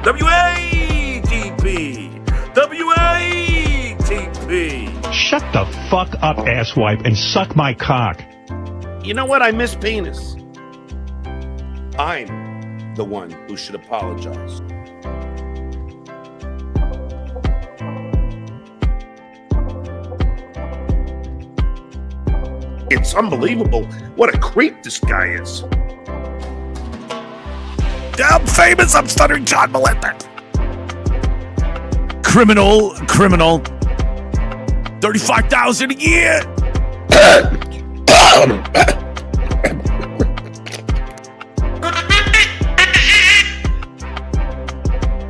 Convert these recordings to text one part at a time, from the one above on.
WATP. WATP. Shut the fuck up, asswipe, and suck my cock. You know what? I miss penis. I'm the one who should apologize. It's unbelievable what a creep this guy is. I'm famous. I'm Stuttering John Maletta. Criminal. 35,000 a year.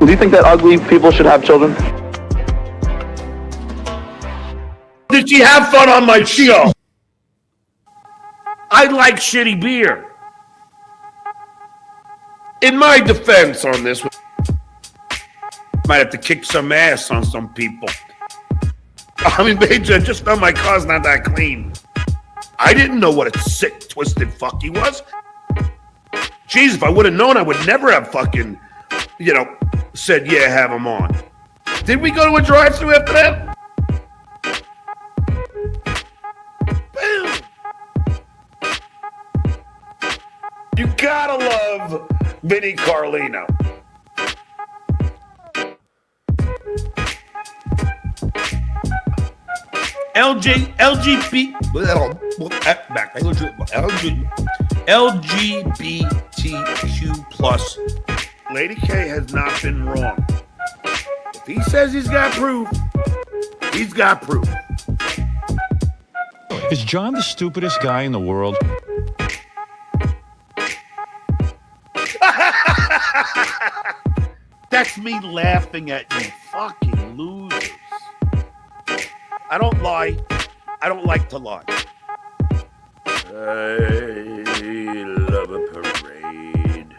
Do you think that ugly people should have children? Did she have fun on my show? I like shitty beer. In my defense on this, might have to kick some ass on some people. I mean, Major, I just know my car's not that clean. I didn't know what a sick, twisted fuck he was. Jeez, if I would have known, I would never have fucking, said, yeah, have him on. Did we go to a drive-thru after that? Boom. You gotta love Vinnie Carlino. LGBTQ plus. Lady K has not been wrong. If he says he's got proof, he's got proof. Is John the stupidest guy in the world? That's me laughing at you fucking losers. I don't lie. I don't like to lie. I love a parade.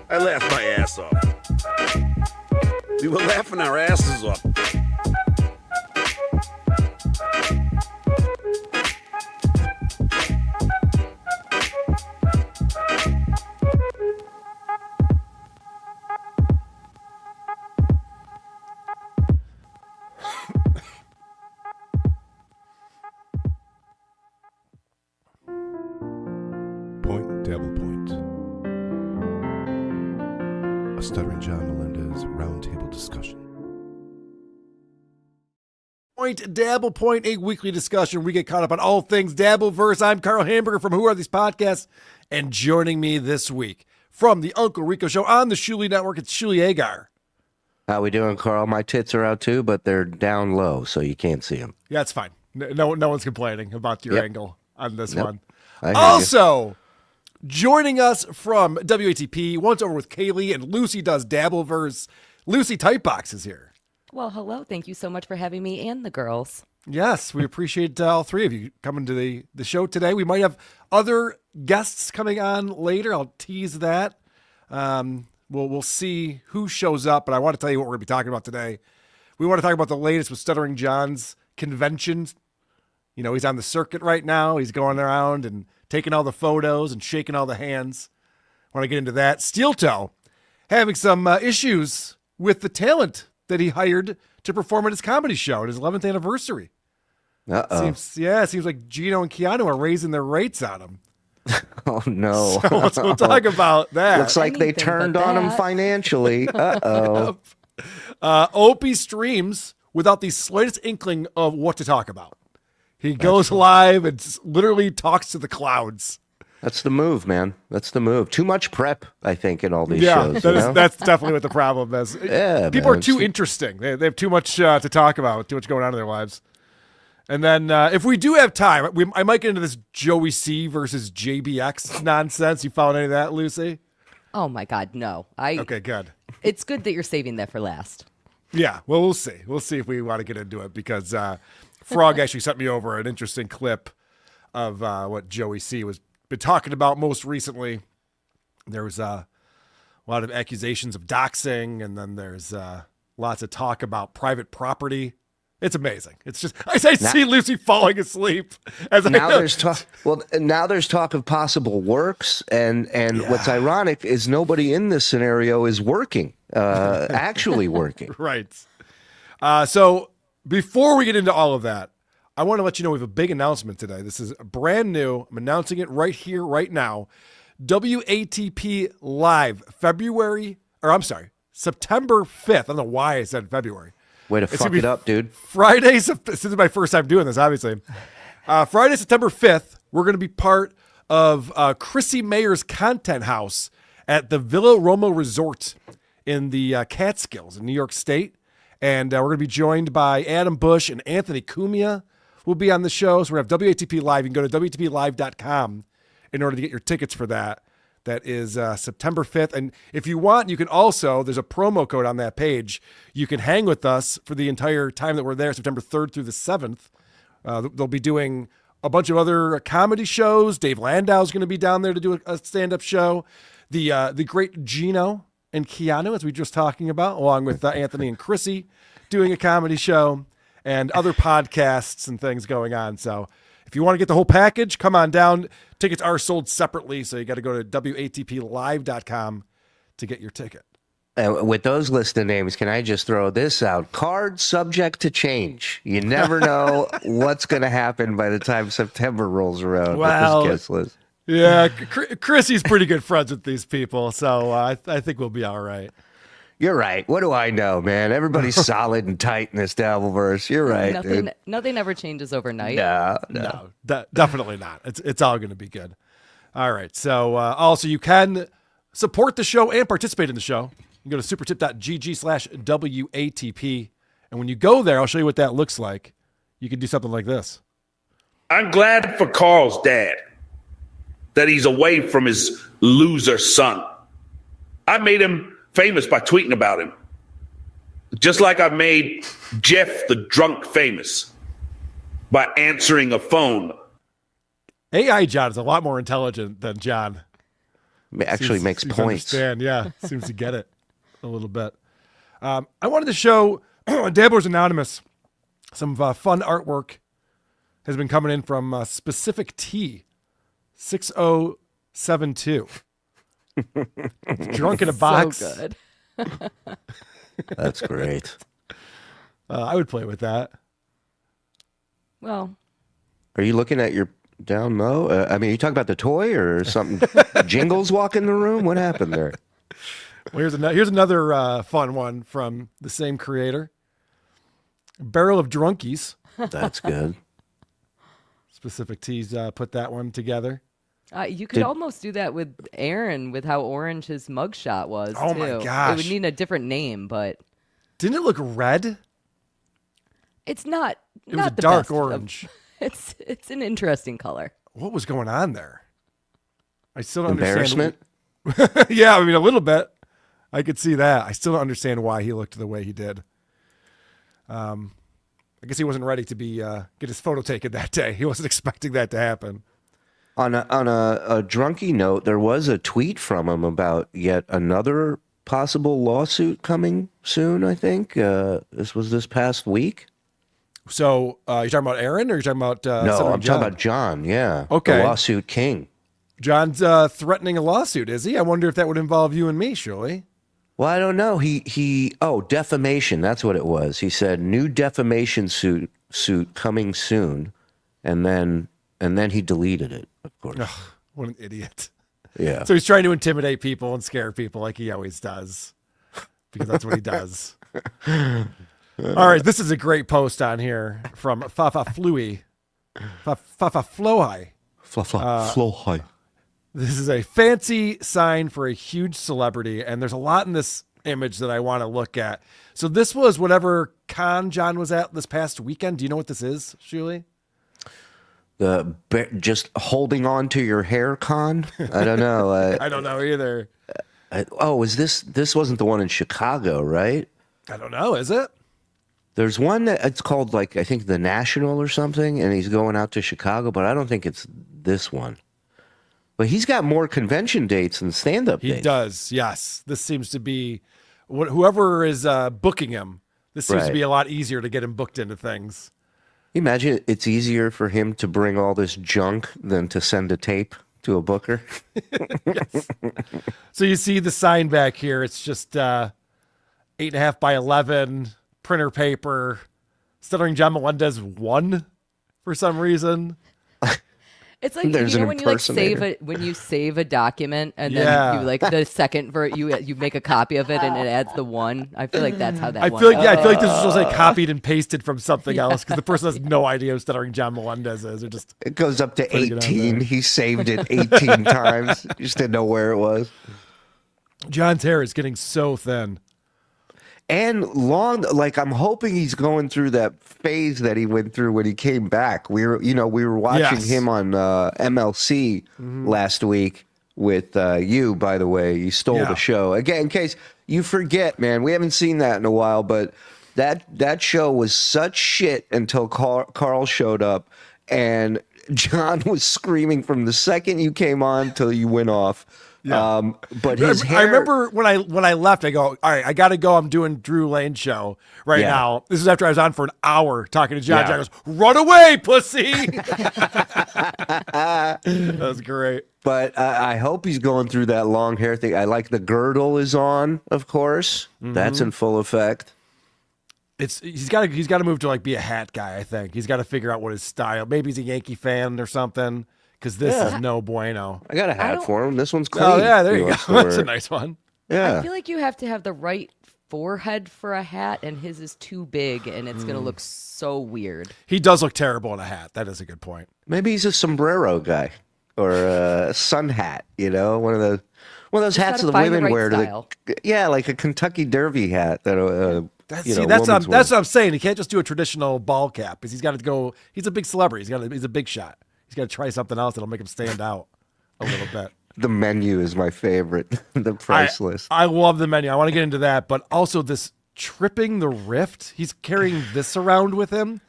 I laughed my ass off. We were laughing our asses off. Dabble Point. A Stuttering John Melendez roundtable discussion. Dabble Point, a weekly discussion. We get caught up on all things Dabbleverse. I'm Carl Hamburger from Who Are These Podcasts? And joining me this week from the Uncle Rico Show on the Shuli Network, it's Shuli Agar. How we doing, Carl? My tits are out too, but they're down low, so you can't see them. Yeah, it's fine. No one's complaining about your angle on this one. Also, joining us from WATP, once over with Kaylee, and Lucy does Dabbleverse. Lucy Tightbox is here. Well, hello. Thank you so much for having me and the girls. Yes, we appreciate all three of you coming to the show today. We might have other guests coming on later. I'll tease that. We'll see who shows up, but I want to tell you what we're going to be talking about today. We want to talk about the latest with Stuttering John's convention. You know, he's on the circuit right now. He's going around and taking all the photos and shaking all the hands. I want to get into that. SteelToe having some issues with the talent that he hired to perform at his comedy show at his 11th anniversary. Seems like Geno and Keanu are raising their rates on him. Oh, no. So we'll talk about that. Looks like they turned on him financially. Uh-oh. Opie streams without the slightest inkling of what to talk about. He goes live and literally talks to the clouds. That's the move, man. That's the move. Too much prep, I think, in all these shows. That's definitely what the problem is. Yeah, people are too interesting. They have too much to talk about, too much going on in their lives. And then if we do have time, I might get into this Joey C versus JBX nonsense. You followed any of that, Lucy? Oh, my God, no. Okay, good. It's good that you're saving that for last. Yeah, well, we'll see. We'll see if we want to get into it because Frog actually sent me over an interesting clip of what Joey C was been talking about most recently. There was a lot of accusations of doxing, and then there's lots of talk about private property It's amazing. It's just I see Lucy falling asleep as Now there's talk. Well, now there's talk of possible works, and what's ironic is nobody in this scenario is working, actually working. Right. So before we get into all of that, I want to let you know we have a big announcement today. This is brand new. I'm announcing it right here, right now. WATP Live, September 5th. I don't know why I said February. Way to fuck it up, dude. Friday, this is my first time doing this, obviously. Friday, September 5th, we're going to be part of Chrissy Mayer's Content House at the Villa Roma Resort in the Catskills in New York State. And we're going to be joined by Adam Bush and Anthony Cumia will be on the show. So we're going to have WATP Live. You can go to WATPlive.com in order to get your tickets for that. That is September 5th. And if you want, you can also, there's a promo code on that page. You can hang with us for the entire time that we're there, September 3rd through the 7th. They'll be doing a bunch of other comedy shows. Dave Landau is going to be down there to do a stand-up show. The great Geno and Keanu, as we were just talking about, along with Anthony and Chrissy doing a comedy show and other podcasts and things going on. So if you want to get the whole package, come on down. Tickets are sold separately, so you got to go to WATPlive.com to get your ticket. And with those list of names, can I just throw this out? Cards subject to change. You never know what's going to happen by the time September rolls around with this guest list. Yeah, Chrissy's pretty good friends with these people, so I think we'll be all right. You're right. What do I know, man? Everybody's solid and tight in this Dabbleverse. You're right, dude. Nothing ever changes overnight. No, definitely not. It's all going to be good. All right. So also you can support the show and participate in the show. You can go to supertip.gg/WATP. And when you go there, I'll show you what that looks like. You can do something like this. I'm glad for Carl's dad that he's away from his loser son. I made him famous by tweeting about him. Just like I made Jeff the drunk famous by answering a phone. AI John is a lot more intelligent than John. Actually makes points. Yeah, seems to get it a little bit. I wanted to show Dabblers Anonymous some fun artwork has been coming in from Specific T 6072. Drunk in a box. So good. That's great. I would play with that. Well, are you looking at your down low? I mean, are you talking about the toy or something? Jingles walk in the room? What happened there? Well, here's another fun one from the same creator. Barrel of Drunkies. That's good. Specific T's put that one together. You could almost do that with Aaron, with how orange his mugshot was. Oh too. my gosh! It would need a different name, but didn't it look red? It's not. It was a dark orange. It's an interesting color. What was going on there? I still don't understand. Embarrassment? Yeah, I mean a little bit. I could see that. I still don't understand why he looked the way he did. I guess he wasn't ready to get his photo taken that day. He wasn't expecting that to happen. On a drunky note, there was a tweet from him about yet another possible lawsuit coming soon, I think. This was this past week. So you're talking about Aaron or you're talking about No, I'm talking about John, yeah. Okay. The lawsuit king. John's threatening a lawsuit, is he? I wonder if that would involve you and me, surely. Well, I don't know. Defamation, that's what it was. He said new defamation suit coming soon, and then he deleted it, of course. Ugh, what an idiot. Yeah. So he's trying to intimidate people and scare people like he always does, because that's what he does. All right, this is a great post on here from Fafa Flui. Fafa Flohi. Flohi. This is a fancy sign for a huge celebrity, and there's a lot in this image that I want to look at. So this was whatever con John was at this past weekend. Do you know what this is, Shuli? Just holding on to your hair con? I don't know. I don't know either. This wasn't the one in Chicago, right? I don't know. Is it? There's one that it's called, like, I think the National or something, and he's going out to Chicago, but I don't think it's this one. But he's got more convention dates than stand-up dates. He does, yes. This seems to be whoever is booking him. This seems to Right. be a lot easier to get him booked into things. Imagine it's easier for him to bring all this junk than to send a tape to a booker. So you see the sign back here. It's just 8.5 by 11 printer paper. Stuttering John Melendez 1 for some reason. It's like There's you know an when you save a document and then you the second you make a copy of it and it adds the 1. I feel like that's how that. I one feel like goes. I feel like this was just like copied and pasted from something else because the person has no idea who Stuttering John Melendez is. Or just It goes up to Putting it on 18. there. He saved it 18 times. You just didn't know where it was. John's hair is getting so thin. And long, like I'm hoping he's going through that phase that he went through when he came back. We were watching Yes. him on MLC last week with you. By the way, you stole Yeah. the show again. In case you forget, man, we haven't seen that in a while. But that show was such shit until Carl showed up, and John was screaming from the second you came on till you went off. Yeah. But his hair. I remember when I left, I go, all right, I got to go. I'm doing Drew Lane's show right Yeah. now. This is after I was on for an hour talking to John. Yeah. John goes, run away, pussy. That was great. But I hope he's going through that long hair thing. I like the girdle is on, of course. That's in full effect. He's got to move to like be a hat guy. I think he's got to figure out what his style. Maybe he's a Yankee fan or something. Because this is no bueno. I got a hat for him. This one's clean. Oh yeah, there He you go. wants to wear That's a it. nice one. Yeah. I feel like you have to have the right forehead for a hat, and his is too big, and it's gonna look so weird. He does look terrible in a hat. That is a good point. Maybe he's a sombrero guy or a sun hat. You know, one of those hats gotta the find the women right wear. style. Yeah, like a Kentucky Derby hat. That That's women's what wear. I'm saying. He can't just do a traditional ball cap because he's got to go. He's a big celebrity. He's a big shot. He's got to try something else that'll make him stand out a little bit. The menu is my favorite. The price list. I love the menu. I want to get into that, but also this tripping the rift. He's carrying this around with him.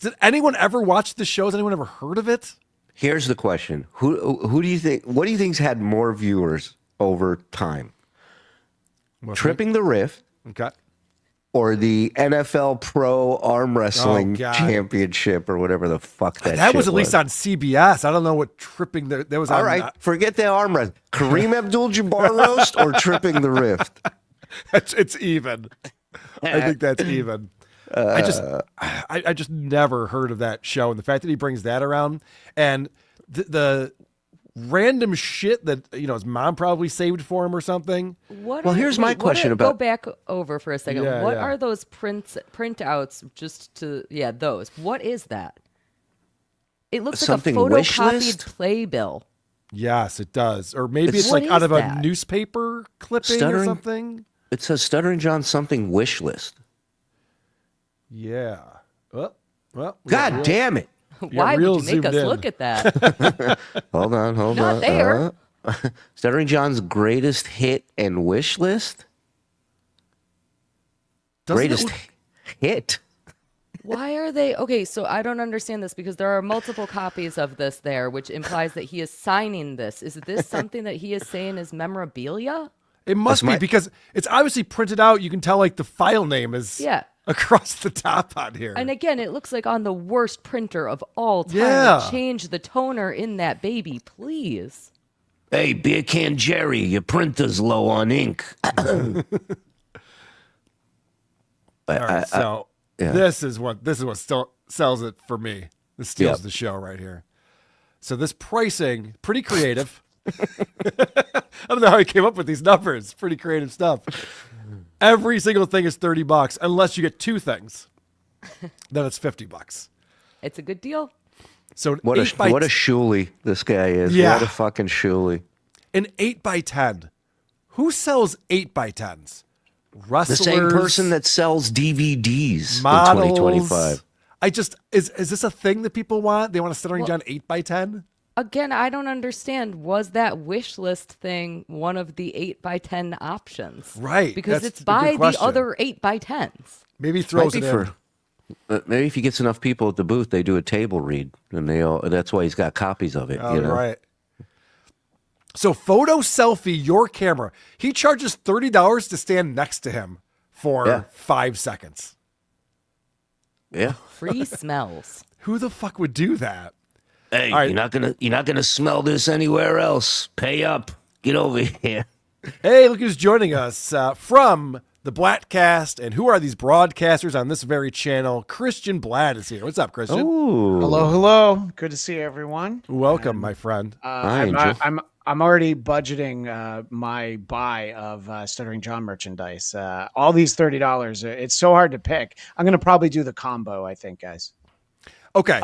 Did anyone ever watch the show? Has anyone ever heard of it? Here's the question: Who do you think? What do you think's had more viewers over time? Tripping the Rift Okay. or the NFL Pro Arm Wrestling God. Championship or whatever the fuck that That shit was at least on CBS. I don't know what tripping the that was on. All right, forget the arm wrestling. Kareem Abdul-Jabbar roast or Tripping the Rift? It's even. I think that's even. I just never heard of that show, and the fact that he brings that around and the random shit that his mom probably saved for him or something. Here's my question Go about- back over for a second. Yeah, what yeah. are those printouts? Those. What is that? It looks Something like a wish photocopied list? playbill. Yes, it does. Or maybe it's What like out is of a that? newspaper clipping or Stuttering? something. It says Stuttering John something wish list. Yeah. Well, we got God real- damn it. Why real would you make zoomed us in. look at that? Hold on. Not there. Stuttering John's greatest hit and wish list? Doesn't it Greatest look- hit? Why are they okay? So I don't understand this because there are multiple copies of this there, which implies that he is signing this. Is this something that he is saying is memorabilia? It must That's be my- because it's obviously printed out. You can tell like the file name is across the top on here. And again, it looks like on the worst printer of all time. Yeah. Change the toner in that baby, please. Hey, Beer Can Jerry, your printer's low on ink. All right, so yeah. this is what still sells it for me. This steals Yep. the show right here. So this pricing, pretty creative. I don't know how he came up with these numbers. Pretty creative stuff. Every single thing is $30 unless you get two things. Then it's $50. It's a good deal. So What a shooly this guy is. Yeah. What a fucking shooly. an 8x10. Who sells 8x10s? Wrestlers, The same person that sells DVDs models. in 2025. Is this a thing that people want? They want a Stuttering John 8x10? Again, I don't understand. Was that wish list thing one of the 8x10 options? Right, Because that's it's a good by the question. other 8x10s. Maybe he throws Might it be in. Maybe if he gets enough people at the booth, they do a table read, and that's why he's got copies of it. Oh, you know? right. So photo selfie, your camera. He charges $30 to stand next to him. for 5 seconds. Yeah. Free smells. Who the fuck would do that? Hey, All right. you're not gonna smell this anywhere else. Pay up. Get over here. Hey, look who's joining us from the Blatcast. And who are these broadcasters on this very channel? Christian Blatt is here. What's up, Christian? Ooh. Hello. Good to see everyone. Welcome, my friend. I'm already budgeting my buy of Stuttering John merchandise. All these $30. It's so hard to pick. I'm gonna probably do the combo. I think, guys. Okay.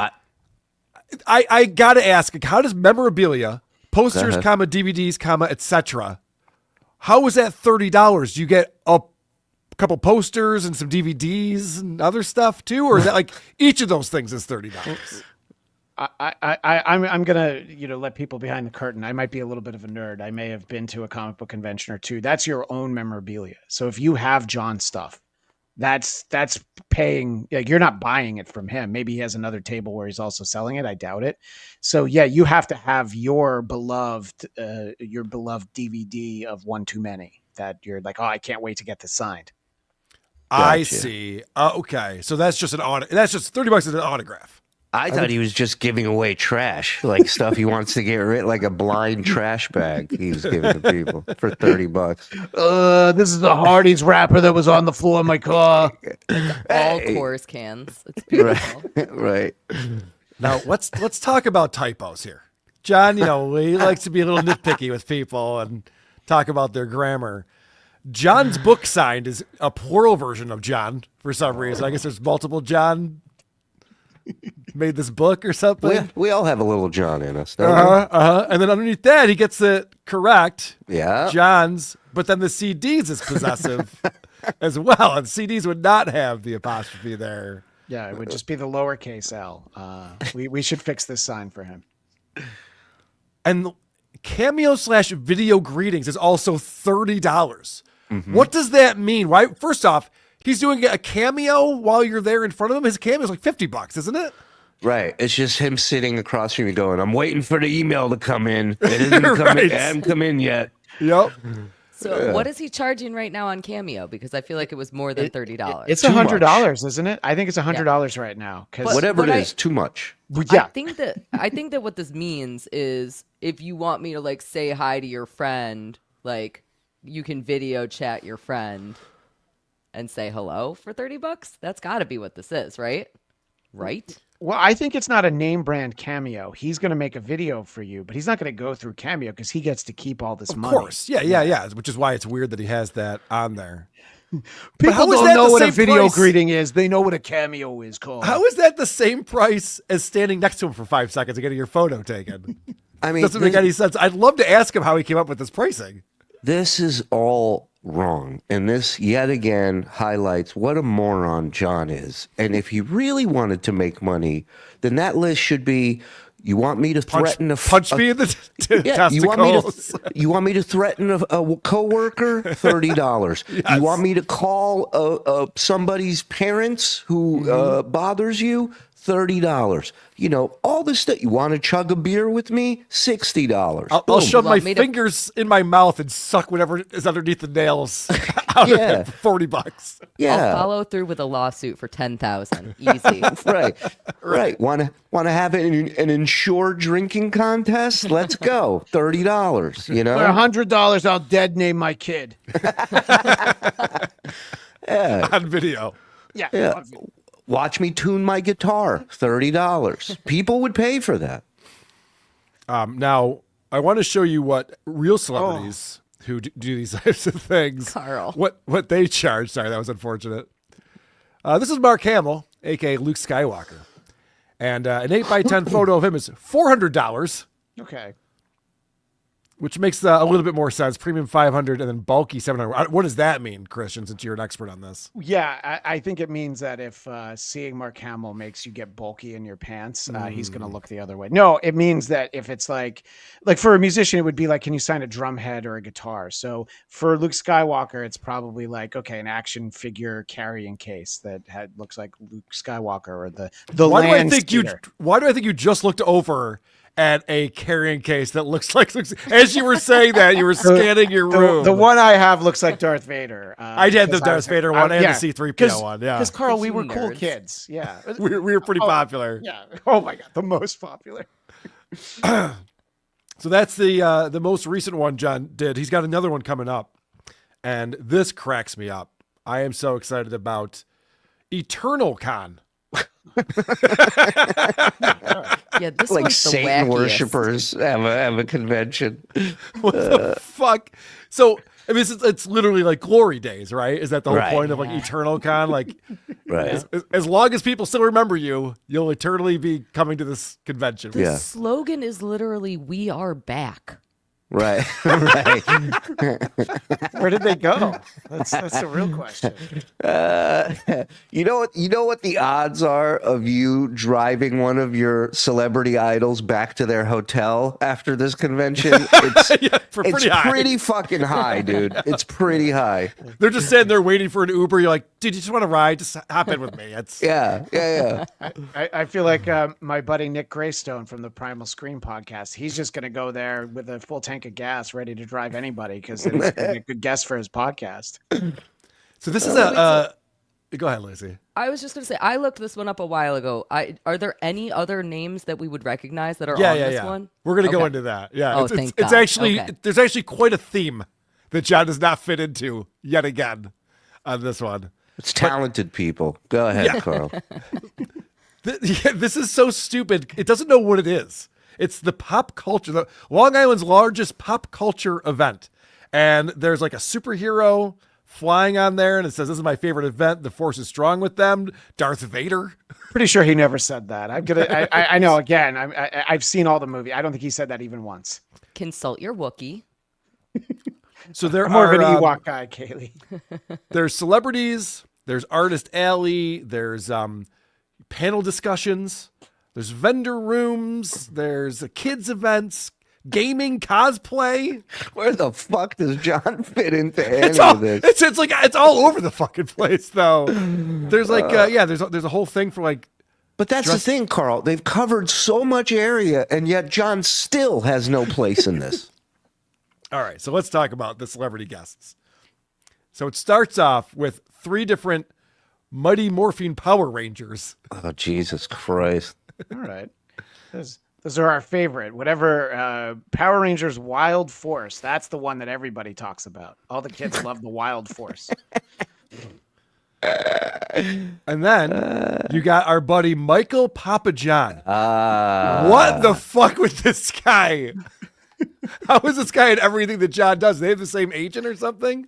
I got to ask, how does memorabilia, posters, comma, DVDs, comma, etc., how is that $30? Do you get a couple posters and some DVDs and other stuff too? Or is that like each of those things is $30? I'm gonna let people behind the curtain. I might be a little bit of a nerd. I may have been to a comic book convention or two. That's your own memorabilia. So if you have John stuff, that's paying. You're not buying it from him. Maybe he has another table where he's also selling it. I doubt it. So yeah, you have to have your beloved DVD of One Too Many that you're like, oh, I can't wait to get this signed. Gotcha. I see. Okay, so that's just that's just $30 is an autograph. I thought he was just giving away trash, like stuff he wants to get rid, like a blind trash bag he was giving to people for $30. This is the Hardee's wrapper that was on the floor of my car. All Coors cans. It's beautiful. Right. Now let's talk about typos here. John, he likes to be a little nitpicky with people and talk about their grammar. John's book signed is a plural version of John for some reason. I guess there's multiple John made this book or something. We all have a little John in us, don't we? And then underneath that, he gets it correct. Yeah. John's, but then the CDs is possessive as well. And CDs would not have the apostrophe there. Yeah, it would just be the lowercase L. We should fix this sign for him. And cameo/video greetings is also $30. Mm-hmm. What does that mean? Why? First off, he's doing a cameo while you're there in front of him. His cameo is like $50, isn't it? Right. It's just him sitting across from you going, I'm waiting for the email to come in. It isn't it hasn't come in yet. Yep. So what is he charging right now on Cameo? Because I feel like it was more than $30. It's $100, isn't it? I think it's $100 right now. Whatever it is, too much. Yeah. I think that what this means is if you want me to like say hi to your friend, like you can video chat your friend and say hello for $30. That's got to be what this is, right? Right? Well, I think it's not a name brand Cameo. He's going to make a video for you, but he's not going to go through Cameo because he gets to keep all this money. Of course. Yeah. Which is why it's weird that he has that on there. People don't know what a video greeting is. They know what a Cameo is called. How is that the same price as standing next to him for 5 seconds and getting your photo taken? I mean, doesn't make any sense. I'd love to ask him how he came up with this pricing. This is all wrong. And this yet again highlights what a moron John is. And if he really wanted to make money, then that list should be, you want me to threaten punch me in the testicles. You want me to threaten a coworker? $30. Yes. You want me to call somebody's parents who bothers you? $30. All this stuff. You want to chug a beer with me? $60. I'll shove my fingers in my mouth and suck whatever is underneath the nails out of it for $40. Yeah. I'll follow through with a lawsuit for $10,000. Easy. Right. Want to have an insured drinking contest? Let's go. $30. For $100, I'll dead name my kid. On video. Yeah. Watch me tune my guitar, $30. People would pay for that. Now, I want to show you what real celebrities who do these types of things, Carl, what they charge. Sorry, that was unfortunate. This is Mark Hamill, a.k.a. Luke Skywalker. And an 8x10 photo of him is $400. Okay. Which makes a little bit more sense. Premium $500 and then bulky $700. What does that mean, Christian, since you're an expert on this? Yeah, I think it means that if seeing Mark Hamill makes you get bulky in your pants, he's going to look the other way. No, it means that if it's like for a musician, it would be like, can you sign a drum head or a guitar? So for Luke Skywalker, it's probably like, okay, an action figure carrying case that looks like Luke Skywalker or the why land do I think speeder. Why do I think you just looked over at a carrying case that looks as you were saying that, you were scanning your room. The one I have looks like Darth Vader. I had the Darth Vader one and the C-3PO one. Yeah, because Carl, we You were cool nerds. kids. Yeah, we were pretty popular. Yeah. Oh my god, the most popular. So that's the most recent one John did. He's got another one coming up, and this cracks me up. I am so excited about Eternalcon. Yeah, this Like one's the Satan wackiest. worshippers have a convention. What the fuck? So I mean, it's literally like glory days, right? Is that the whole Right. point of like Eternalcon? Like, Right. as long as people still remember you, you'll eternally be coming to this convention. The Yeah. slogan is literally "We are back." Right. Right. Where did they go? That's the real question. You know what the odds are of you driving one of your celebrity idols back to their hotel after this convention? It's pretty high. pretty fucking high, dude. It's pretty high. They're just sitting there waiting for an Uber. You're like, dude, you just want to ride? Just hop in with me. It's Yeah. I feel like my buddy Nick Greystone from the Primal Scream podcast, he's just going to go there with a full tank of gas ready to drive anybody because it's gonna be a good guest for his podcast. So this is a. Go ahead, Lucy. I was just going to say, I looked this one up a while ago. Are there any other names that we would recognize that are on this one? We're gonna go Okay. into that. Yeah. Oh, it's thank it's God. actually Okay. there's actually quite a theme that John does not fit into yet again on this one. It's talented people. Go ahead, Carl. This is so stupid. It doesn't know what it is. It's the pop culture, the Long Island's largest pop culture event. And there's like a superhero flying on there, and it says, "This is my favorite event. The force is strong with them." Darth Vader. Pretty sure he never said that. I know. Again, I've seen all the movie. I don't think he said that even once. Consult your Wookiee. So there I'm more are of an Ewok guy, Kaylee. there's celebrities, there's Artist Alley, there's panel discussions, there's vendor rooms, there's kids events, gaming, cosplay. Where the fuck does John fit into any It's all, of this? it's like it's all over the fucking place though. There's like there's a whole thing for like But that's the thing, Carl. They've covered so much area, and yet John still has no place in this. All right, so let's talk about the celebrity guests. So it starts off with 3 different Mighty Morphine Power Rangers. Oh, Jesus Christ. All right. Those are our favorite. Whatever Power Rangers Wild Force. That's the one that everybody talks about. All the kids love the Wild Force. And then you got our buddy Michael Papa John. What the fuck with this guy? How is this guy in everything that John does? They have the same agent or something?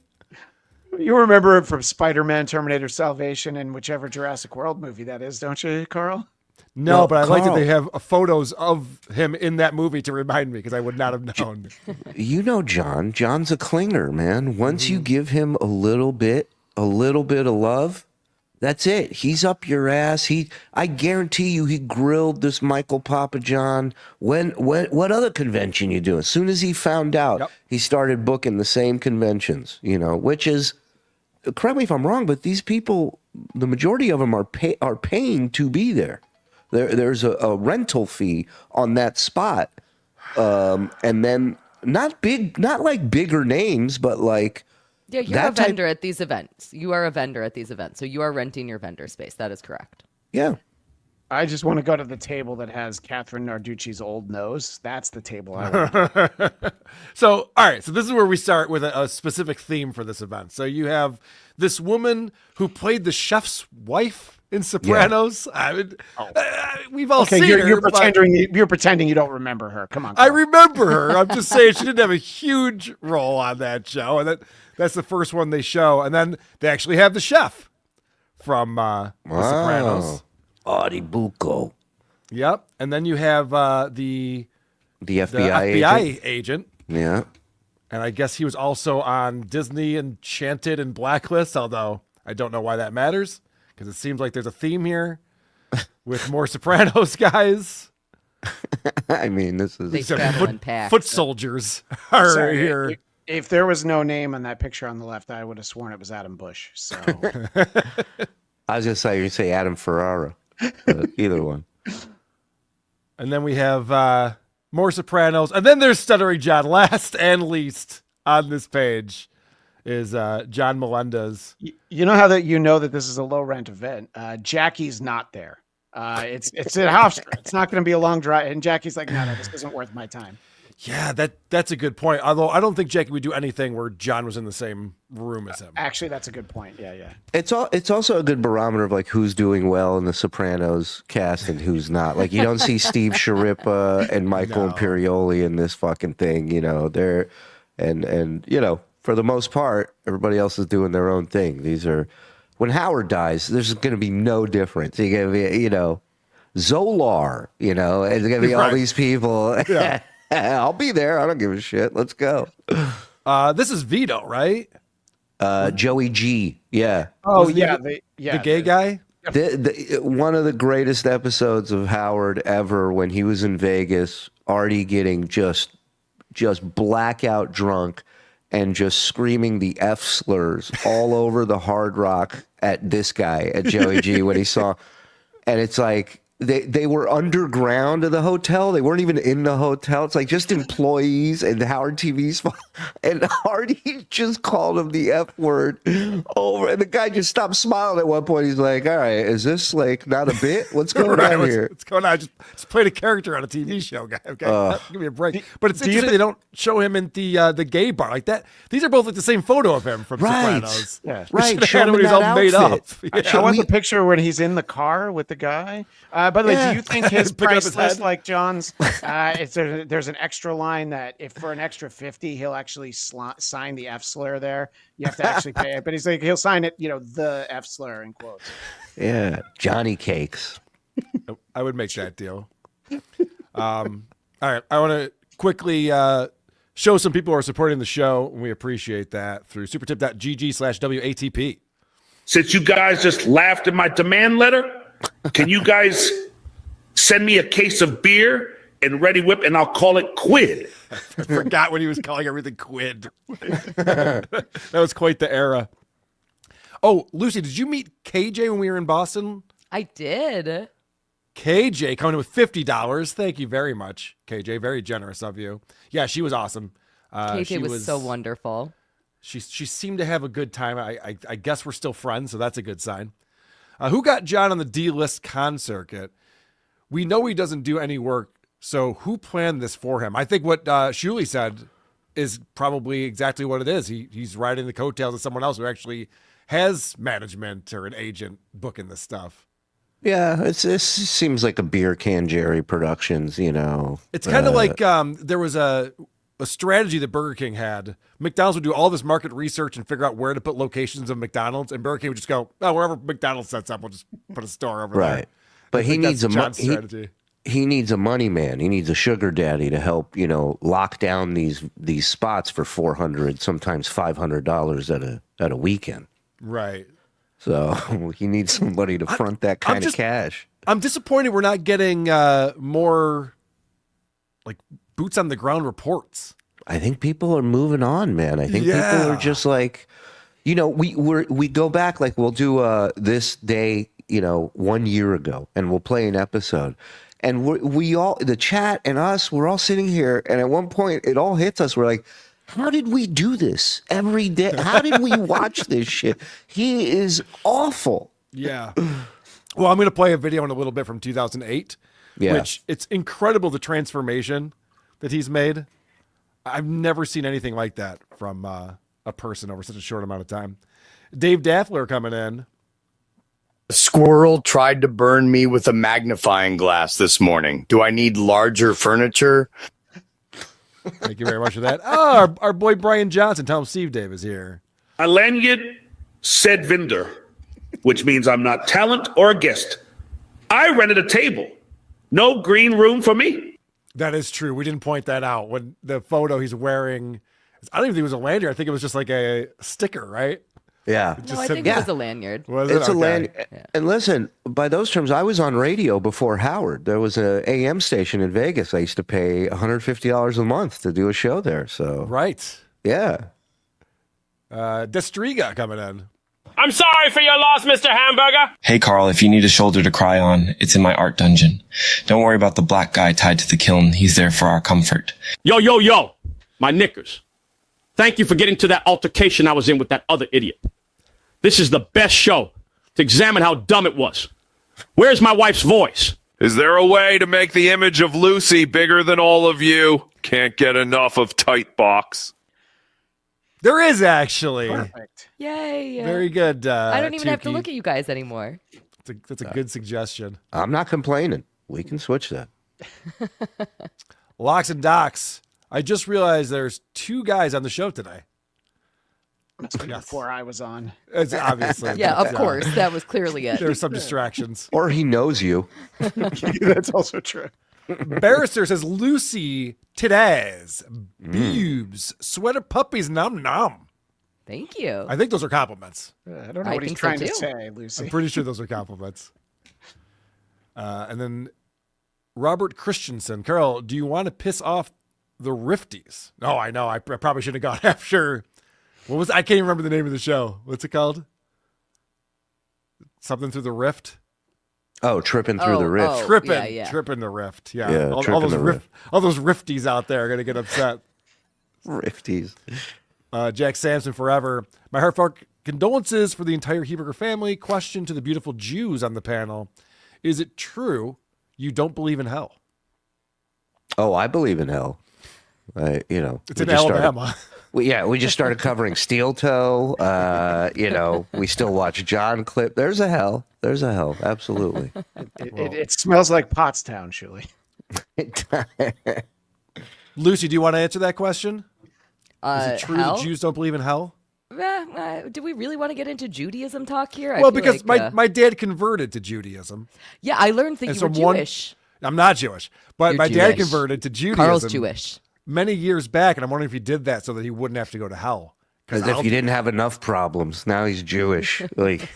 You remember him from Spider-Man, Terminator Salvation, and whichever Jurassic World movie that is, don't you, Carl? No, Well, but I like that Carl- they have photos of him in that movie to remind me because I would not have known. You know John. John's a clinger, man. Once you give him a little bit of love, that's it. He's up your ass. I guarantee you he grilled this Michael Papa John. What other convention you do? As soon as he found out, Yep. he started booking the same conventions, which is, correct me if I'm wrong, but these people, the majority of them are paying to be there. There's a rental fee on that spot. And then not like bigger names, but like, Yeah, you're that a type- vendor at these events. You are a vendor at these events. So you are renting your vendor space. That is correct. yeah. I just want to go to the table that has Catherine Narducci's old nose. That's the table I want. So, all right. So this is where we start with a specific theme for this event. So you have this woman who played the chef's wife in Sopranos. I mean, we've all Okay, seen her. you're but pretending you don't remember her. Come on. I Carl. remember her. I'm just saying she didn't have a huge role on that show. And that's the first one they show. And then they actually have the chef from The Sopranos. Artie Bucco. Yep. And then you have the FBI FBI agent. Yeah. And I guess he was also on Disney Enchanted and Blacklist, although I don't know why that matters because it seems like there's a theme here with more Sopranos guys. I mean, this is. They Except travel in packs. Foot soldiers are Sorry, here. If there was no name on that picture on the left, I would have sworn it was Adam Bush. So I was just saying, you say Adam Ferrara. Either one. And then we have more Sopranos, and then there's Stuttering John. Last and least on this page is John Melendez. You know how that this is a low rent event. Jackie's not there. It's at Hofstra. It's not going to be a long drive. And Jackie's like, no, this isn't worth my time. Yeah, that's a good point. Although I don't think Jackie would do anything where John was in the same room as him. Actually, that's a good point. Yeah. It's also a good barometer of like who's doing well in the Sopranos cast and who's not. Like you don't see Steve Sharippa and Michael Imperioli in this fucking thing. They're and for the most part, everybody else is doing their own thing. These are when Howard dies, there's going to be no difference. You're going to be Zolar, and there's going to be all these people. Yeah. I'll be there. I don't give a shit. Let's go. This is Vito, right? Joey G. Yeah. Oh, the gay guy? One of the greatest episodes of Howard ever when he was in Vegas, Artie getting just blackout drunk and just screaming the F slurs all over the Hard Rock at this guy, at Joey G, when he saw. And it's like, They were underground of the hotel. They weren't even in the hotel. It's like just employees and Howard TV's. And Hardy just called him the F word over. And the guy just stopped smiling at one point. He's like, all right, is this like not a bit? What's going on here? What's going on? Just played a character on a TV show, guy. Okay, give me a break. But it's interesting they don't show him in the gay bar like that. These are both like the same photo of him from Sopranos. Yeah. Right. Show him when he's all made up. Yeah. I want the picture when he's in the car with the guy. By the way, do you think his price list like John's? There's an extra line that if for an extra $50, he'll actually sign the F slur there. You have to actually pay it, but he's like he'll sign it, the F slur in quotes. Yeah, Johnny Cakes. I would make that deal. All right, I want to quickly show some people who are supporting the show, and we appreciate that through supertip.gg/WATP. Since you guys just laughed at my demand letter, can you guys send me a case of beer and Ready Whip, and I'll call it quid? I forgot when he was calling everything quid. That was quite the era. Oh, Lucy, did you meet KJ when we were in Boston? I did. KJ coming in with $50. Thank you very much, KJ. Very generous of you. Yeah, she was awesome. KJ was so wonderful. She seemed to have a good time. I guess we're still friends, so that's a good sign. Who got John on the D-list con circuit? We know he doesn't do any work, so who planned this for him? I think what Shuli said is probably exactly what it is. He's riding the coattails of someone else who actually has management or an agent booking this stuff. Yeah, it seems like a Beer Can Jerry Productions, It's kind of like there was a strategy that Burger King had. McDonald's would do all this market research and figure out where to put locations of McDonald's, and Burger King would just go, oh, wherever McDonald's sets up, we'll just put a store over there. Right. But he needs strategy. He needs a money man. He needs a sugar daddy to help, lock down these spots for $400, sometimes $500 at a weekend. Right. So he needs somebody to front that kind of cash. I'm disappointed we're not getting more like boots on the ground reports. I think people are moving on, man. I think people are just like, we go back, like we'll do this day, 1 year ago, and we'll play an episode. And we all, the chat and us, we're all sitting here, and at one point it all hits us. We're like, how did we do this every day? How did we watch this shit? He is awful. Yeah. Well, I'm going to play a video in a little bit from 2008, which it's incredible the transformation that he's made. I've never seen anything like that from a person over such a short amount of time. Dave Daffler coming in. A squirrel tried to burn me with a magnifying glass this morning. Do I need larger furniture? Thank you very much for that. Oh, our boy Brian Johnson. Tell him Steve Dave is here. Alanyid said Vinder, which means I'm not talent or a guest. I rented a table. No green room for me. That is true. We didn't point that out. When the photo he's wearing, I don't even think it was a lanyard. I think it was just like a sticker, right? Yeah. No, I think it was a lanyard. It's a lanyard. Yeah. And listen, by those terms, I was on radio before Howard. There was an AM station in Vegas. I used to pay $150 a month to do a show there. So right. Yeah. Destriga coming in. I'm sorry for your loss, Mr. Hamburger. Hey Carl, if you need a shoulder to cry on, it's in my art dungeon. Don't worry about the black guy tied to the kiln. He's there for our comfort. Yo, my knickers. Thank you for getting to that altercation I was in with that other idiot. This is the best show to examine how dumb it was. Where's my wife's voice? Is there a way to make the image of Lucy bigger than all of you? Can't get enough of Tight Box. There is actually. Perfect. Yay. Very good. I don't even have to Tukey. look at you guys anymore. That's a good suggestion. I'm not complaining. We can switch that. Locks and Docs. I just realized there's 2 guys on the show today. Must be before I was on. It's obviously. Yeah, of course. That was clearly it. There are some distractions. Or he knows you. That's also true. Barrister says Lucy, titties, boobs, sweater puppies, nom nom. Thank you. I think those are compliments. I don't know what he's trying to say, Lucy. I'm pretty sure those are compliments. And then Robert Christensen. Carol, do you want to piss off the Rifties? Oh, I know. I probably should have gone after. What was? I can't even remember the name of the show. What's it called? Something through the rift. Oh, tripping through the rift. Tripping the rift. Yeah. All those Rifties out there are gonna get upset. Rifties. Jack Sampson forever. My heartfelt condolences for the entire Heberger family. Question to the beautiful Jews on the panel: is it true you don't believe in hell? Oh, I believe in hell. It's in Alabama. We just started covering SteelToe. We still watch John clip. There's a hell. Absolutely. It smells like Pottstown, Shuli. Lucy, do you want to answer that question? Is it true hell? that Jews don't believe in hell? Do we really want to get into Judaism talk here? Well, because my dad converted to Judaism. Yeah, I learned that you were Jewish. I'm not Jewish, but my dad converted to Judaism. Carl's Jewish. Many years back, and I'm wondering if he did that so that he wouldn't have to go to hell. As if you didn't have enough problems. Now he's Jewish. Like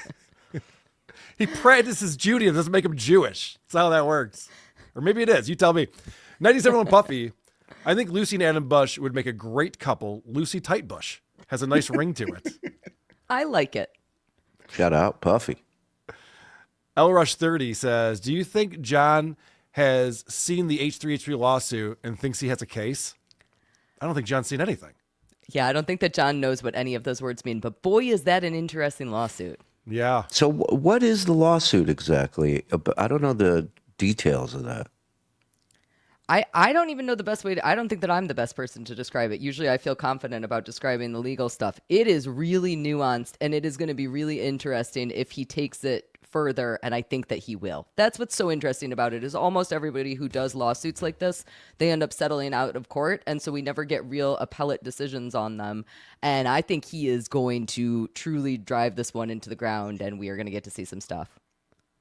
he practices Judaism. Doesn't make him Jewish. That's how that works. Or maybe it is. You tell me. 97 Puffy. I think Lucy and Adam Bush would make a great couple. Lucy Tightbush has a nice ring to it. I like it. Shout out, Puffy. LRush30 says, do you think John has seen the H3H3 lawsuit and thinks he has a case? I don't think John's seen anything. Yeah, I don't think that John knows what any of those words mean, but boy, is that an interesting lawsuit. Yeah. So what is the lawsuit exactly? I don't know the details of that. I don't even know the best way to, I don't think that I'm the best person to describe it. Usually I feel confident about describing the legal stuff. It is really nuanced, and it is going to be really interesting if he takes it further, and I think that he will. That's what's so interesting about it, is almost everybody who does lawsuits like this, they end up settling out of court, and so we never get real appellate decisions on them. And I think he is going to truly drive this one into the ground, and we are going to get to see some stuff.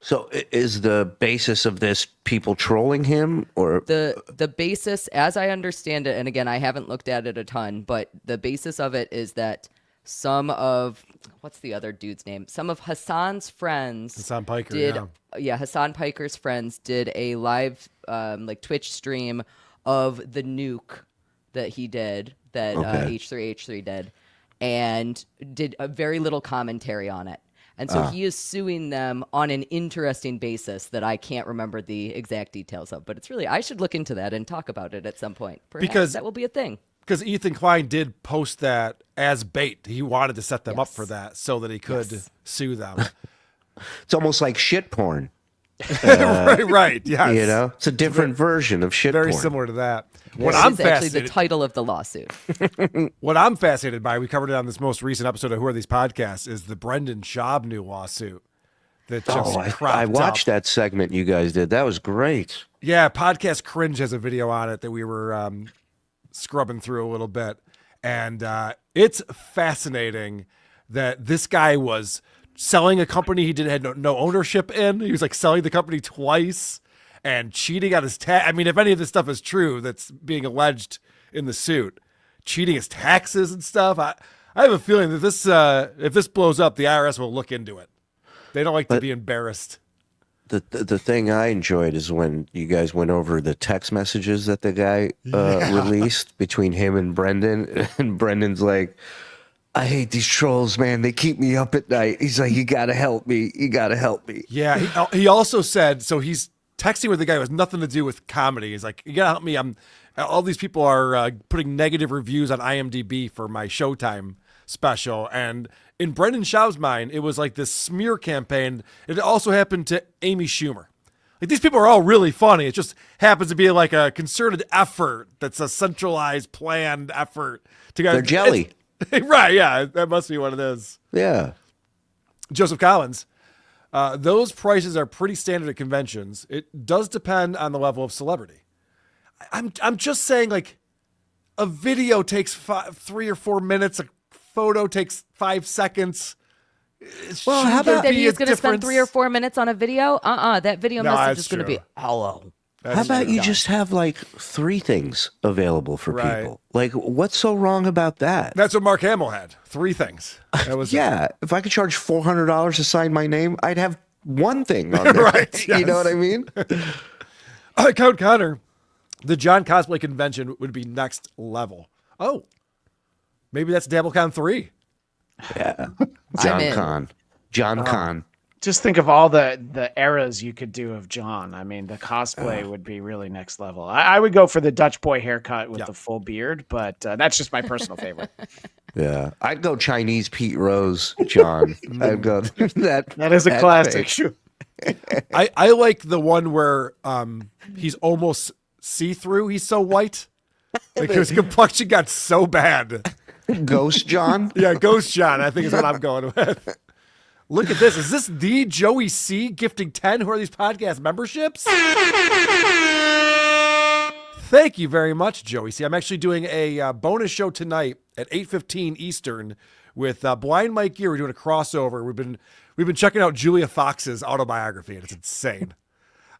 So is the basis of this people trolling him, or the basis, as I understand it, and again, I haven't looked at it a ton, but the basis of it is that some of, what's the other dude's name? Some of Hassan's friends, Hassan Piker, Hassan Piker's friends did a live like Twitch stream of the nuke that he did, that H3H3 did, and did a very little commentary on it. And so he is suing them on an interesting basis that I can't remember the exact details of. But it's really, I should look into that and talk about it at some point. Perhaps because that will be a thing. Because Ethan Klein did post that as bait. He wanted to set them up for that so that he could sue them. It's almost like shit porn. Right, yes. It's a different version of shit porn. Very similar to that. What I'm actually the title of the lawsuit. What I'm fascinated by, we covered it on this most recent episode of Who Are These Podcasts, is the Brendan Schaub new lawsuit. That just I watched that segment you guys did. That was great. Yeah, Podcast Cringe has a video on it that we were scrubbing through a little bit. And it's fascinating that this guy was selling a company he had no ownership in. He was like selling the company twice and cheating on his tax. I mean, if any of this stuff is true that's being alleged in the suit, cheating his taxes and stuff, I have a feeling that this if this blows up, the IRS will look into it. They don't like to be embarrassed. The thing I enjoyed is when you guys went over the text messages that the guy released between him and Brendan. And Brendan's like, I hate these trolls, man. They keep me up at night. He's like, you got to help me. You got to help me. Yeah. He also said, so he's texting with the guy who has nothing to do with comedy. He's like, you got to help me. All these people are putting negative reviews on IMDb for my Showtime special. And in Brendan Schaub's mind, it was like this smear campaign. It also happened to Amy Schumer. Like, these people are all really funny. It just happens to be like a concerted effort that's a centralized, planned effort to get. They're jelly. Right, yeah. That must be what it is. Yeah. Joseph Collins. Those prices are pretty standard at conventions. It does depend on the level of celebrity. I'm just saying, like, a video takes 3 or 4 minutes. A photo takes 5 seconds. Well, how about that he's going to spend 3 or 4 minutes on a video? That video message is going to be hello. How about you just have like 3 things available for people? Like, what's so wrong about that? That's what Mark Hamill had. 3 things. That was if I could charge $400 to sign my name, I'd have 1 thing on there. Right. Yes. You know what I mean? Count Connor, the John cosplay convention would be next level. Oh, maybe that's DabbleCon 3. Yeah. John Con. Just think of all the eras you could do of John. I mean, the cosplay would be really next level. I would go for the Dutch boy haircut with the full beard, but that's just my personal favorite. Yeah, I'd go Chinese Pete Rose, John. I'd go that. That is a classic. I like the one where he's almost see-through. He's so white. Like, his complexion got so bad. Ghost John? Yeah, Ghost John, I think is what I'm going with. Look at this. Is this the Joey C gifting 10? Who are these podcast memberships? Thank you very much, Joey C. I'm actually doing a bonus show tonight at 8:15 Eastern with Blind Mike Gear. We're doing a crossover. We've been checking out Julia Fox's autobiography, and it's insane.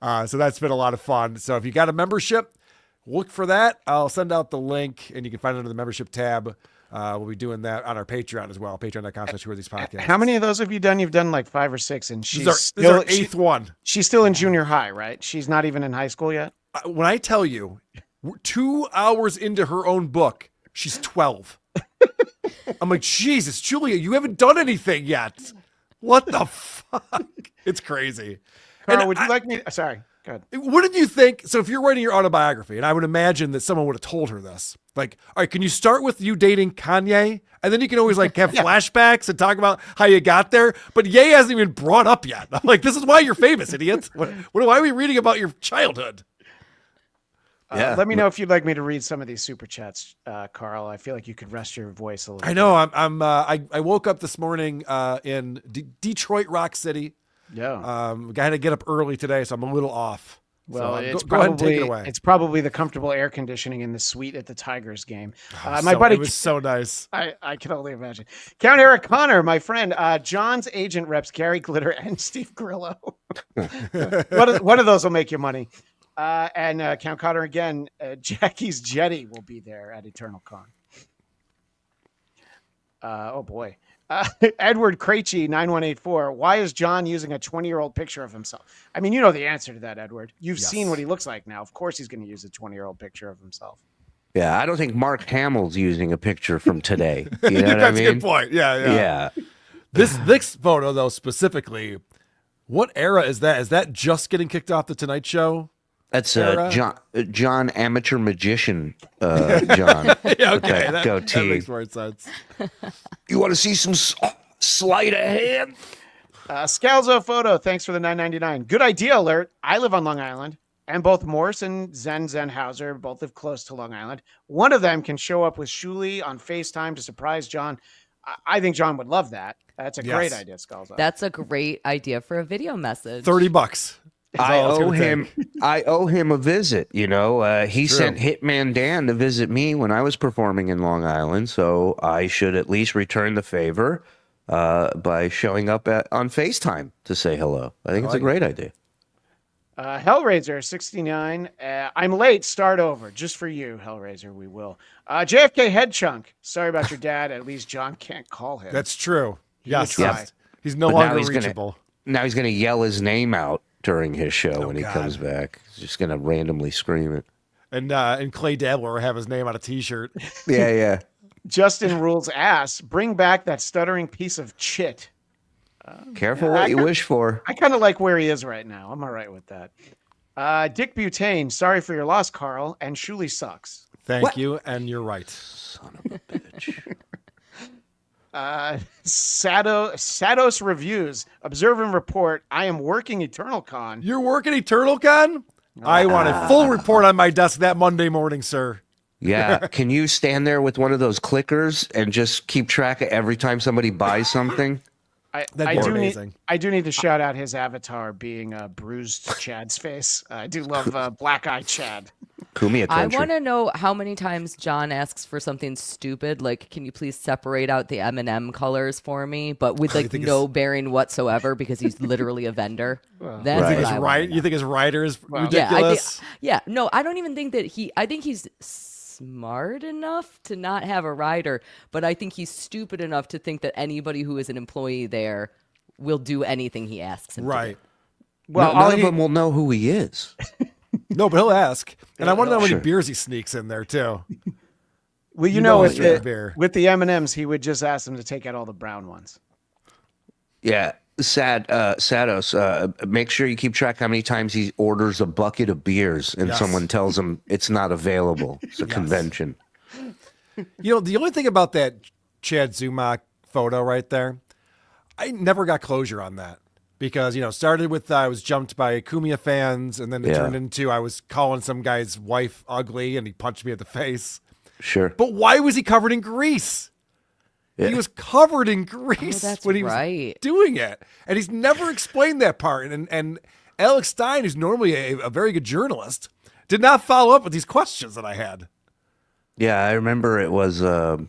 So that's been a lot of fun. So if you got a membership, look for that. I'll send out the link, and you can find it under the membership tab. We'll be doing that on our Patreon as well. Patreon.com/WhereThesePodcasts. How many of those have you done? You've done like 5 or 6, and she's this is our 8th one. She's still in junior high, right? She's not even in high school yet. When I tell you, 2 hours into her own book, she's 12. I'm like, Jesus, Julia, you haven't done anything yet. What the fuck? It's crazy. Carl, would you like me? Sorry. Go ahead. Wouldn't you think? So if you're writing your autobiography, and I would imagine that someone would have told her this, like, all right, can you start with you dating Kanye? And then you can always like have flashbacks and talk about how you got there. But Ye hasn't even brought up yet. I'm like, this is why you're famous, idiot. Why are we reading about your childhood? Let me know if you'd like me to read some of these super chats, Carl. I feel like you could rest your voice a little. I know. I woke up this morning in Detroit Rock City. Yeah. I had to get up early today, so I'm a little off. Well, so it's go ahead and take it away. It's probably the comfortable air conditioning in the suite at the Tigers game. My buddy, it was so nice. I can only imagine. Count Eric Connor, my friend, John's agent reps Gary Glitter and Steve Grillo. One of those will make you money. And Count Connor again, Jackie's Jetty will be there at Eternalcon. Oh boy. Edward Krejci 9184. Why is John using a 20-year-old picture of himself? I mean, you know the answer to that, Edward. You've seen what he looks like now. Of course he's going to use a 20-year-old picture of himself. Yeah, I don't think Mark Hamill's using a picture from today. You know what I mean? That's a good point. Yeah. This photo, though, specifically, what era is that? Is that just getting kicked off the Tonight Show? That's John Amateur Magician John. Yeah, okay, that makes more sense. You want to see some sleight of hand? Scalzo Photo, thanks for the $9.99. Good idea alert. I live on Long Island, and both Morse and Zenhauser both live close to Long Island. One of them can show up with Shuli on FaceTime to surprise John. I think John would love that. That's a great idea, Scalzo. That's a great idea for a video message. $30. I owe him a visit. You know, he sent Hitman Dan to visit me when I was performing in Long Island, so I should at least return the favor by showing up on FaceTime to say hello. I think it's a great idea. Hellraiser 69. I'm late. Start over. Just for you, Hellraiser. We will. JFK Head Chunk. Sorry about your dad. At least John can't call him. That's true. Yes. He's no longer reachable. Now he's going to yell his name out during his show when he comes back. He's just going to randomly scream it. And Clay Dabbler will have his name on a T-shirt. Yeah. Justin rules ass. Bring back that stuttering piece of chit. Careful what you wish for. I kind of like where he is right now. I'm all right with that. Dick Butane, sorry for your loss, Carl. And Shuli sucks. Thank you, and you're right. Son of a bitch. Sados Reviews. Observe and report. I am working Eternalcon. You're working Eternalcon? I want a full report on my desk that Monday morning, sir. Yeah. Can you stand there with one of those clickers and just keep track of every time somebody buys something? I do need to shout out his avatar being bruised Chad's face. I do love Black Eye Chad. I want to know how many times John asks for something stupid, like, can you please separate out the M&M colors for me, but with like no bearing whatsoever because he's literally a vendor. That's right. You think his writer is ridiculous? No, I don't even think that I think he's smart enough to not have a rider, but I think he's stupid enough to think that anybody who is an employee there will do anything he asks him to do. Well, none of them will know who he is. No, but he'll ask. And I want to know how many beers he sneaks in there, too. Well, you know with the M&Ms, he would just ask them to take out all the brown ones. Yeah. Sados, make sure you keep track how many times he orders a bucket of beers and someone tells him it's not available. It's a convention. You know, the only thing about that Chad Zumach photo right there, I never got closure on that. Because, started with I was jumped by Kumia fans, and then it turned into I was calling some guy's wife ugly, and he punched me at the face. Sure. But why was he covered in grease? Yeah. He was covered in grease when he was doing it. And he's never explained that part. And Alex Stein, who's normally a very good journalist, did not follow up with these questions that I had. Yeah, I remember it was a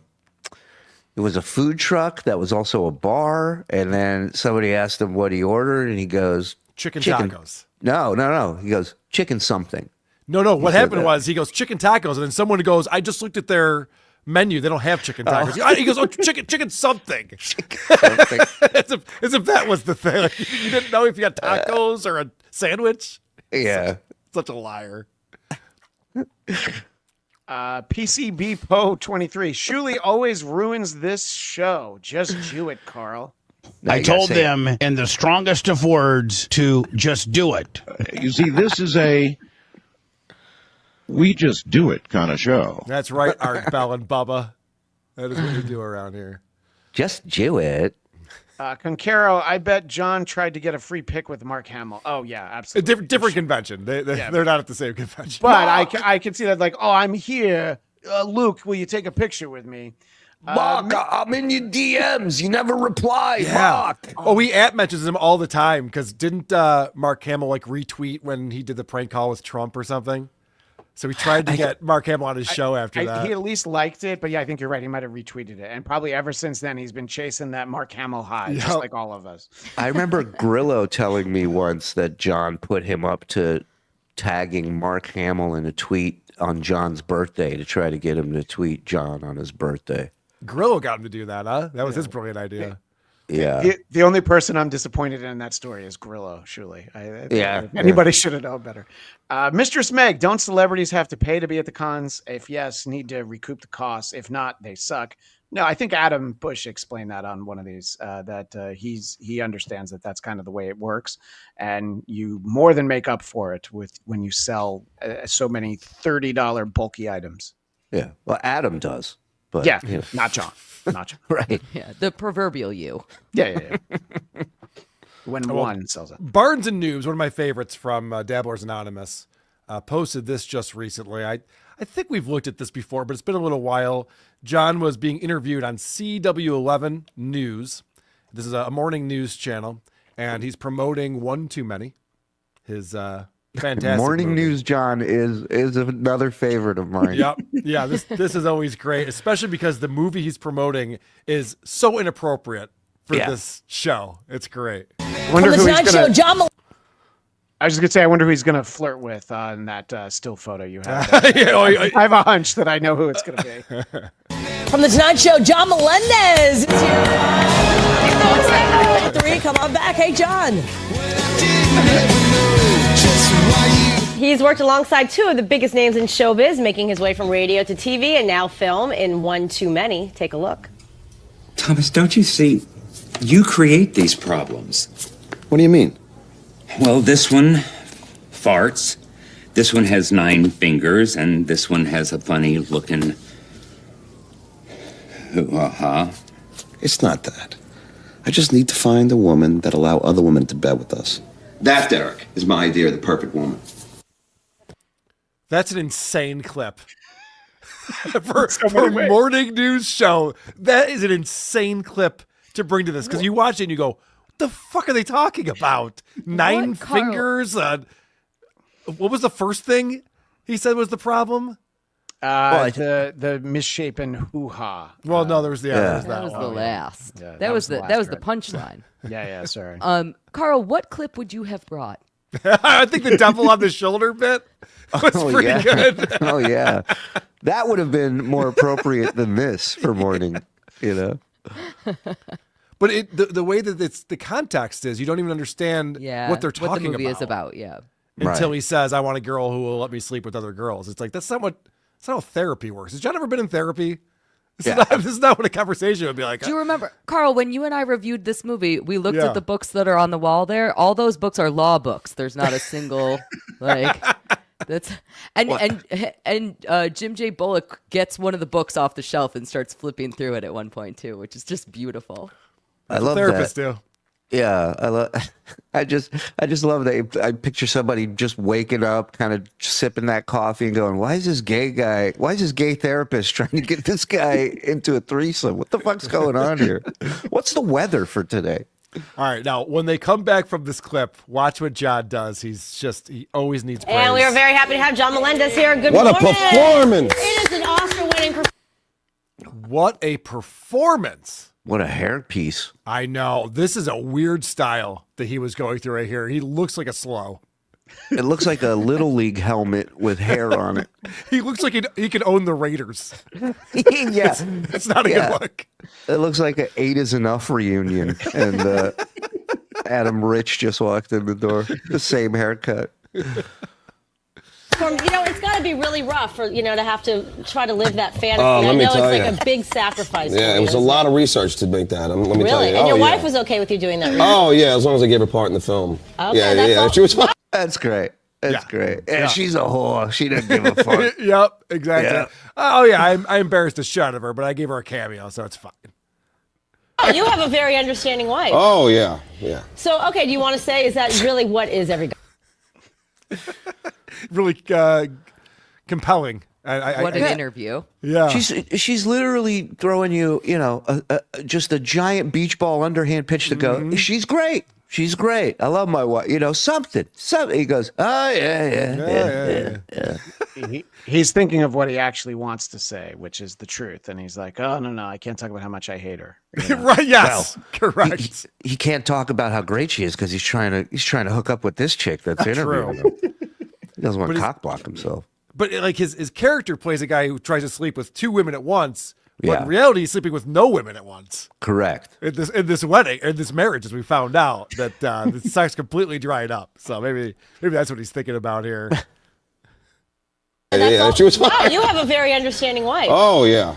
food truck that was also a bar, and then somebody asked him what he ordered, and he goes, Chicken tacos. No. He goes, chicken something. No. What happened was he goes, chicken tacos, and then someone goes, I just looked at their menu. They don't have chicken tacos. He goes, chicken something. as if that was the thing. Like, you didn't know if you had tacos or a sandwich? Yeah. Such a liar. PCB Po 23. Shuli always ruins this show. Just do it, Carl. I told them in the strongest of words to just do it. You see, this is we just do it kind of show. That's right, Art Bell and Bubba. That is what we do around here. Just do it. Conquero, I bet John tried to get a free pick with Mark Hamill. Oh, yeah, absolutely. A different convention. They're not at the same convention. But I can see that, like, oh, I'm here. Luke, will you take a picture with me? Mark, I'm in your DMs. You never reply, Mark. Oh, we mentions him all the time because didn't Mark Hamill retweet when he did the prank call with Trump or something? So we tried to get Mark Hamill on his show after that. He at least liked it, but yeah, I think you're right. He might have retweeted it. And probably ever since then, he's been chasing that Mark Hamill high, just like all of us. I remember Grillo telling me once that John put him up to tagging Mark Hamill in a tweet on John's birthday to try to get him to tweet John on his birthday. Grillo got him to do that, huh? That was his brilliant idea. Yeah. The only person I'm disappointed in that story is Grillo, surely. Anybody should have known better. Mistress Meg, don't celebrities have to pay to be at the cons? If yes, need to recoup the costs. If not, they suck. No, I think Adam Bush explained that on one of these, that he understands that that's kind of the way it works. And you more than make up for it when you sell so many $30 bulky items. Yeah. Well, Adam does. But, not John. Not John. Right. Yeah, the proverbial you. Yeah. When one sells it. Barnes and Noobs, one of my favorites from Dabblers Anonymous, posted this just recently. I think we've looked at this before, but it's been a little while. John was being interviewed on CW11 News. This is a morning news channel, and he's promoting One Too Many. His fantastic morning movie. news, John, is another favorite of mine. Yep. Yeah, this is always great, especially because the movie he's promoting is so inappropriate for this show. It's great. I wonder who he's gonna, I was just going to say, I wonder who he's going to flirt with on that still photo you have. I have a hunch that I know who it's going to be. From The Tonight Show, John Melendez is here. 3, come on back. Hey, John. He's worked alongside two of the biggest names in showbiz, making his way from radio to TV and now film in One Too Many. Take a look. Thomas, don't you see? You create these problems. What do you mean? Well, this one farts. This one has 9 fingers, and this one has a funny looking. It's not that. I just need to find a woman that allow other women to bed with us. That, Derek, is my idea of the perfect woman. That's an insane clip. for a morning news show, that is an insane clip to bring to this, because you watch it and you go, what the fuck are they talking about? 9 fingers? What was the first thing he said was the problem? The misshapen hoo-ha. Well, no, there was the that was the last. Yeah, that was the punchline. Yeah, sorry. Carl, what clip would you have brought? I think the devil on the shoulder bit was pretty good. Oh yeah, that would have been more appropriate than this for morning. But the way that it's the context is, you don't even understand what they're talking what the movie about. is about. Yeah, until he says, "I want a girl who will let me sleep with other girls." It's like that's not how therapy works. Has John ever been in therapy? This is not what a conversation would be like. Do you remember, Carl, when you and I reviewed this movie, we looked at the books that are on the wall there. All those books are law books. There's not a single that's and Jim J. Bullock gets one of the books off the shelf and starts flipping through it at one point too, which is just beautiful. I love therapists that. do. Yeah, I just love that. I picture somebody just waking up, kind of sipping that coffee and going, why is this gay therapist trying to get this guy into a threesome? What the fuck's going on here? What's the weather for today? All right, now when they come back from this clip, watch what John does. He always needs praise. And we are very happy to have John Melendez here. Good What morning. a performance! It is an Oscar-winning performance. What a performance. What a hairpiece. I know. This is a weird style that he was going through right here. He looks like a slow. It looks like a Little League helmet with hair on it. He looks like he could own the Raiders. Yeah. It's not a good look. It looks like an 8 is Enough reunion. And Adam Rich just walked in the door. The same haircut. It's got to be really rough for to have to try to live that fantasy. Let me tell it's you. like a big sacrifice. Yeah, it was a lot of research to make that. Let me tell Really? you. And your yeah. wife was okay with you doing that? Oh yeah, as long as I gave her part in the film. Okay, yeah. She was fine. That's great. That's great. Yeah, she's a whore. She doesn't give a fuck. Yep, exactly. Yeah. Oh yeah, I embarrassed the shit out of her, but I gave her a cameo, so it's fine. Oh, you have a very understanding wife. Oh yeah. So okay, do you want to say, is that really what is every guy? Really compelling. What an interview. Yeah. She's literally throwing you, just a giant beach ball underhand pitch to go, she's great. She's great. I love my wife. Something. He goes, oh, yeah. He's thinking of what he actually wants to say, which is the truth. And he's like, oh, no, I can't talk about how much I hate her. Right, yes. Well, correct. He can't talk about how great she is because he's trying to hook up with this chick that's interviewing him. He doesn't want to cock block himself. But like his character plays a guy who tries to sleep with 2 women at once, but Yeah. in reality he's sleeping with no women at once. Correct. In this wedding, in this marriage, as we found out that the sex completely dried up. So maybe that's what he's thinking about here. Yeah, she was fine. Wow, you have a very understanding wife. Oh yeah.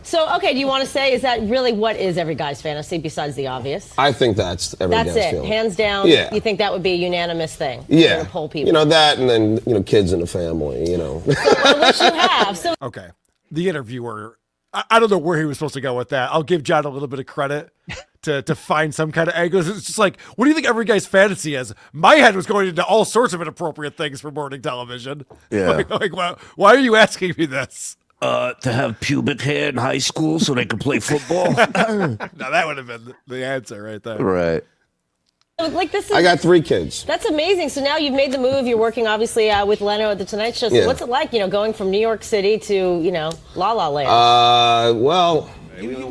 So okay, do you want to say, is that really what is every guy's fantasy besides the obvious? I think that's every That's guy's it, feeling. hands down. Yeah. You think that would be a unanimous thing? Yeah. To poll people. That, and then kids in the family. I wish you have. So Okay. The interviewer, I don't know where he was supposed to go with that. I'll give John a little bit of credit to find some kind of angle. It's just like, what do you think every guy's fantasy is? My head was going into all sorts of inappropriate things for morning television. Yeah. Like why are you asking me this? To have pubic hair in high school so they can play football. Now that would have been the answer right there. Right. like this is. I got 3 kids. That's amazing. So now you've made the move. You're working obviously with Leno at the Tonight Show. So Yeah. what's it like? Going from New York City to La La Land. Well,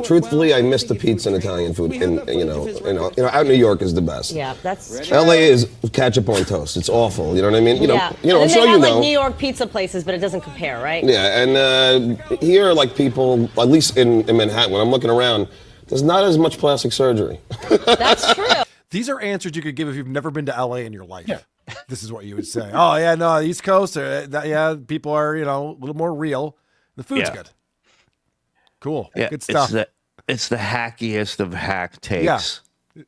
truthfully, I miss the pizza and Italian food. Out in New York is the best. Yeah, that's true. LA is ketchup on toast. It's awful. You know what I mean? Yeah. I'm and sure they have you know. like New York pizza places, but it doesn't compare, right? Yeah, and here, like people, at least in Manhattan, when I'm looking around, there's not as much plastic surgery. That's true. These are answers you could give if you've never been to LA in your life. This is what you would say. Oh yeah, no, East Coast. People are a little more real. The food's good. Cool. Yeah, Good stuff. It's the hackiest of hack takes. Yeah.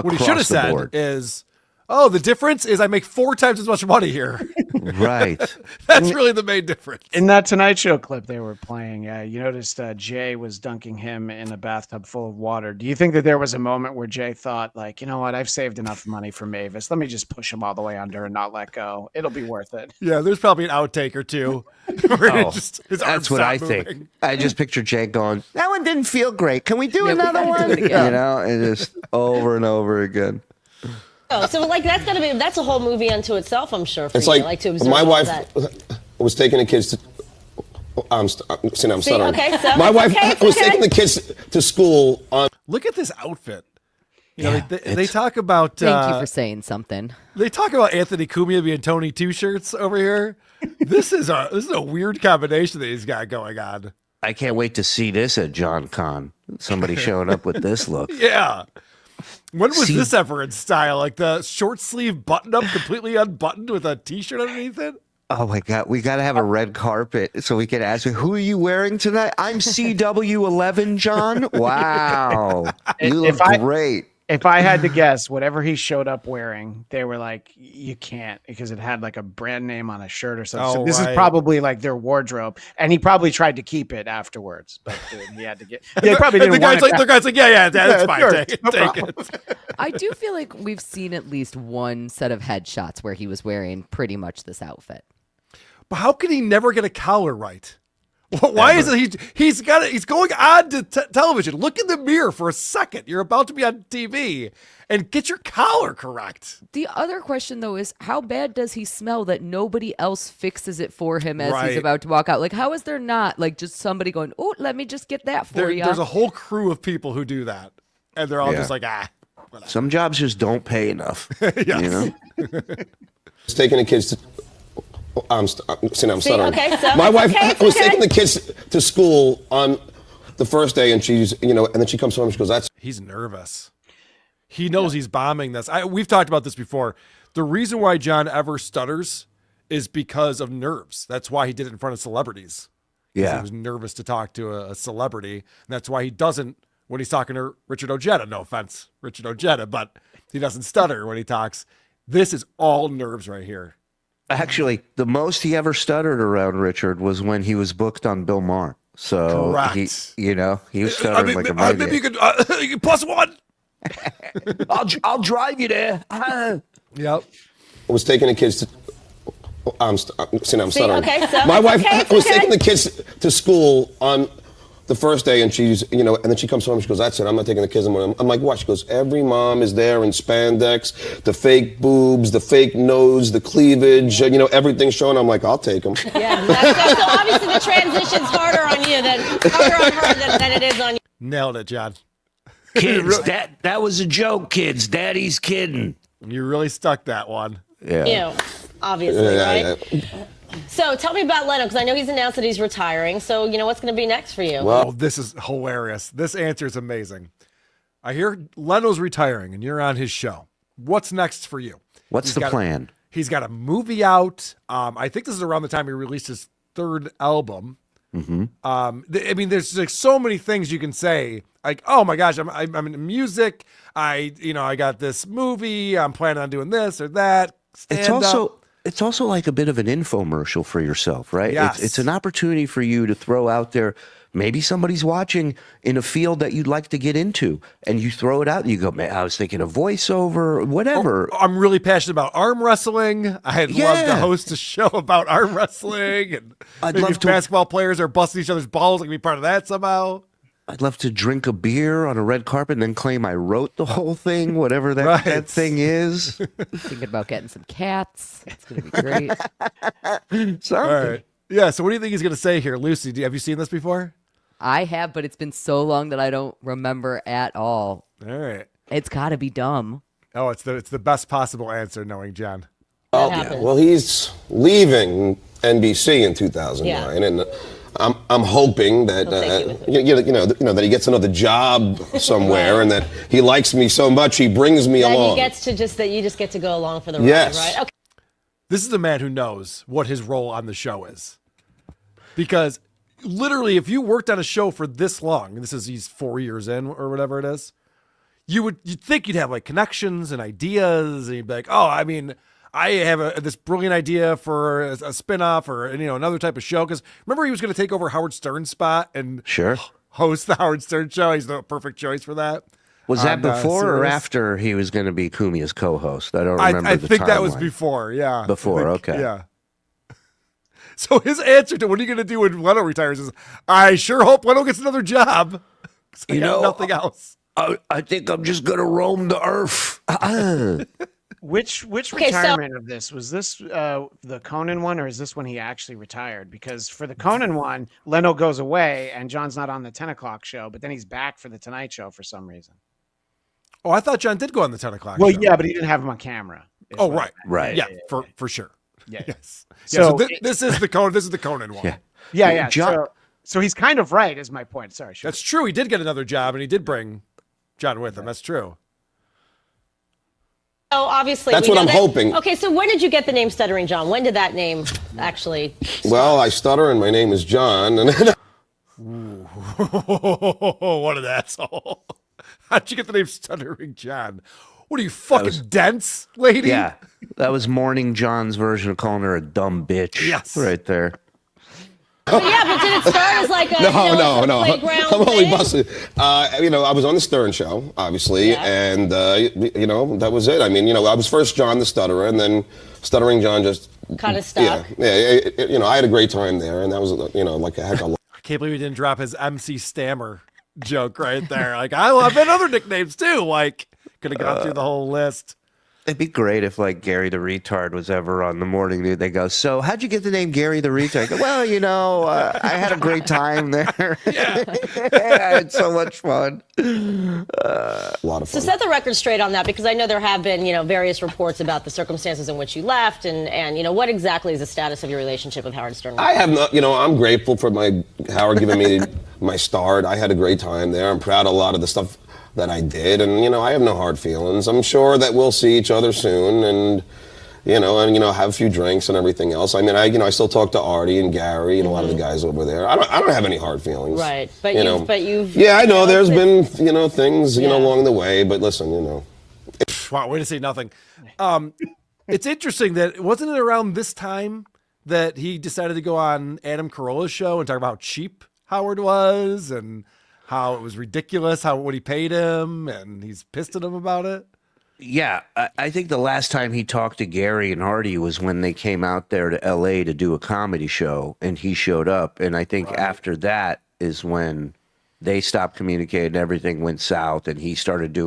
What he should have across the said board. is, "Oh, the difference is I make 4 times as much money here." Right. That's really the main difference. In that Tonight Show clip they were playing, you noticed Jay was dunking him in a bathtub full of water. Do you think that there was a moment where Jay thought, like, you know what, I've saved enough money for Mavis. Let me just push him all the way under and not let go. It'll be worth it. Yeah, there's probably an outtake or two. Where his arms That's what stop I moving. think. I just picture Jay going, that one didn't feel great. Can we do another we one? gotta do it again. And just over and over again. Oh, so like that's a whole movie unto itself, I'm sure. For It's you. like to observe my all wife that. was taking the kids to. I'm stuttering. Okay, so My wife okay, was taking the kids to school on. Look at this outfit. They talk about. Thank you for saying something. They talk about Anthony Cumia being Tony Two Shirts over here. This is a weird combination that he's got going on. I can't wait to see this at John Con. Somebody showing up with this look. Yeah. When was this ever in style? Like the short sleeve button up, completely unbuttoned with a T-shirt underneath it? Oh my God, we got to have a red carpet so we can ask you, who are you wearing tonight? I'm CW11, John. Wow. You look great. If I had to guess, whatever he showed up wearing, they were like, you can't, because it had like a brand name on a shirt or something. So this is probably like their wardrobe. And he probably tried to keep it afterwards, but he had to get. They probably didn't want it. The guy's like, yeah, that's fine. Sure, Take it. I do feel like we've seen at least one set of headshots where he was wearing pretty much this outfit. But how can he never get a collar right? Why is it he's going on to television? Look in the mirror for a second. You're about to be on TV and get your collar correct. The other question, though, is how bad does he smell that nobody else fixes it for him as Right. he's about to walk out? Like, how is there not like just somebody going, oh, let me just get that for you? There's a whole crew of people who do that, and they're all just like, whatever. Some jobs just don't pay enough. Yes. You know? Taking the kids to. I'm stuttering. Okay, so My wife was okay. taking the kids to school on the first day, and she's, and then she comes home and she goes, "That's." He's nervous. He knows he's bombing this. We've talked about this before. The reason why John ever stutters is because of nerves. That's why he did it in front of celebrities. Yeah. He was nervous to talk to a celebrity. And that's why he doesn't when he's talking to Richard Ojeda. No offense, Richard Ojeda, but he doesn't stutter when he talks. This is all nerves right here. Actually, the most he ever stuttered around Richard was when he was booked on Bill Maher. So Correct. he was stuttering like a maniac. Maybe you could plus one. I'll drive you there. Yep. Was taking the kids to. I'm stuttering. Okay, so My wife was okay. taking the kids to school on the first day, and she's, and then she comes home and she goes, "That's it. I'm not taking the kids anymore." I'm like, "What?" She goes, "Every mom is there in spandex, the fake boobs, the fake nose, the cleavage, everything's showing." I'm like, "I'll take them." Yeah, so obviously the transition's harder on her than it is on you. Nailed it, John. Kids, that was a joke, kids. Daddy's kidding. You really stuck that one. Yeah. Obviously, Yeah. right? So tell me about Leno, because I know he's announced that he's retiring. So, what's going to be next for you? Well, this is hilarious. This answer is amazing. I hear Leno's retiring and you're on his show. What's next for you? What's the plan? He's got a movie out. I think this is around the time he released his 3rd album. Mm-hmm. There's like so many things you can say. Like, oh my gosh, I'm in music. I got this movie. I'm planning on doing this or that. It's also like a bit of an infomercial for yourself, right? Yes. It's an opportunity for you to throw out there. Maybe somebody's watching in a field that you'd like to get into, and you throw it out and you go, "Man, I was thinking of voiceover, whatever." I'm really passionate about arm wrestling. I'd love to host a show about arm wrestling, and maybe love if to- basketball players are busting each other's balls, I can be part of that somehow. I'd love to drink a beer on a red carpet and then claim I wrote the whole thing, whatever that thing is. Thinking about getting some cats. It's going to be great. All right. Yeah, so what do you think he's going to say here? Lucy, have you seen this before? I have, but it's been so long that I don't remember at all. All right. It's got to be dumb. Oh, it's the best possible answer, knowing John. Well, he's leaving NBC in 2009, and I'm hoping that that he gets another job somewhere, and that he likes me so much he brings me along. You just get to go along for the ride, Yes. right? Okay. This is a man who knows what his role on the show is. Because literally, if you worked on a show for this long, and he's 4 years in or whatever it is, you'd think you'd have like connections and ideas, and you'd be like, oh, I mean, I have this brilliant idea for a spinoff or another type of show. Because remember, he was going to take over Howard Stern's spot and host the Howard Stern show. He's the perfect choice for that. Was that before or after he was going to be Kumia's co-host? I don't remember. I the think that was timeline. before. Yeah, Before, okay. Yeah. So his answer to what are you going to do when Leno retires is, I sure hope Leno gets another job. I got nothing else. I think I'm just going to roam the earth. Which retirement of this was this the Conan one, or is this when he actually retired? Because for the Conan one, Leno goes away and John's not on the 10 o'clock show, but then he's back for the Tonight Show for some reason. Oh, I thought John did go on the 10 o'clock Well, show. yeah, but he didn't have him on camera. Oh, right. Right. Yeah, for sure. Yeah. Yes. So, this is the Conan. This is the Conan one. Yeah. John, so he's kind of right, is my point. Sorry. Sure. That's true. He did get another job, and he did bring John with him. That's true. So obviously, That's what I'm hoping. Okay, so when did you get the name Stuttering John? When did that name actually? Well, I stutter and my name is John. And what an asshole. How'd you get the name Stuttering John? What are you, fucking dense, lady? Yeah, that was Morning John's version of calling her a dumb bitch. Yes. Right there. But did it start as like a no. playground I'm only thing? busted. I was on the Stern Show, obviously, and that was it. I mean, I was first John the Stutterer, and then Stuttering John just kind of stopped. Yeah. I had a great time there, and that was like a heck of a. I can't believe he didn't drop his MC Stammer joke right there. Like, I've had other nicknames too. Like, could have gone through the whole list. It'd be great if like Gary the Retard was ever on the morning news. They go, so how'd you get the name Gary the Retard? I go, well, I had a great time there. Yeah. I had so much fun. A lot of fun. So set the record straight on that, because I know there have been, various reports about the circumstances in which you left, and what exactly is the status of your relationship with Howard Stern? I have not, I'm grateful for Howard giving me my start. I had a great time there. I'm proud of a lot of the stuff that I did, and I have no hard feelings. I'm sure that we'll see each other soon, and have a few drinks and everything else. I mean, I still talk to Artie and Gary and a lot of the guys over there. I don't have any hard feelings. Right, but you've. Yeah, I know. There's been things along the way, but listen, Wow, way to say nothing. It's interesting that wasn't it around this time that he decided to go on Adam Carolla's show and talk about how cheap Howard was and how it was ridiculous, what he paid him, and he's pissed at him about it. Yeah, I think the last time he talked to Gary and Artie was when they came out there to L.A. to do a comedy show, and he showed up. And I think after that is when they stopped communicating, everything went south, and he started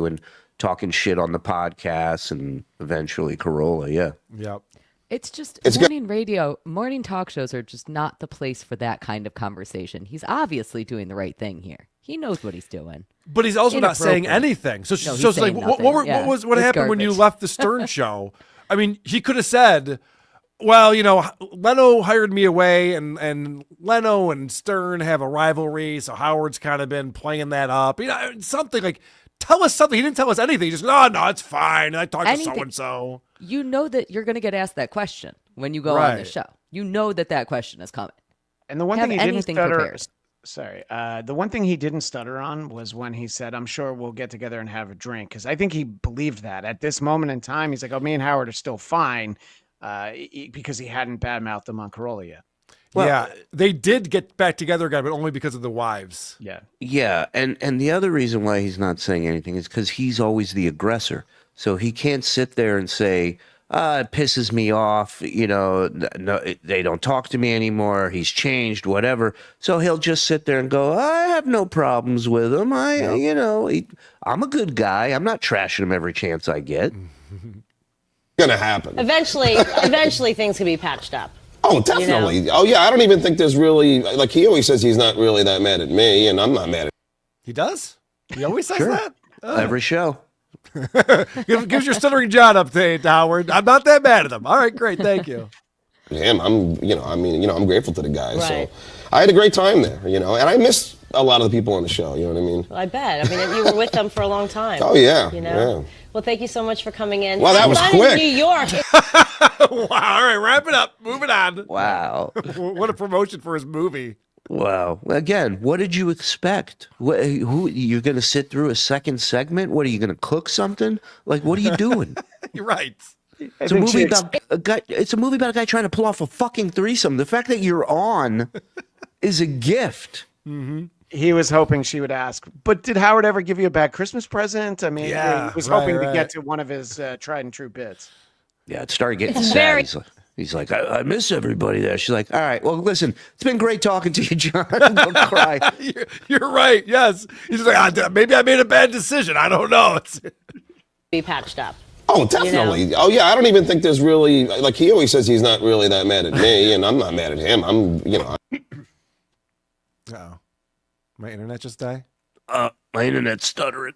talking shit on the podcast, and eventually Carolla, yeah. Yep. It's just morning talk shows are just not the place for that kind of conversation. He's obviously doing the right thing here. He knows what he's doing. But he's also not saying anything. So it's like, what happened when you left the Stern show? I mean, he could have said, well, Leno hired me away, and Leno and Stern have a rivalry, so Howard's kind of been playing that up. Something like, tell us something. He didn't tell us anything. He just, no, it's fine. I talked to so-and-so. You know that you're going to get asked that question when you go on the show. You know that question is coming. And the one thing he didn't stutter. Sorry. The one thing he didn't stutter on was when he said, I'm sure we'll get together and have a drink. Because I think he believed that. At this moment in time, he's like, me and Howard are still fine, because he hadn't badmouthed him on Carolla yet. Well, yeah, they did get back together again, but only because of the wives. Yeah. Yeah, and the other reason why he's not saying anything is because he's always the aggressor. So he can't sit there and say, it pisses me off, no, they don't talk to me anymore, he's changed, whatever. So he'll just sit there and go, I have no problems with him. I'm a good guy. I'm not trashing him every chance I get. Gonna happen. Eventually things can be patched up. Oh, definitely. Oh, yeah, I don't even think there's really, like, he always says he's not really that mad at me, and I'm not mad at He does? He always says Sure. that? Oh. Every show. Gives your Stuttering John update, Howard. I'm not that mad at him. All right, great. Thank you. him. I'm grateful to the guys. Right. So I had a great time there, and I miss a lot of the people on the show. You know what I mean? Well, I bet. I mean, you were with them for a long time. Oh, yeah. Yeah. Well, thank you so much for coming in. Well, that was quick. In New York. All right, wrap it up. Moving on. Wow. What a promotion for his movie. Wow. Again, what did you expect? Who you're going to sit through a second segment? What are you going to cook something? Like, what are you doing? You're right. It's a movie about a guy. It's a movie about a guy trying to pull off a fucking threesome. The fact that you're on is a gift. Mm-hmm. He was hoping she would ask, but did Howard ever give you a bad Christmas present? I mean, he was hoping to get to one of his tried and true bits. Yeah, it started getting sad. He's like, I miss everybody there. She's like, all right, well, listen, it's been great talking to you, John. Don't cry. You're right. Yes. He's like, maybe I made a bad decision. I don't know. Be patched up. Oh, definitely. Oh, yeah. I don't even think there's really, like, he always says he's not really that mad at me, and I'm not mad at him. Uh-oh. My internet just died? My internet's stuttering.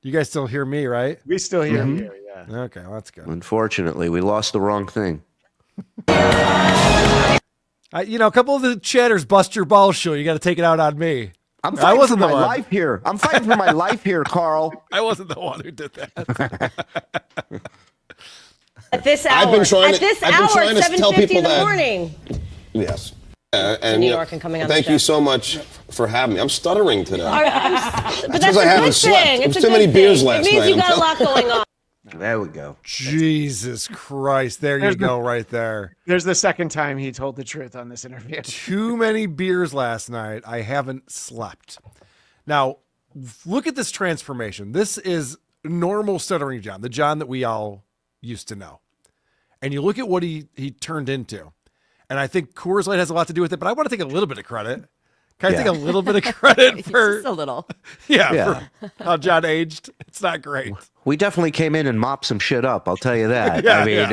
You guys still hear me, right? We still hear you, yeah. Okay, well, that's good. Unfortunately, we lost the wrong thing. A couple of the chatters bust your balls show. You got to take it out on me. I'm fighting for my life here. I'm fighting for my life here, Carl. I wasn't the one who did that. At this hour. I've been trying to tell 7:50 people in the that. morning. Yes. And New York and coming on the thank show. you so much for having me. I'm stuttering today. But that's because I haven't slept. It was too many beers last night. It means you got a lot going on. There we go. Jesus Christ. There you go, right there. There's the second time he told the truth on this interview. Too many beers last night. I haven't slept. Now, look at this transformation. This is normal Stuttering John, the John that we all used to know. And you look at what he turned into. And I think Coors Light has a lot to do with it, but I want to take a little bit of credit. Can I take a little bit of credit for... Just a little. Yeah, for how John aged. It's not great. We definitely came in and mopped some shit up. I'll tell you that. Yeah, I mean,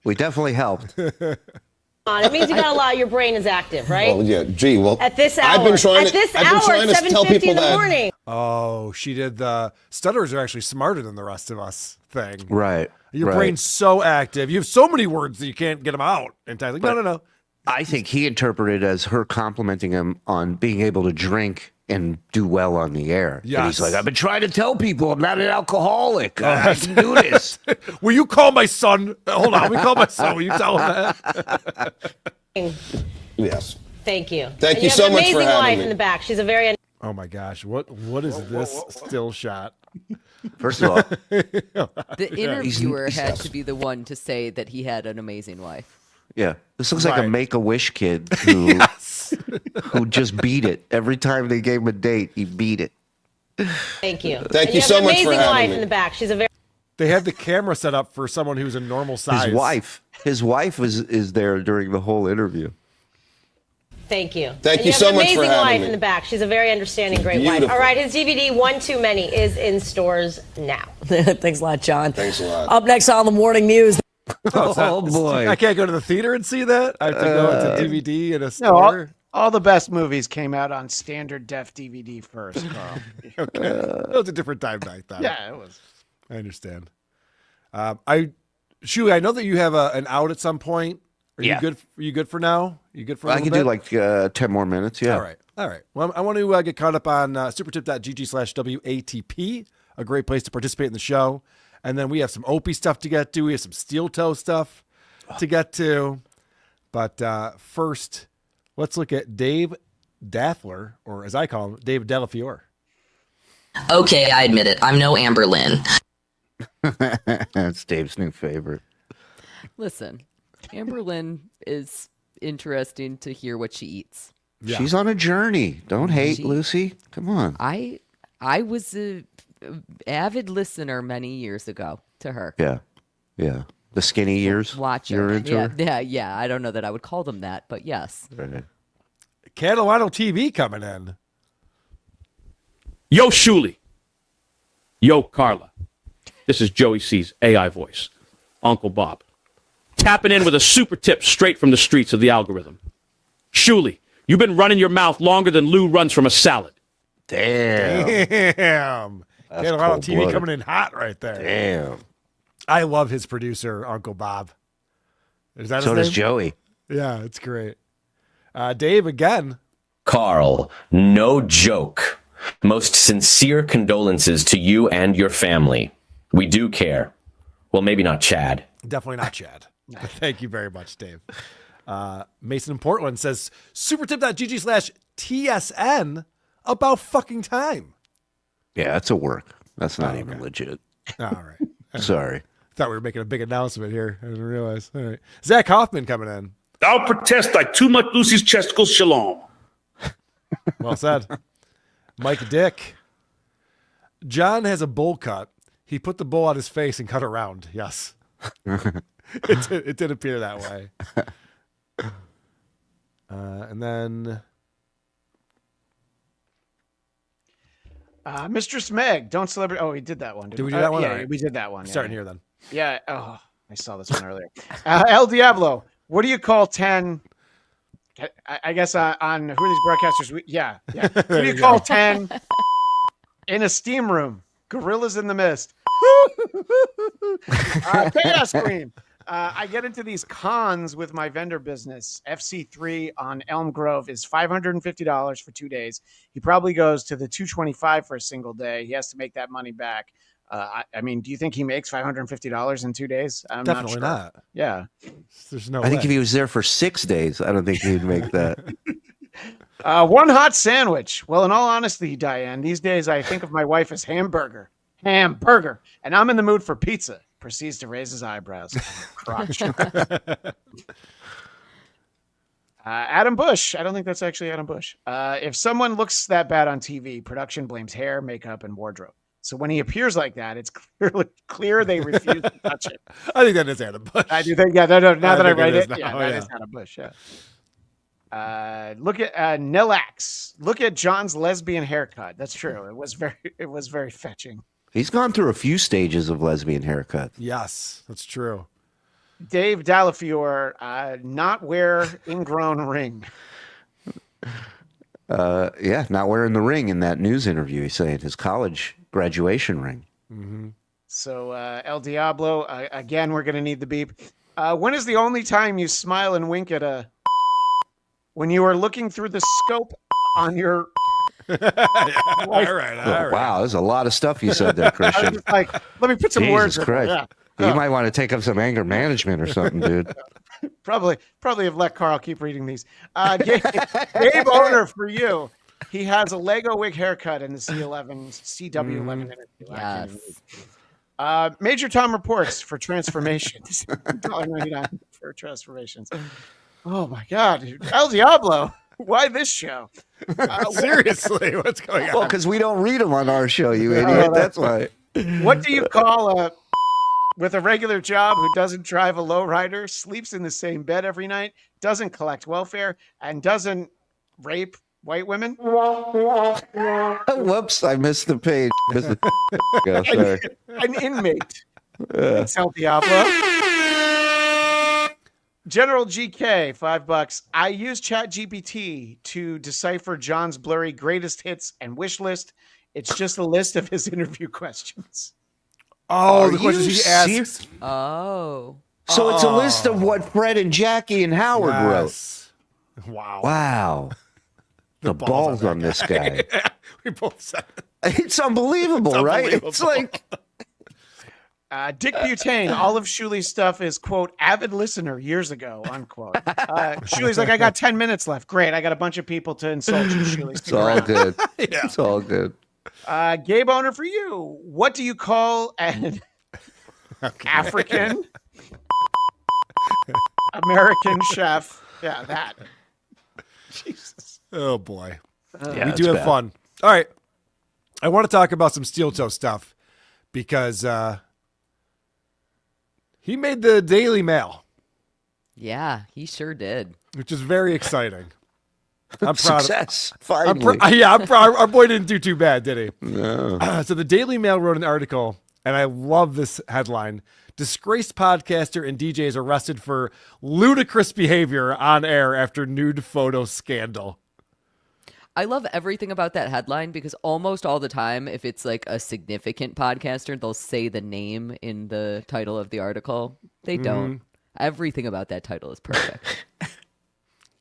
we definitely helped. It means you got a lot. Your brain is active, right? Well, yeah. Gee, well, at this hour. I've been trying to tell 7:50 people in the that. morning. Oh, she did the stutterers are actually smarter than the rest of us thing. Right. Your brain's so active. You have so many words that you can't get them out in time. Like, no. I think he interpreted it as her complimenting him on being able to drink and do well on the air. Yes. And he's like, I've been trying to tell people I'm not an alcoholic. I can do this. Will you call my son? Hold on. Let me call my son. Will you tell him that? Yes. Thank you. Thank you so much for amazing having wife me. in the back. She's a very. Oh my gosh. What is this still shot? First of all, the interviewer had to be the one to say that he had an amazing wife. Yeah, this looks like a Make-A-Wish kid who who just beat it every time they gave him a date. He beat it. Thank you. Thank you so much for having me. Amazing having wife me. in the back. She's a very. They had the camera set up for someone who's a normal size. His wife is there during the whole interview. Thank you. Thank you so much for having me. Amazing wife me. in the back. She's a very understanding, great wife. Beautiful. All right, his DVD One Too Many is in stores now. Thanks a lot, John. Thanks a lot. Up next on the morning news. Oh boy! I can't go to the theater and see that. I have to go to DVD in a store. All the best movies came out on standard def DVD first, Carl. Okay, that was a different time back then. Yeah, it was. I understand. Shuey, I know that you have an out at some point. Are you good? Are you good for now? You good for? A I little can bit? do like 10 more minutes. Yeah. All right. Well, I want to get caught up on supertip.gg/WATP, a great place to participate in the show. And then we have some Opie stuff to get to. We have some SteelToe stuff to get to. But first, let's look at Dave Daffler, or as I call him, Dave Delafiore. Okay, I admit it. I'm no Amber Lynn. That's Dave's new favorite. Listen, Amber Lynn is interesting to hear what she eats. Yeah. She's on a journey. Don't hate, Lucy. Come on. I was a avid listener many years ago to her. Yeah. The skinny years. Watch You're her. into her? Yeah. I don't know that I would call them that, but yes. Right. Catalano TV coming in. Yo, Shuli. Yo, Carla. This is Joey C's AI voice. Uncle Bob. Tapping in with a super tip straight from the streets of the algorithm. Shuli, you've been running your mouth longer than Lou runs from a salad. Damn. That's Catalano TV cold-blooded. coming in hot right there. Damn. I love his producer, Uncle Bob. Is that So his does name? Joey. Yeah, it's great. Dave, again. Carl, no joke. Most sincere condolences to you and your family. We do care. Well, maybe not Chad. Definitely not Chad. Thank you very much, Dave. Mason in Portland says, supertip.gg/TSN about fucking time. Yeah, that's a work. That's not even legit. All right. Sorry. Thought we were making a big announcement here. I didn't realize. All right. Zach Hoffman coming in. I'll protest like too much Lucy's chesticles. Shalom. Well said. Mike Dick. John has a bowl cut. He put the bowl on his face and cut around. Yes. It did appear that way. And then Mistress Meg, don't celebrate. Oh, we did that one. Did we do that one? Yeah, Right. we did that one. Yeah, Starting here then. Yeah. Oh, I saw this one earlier. El Diablo, what do you call 10? I guess on who are these broadcasters? Yeah. What do you call 10 in a steam room? Gorillas in the mist. Chaos Queen. I get into these cons with my vendor business. FC3 on Elm Grove is $550 for 2 days. He probably goes to the $225 for a single day. He has to make that money back. I mean, do you think he makes $550 in 2 days? I'm Definitely not. Sure. Yeah. There's no I think way. if he was there for 6 days, I don't think he'd make that. One hot sandwich. Well, in all honesty, Diane, these days I think of my wife as hamburger, and I'm in the mood for pizza. Proceeds to raise his eyebrows. Crotch. Adam Bush. I don't think that's actually Adam Bush. If someone looks that bad on TV, production blames hair, makeup, and wardrobe. So when he appears like that, it's clear they refuse to touch it. I think that is Adam Bush. I do think, yeah, no, now that I write it, now, that is Adam Bush, yeah. Look at Nilax. Look at John's lesbian haircut. That's true. It was very fetching. He's gone through a few stages of lesbian haircut. Yes, that's true. Dave Dallafiore, not wear ingrown ring. Yeah, not wearing the ring in that news interview. He's saying his college graduation ring. Mm-hmm. So El Diablo, again, we're going to need the beep. When is the only time you smile and wink at a... When you are looking through the scope on your... All right. Wow, there's a lot of stuff you said there, I was Christian. just like, let me put some Jesus words in there. Christ. Yeah. You might want to take up some anger management or something, dude. Probably have let Carl keep reading these. Gabe Owner, for you. He has a Lego wig haircut in the CW11 interview. Yes. Major Tom reports for transformations. $1.99 for transformations. Oh my God, dude. El Diablo. Why this show? Seriously, what's going on? Well, because we don't read them on our show, you idiot. That's why. What do you call with a regular job who doesn't drive a lowrider, sleeps in the same bed every night, doesn't collect welfare, and doesn't rape white women? Whoops, I missed the page. Go, sorry. An inmate. It's El Diablo. General GK, $5. I use ChatGPT to decipher John's blurry greatest hits and wish list. It's just a list of his interview questions. Oh, the questions he asked. Oh. So it's a list of what Fred and Jackie and Howard Yes. wrote. Wow. Wow. The balls on this guy. We both said it. It's unbelievable, right? It's like... Dick Butane, all of Shuli's stuff is, quote, avid listener years ago, unquote. Shuli's like, I got 10 minutes left. Great. I got a bunch of people to insult you, Shuli. It's all good. It's all good. Gabe Owner, for you, what do you call an African American chef? Yeah, that. Jesus. Oh, boy. Yeah, we do have fun. All right. I want to talk about some SteelToe stuff because he made the Daily Mail. Yeah, he sure did. Which is very exciting. I'm proud. Success. Finally. I'm proud. Our boy didn't do too bad, did he? No. So the Daily Mail wrote an article, and I love this headline. Disgraced podcaster and DJ is arrested for ludicrous behavior on air after nude photo scandal. I love everything about that headline because almost all the time, if it's like a significant podcaster, they'll say the name in the title of the article. They don't. Everything about that title is perfect.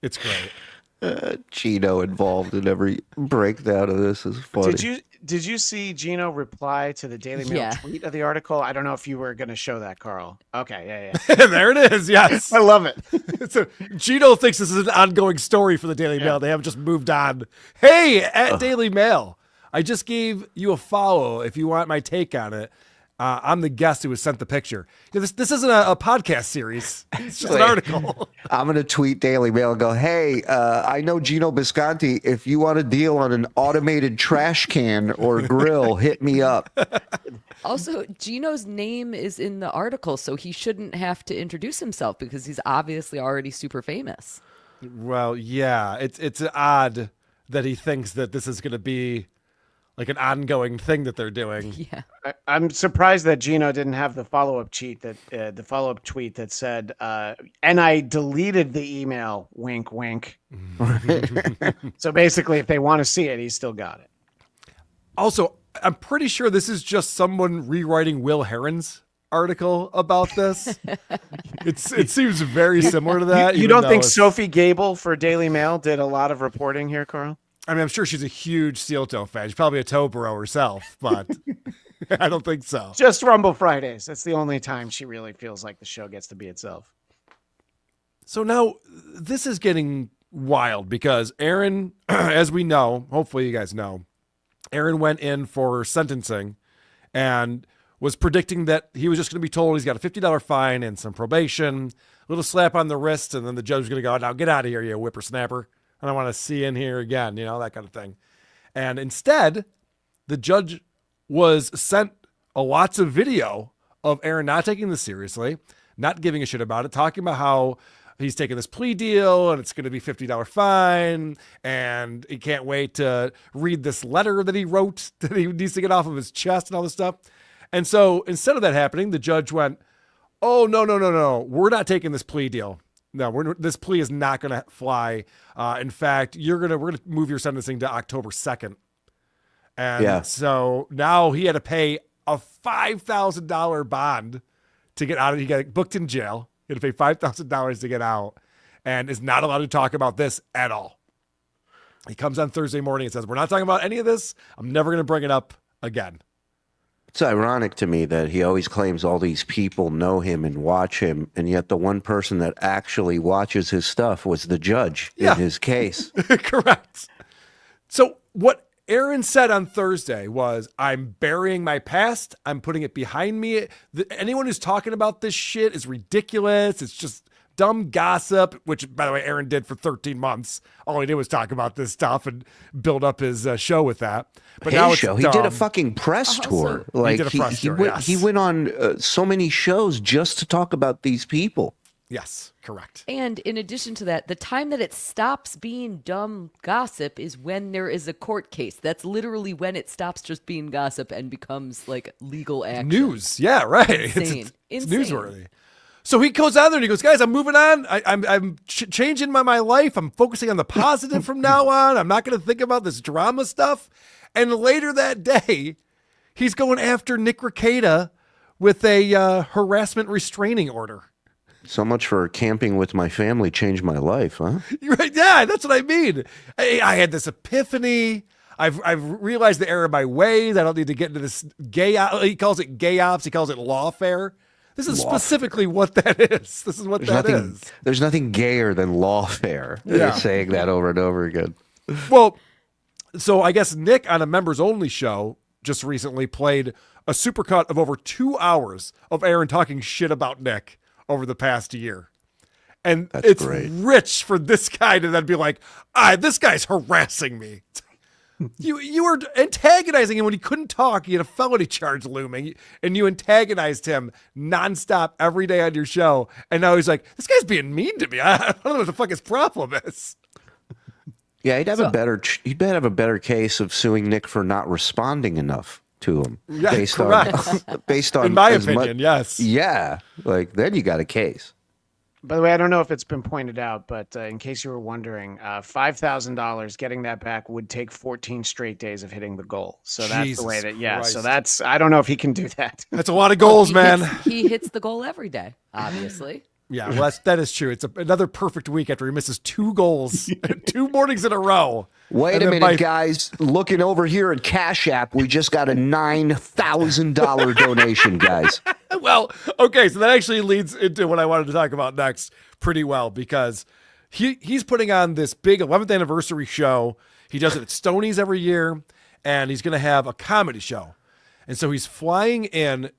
It's great. Geno involved in every breakdown of this is funny. Did you see Geno reply to the Daily Mail tweet of the article? I don't know if you were going to show that, Carl. Okay, yeah. There it is. Yes, I love it. So Geno thinks this is an ongoing story for the Daily Mail. They haven't just moved on. Hey, at Daily Mail, I just gave you a follow if you want my take on it. I'm the guest who was sent the picture. This isn't a podcast series. It's just an article. I'm going to tweet Daily Mail and go, hey, I know Geno Bisconti. If you want a deal on an automated trash can or grill, hit me up. Also, Geno's name is in the article, so he shouldn't have to introduce himself because he's obviously already super famous. Well, yeah, it's odd that he thinks that this is going to be like an ongoing thing that they're doing. Yeah, I'm surprised that Geno didn't have the follow-up tweet that said, "And I deleted the email." Wink, wink. So basically, if they want to see it, he's still got it. Also, I'm pretty sure this is just someone rewriting Will Herron's article about this. It seems very similar to that. You don't think Sophie Gable for Daily Mail did a lot of reporting here, Carl? I mean, I'm sure she's a huge SteelToe fan. She's probably a toe bro herself, but I don't think so. Just Rumble Fridays. That's the only time she really feels like the show gets to be itself. So now this is getting wild because Aaron, as we know, hopefully you guys know, Aaron went in for sentencing and was predicting that he was just going to be told he's got a $50 fine and some probation, a little slap on the wrist, and then the judge was going to go, now get out of here, you whippersnapper. I don't want to see in here again, that kind of thing. And instead, the judge was sent lots of video of Aaron not taking this seriously, not giving a shit about it, talking about how he's taking this plea deal and it's going to be $50 fine. And he can't wait to read this letter that he wrote that he needs to get off of his chest and all this stuff. And so instead of that happening, the judge went, oh, no. We're not taking this plea deal. No, this plea is not going to fly. In fact, we're going to move your sentencing to October 2nd. And so now he had to pay a $5,000 bond to get out. He got booked in jail. He had to pay $5,000 to get out and is not allowed to talk about this at all. He comes on Thursday morning and says, we're not talking about any of this. I'm never going to bring it up again. It's ironic to me that he always claims all these people know him and watch him, and yet the one person that actually watches his stuff was the judge in his case. Correct. So what Aaron said on Thursday was, I'm burying my past. I'm putting it behind me. Anyone who's talking about this shit is ridiculous. It's just dumb gossip, which, by the way, Aaron did for 13 months. All he did was talk about this stuff and build up his show with that. But now it's show. dumb. He did a fucking press tour. He did a press tour, he went on so many shows just to talk about these people. Yes, correct. And in addition to that, the time that it stops being dumb gossip is when there is a court case. That's literally when it stops just being gossip and becomes like legal action. News. Yeah, right. Insane. It's newsworthy. So he goes out there and he goes, guys, I'm moving on. I'm changing my life. I'm focusing on the positive from now on. I'm not going to think about this drama stuff. And later that day, he's going after Nick Rekieta with a harassment restraining order. So much for camping with my family changed my life, huh? Right? Yeah, that's what I mean. I had this epiphany. I've realized the error of my ways. I don't need to get into this he calls it gay ops. He calls it lawfare. This is specifically what that is. This is what that is. There's nothing gayer than lawfare. Yeah. They're saying that over and over again. Well, so I guess Nick on a members only show just recently played a supercut of over 2 hours of Aaron talking shit about Nick over the past year. And it's rich for this guy to then be like, this guy's harassing me. You were antagonizing him when he couldn't talk. He had a felony charge looming, and you antagonized him nonstop every day on your show. And now he's like, this guy's being mean to me. I don't know what the fuck his problem is. Yeah, he'd have a better case of suing Nick for not responding enough to him. Yeah, based on in my opinion, yes. Yeah, like then you got a case. By the way, I don't know if it's been pointed out, but in case you were wondering, $5,000, getting that back would take 14 straight days of hitting the goal. So that's the way that, so I don't know if he can do that. That's a lot of goals, man. He hits the goal every day, obviously. Yeah, well, that is true. It's another perfect week after he misses 2 goals 2 mornings in a row. Wait a minute, guys. Looking over here at Cash App, we just got a $9,000 donation, guys. Well, okay, so that actually leads into what I wanted to talk about next pretty well, because he's putting on this big 11th anniversary show. He does it at Stoney's every year, and he's going to have a comedy show. And so he's flying in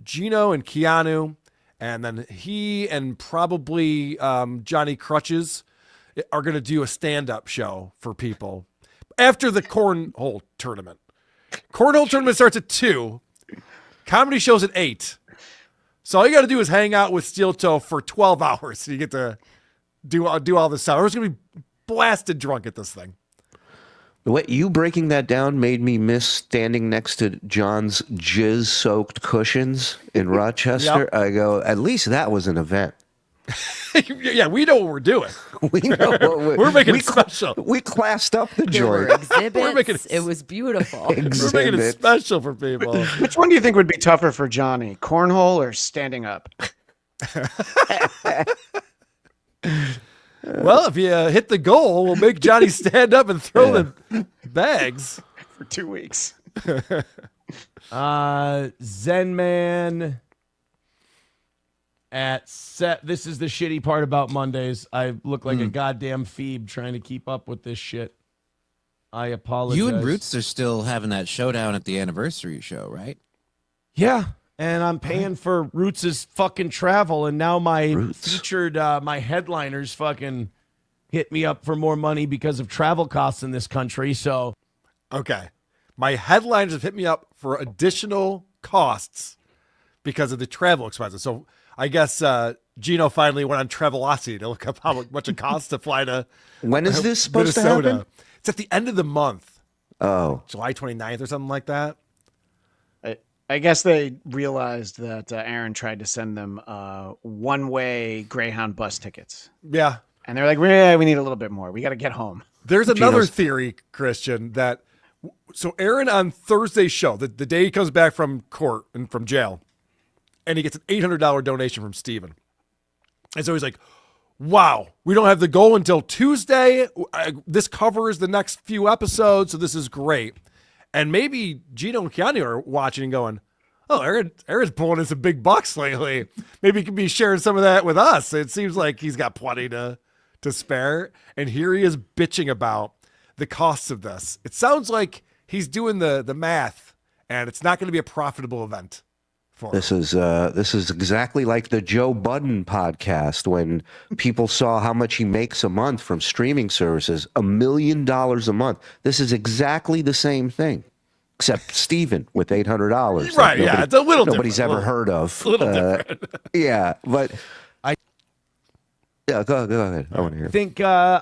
Geno and Keanu, and then he and probably Johnny Crutches are going to do a stand-up show for people after the cornhole tournament. Cornhole tournament starts at 2. Comedy show's at 8. So all you got to do is hang out with SteelToe for 12 hours. So you get to do all this stuff. I was going to be blasted drunk at this thing. The way you breaking that down made me miss standing next to John's jizz-soaked cushions in Rochester. Yep. I go, at least that was an event. Yeah, we know what we're doing. We know what we're making it special. We classed up the There were joint. exhibits. It was beautiful. We're making it special for people. Which one do you think would be tougher for Johnny, cornhole or standing up? Well, if you hit the goal, we'll make Johnny stand up and throw the bags for 2 weeks. Zen Man at set. This is the shitty part about Mondays. I look like a goddamn phoebe trying to keep up with this shit. I apologize. You and Roots are still having that showdown at the anniversary show, right? Yeah. And I'm paying for Roots' fucking travel, and now my featured, my headliners fucking hit me up for more money because of travel costs in this country. So, okay, my headliners have hit me up for additional costs because of the travel expenses. So I guess Geno finally went on Travelocity to look up how much it costs to fly to. When is this supposed Minnesota. to happen? It's at the end of the month. Oh, July 29th or something like that. I guess they realized that Aaron tried to send them one-way Greyhound bus tickets. Yeah. And they're like, we need a little bit more. We got to get home. There's another theory, Christian, that so Aaron on Thursday's show, the day he comes back from court and from jail, and he gets an $800 donation from Steven. And so he's like, wow, we don't have the goal until Tuesday. This covers the next few episodes, so this is great. And maybe Geno and Keanu are watching and going, oh, Aaron's pulling in some big bucks lately. Maybe he could be sharing some of that with us. It seems like he's got plenty to spare. And here he is bitching about the costs of this. It sounds like he's doing the math, and it's not going to be a profitable event for him. This is exactly like the Joe Budden podcast when people saw how much he makes a month from streaming services, $1 million a month. This is exactly the same thing, except Steven with $800. Right, yeah, it's a little nobody's different. ever heard of. A little different. Yeah, but go ahead. I want to hear.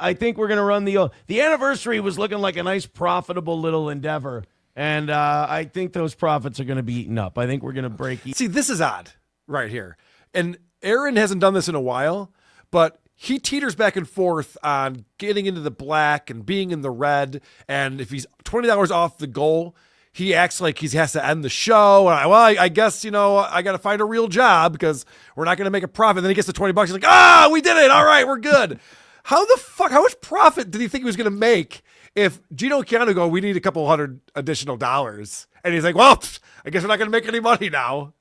I think we're gonna run the anniversary was looking like a nice profitable little endeavor. And I think those profits are going to be eaten up. I think we're going to break even. See, this is odd right here. And Aaron hasn't done this in a while, but he teeters back and forth on getting into the black and being in the red. And if he's $20 off the goal, he acts like he has to end the show. And I guess, I got to find a real job because we're not going to make a profit. And then he gets the $20. He's like, we did it. All right, we're good. How much profit did he think he was going to make? If Geno and Keanu go, we need a couple $100 additional dollars. And he's like, well, I guess we're not going to make any money now.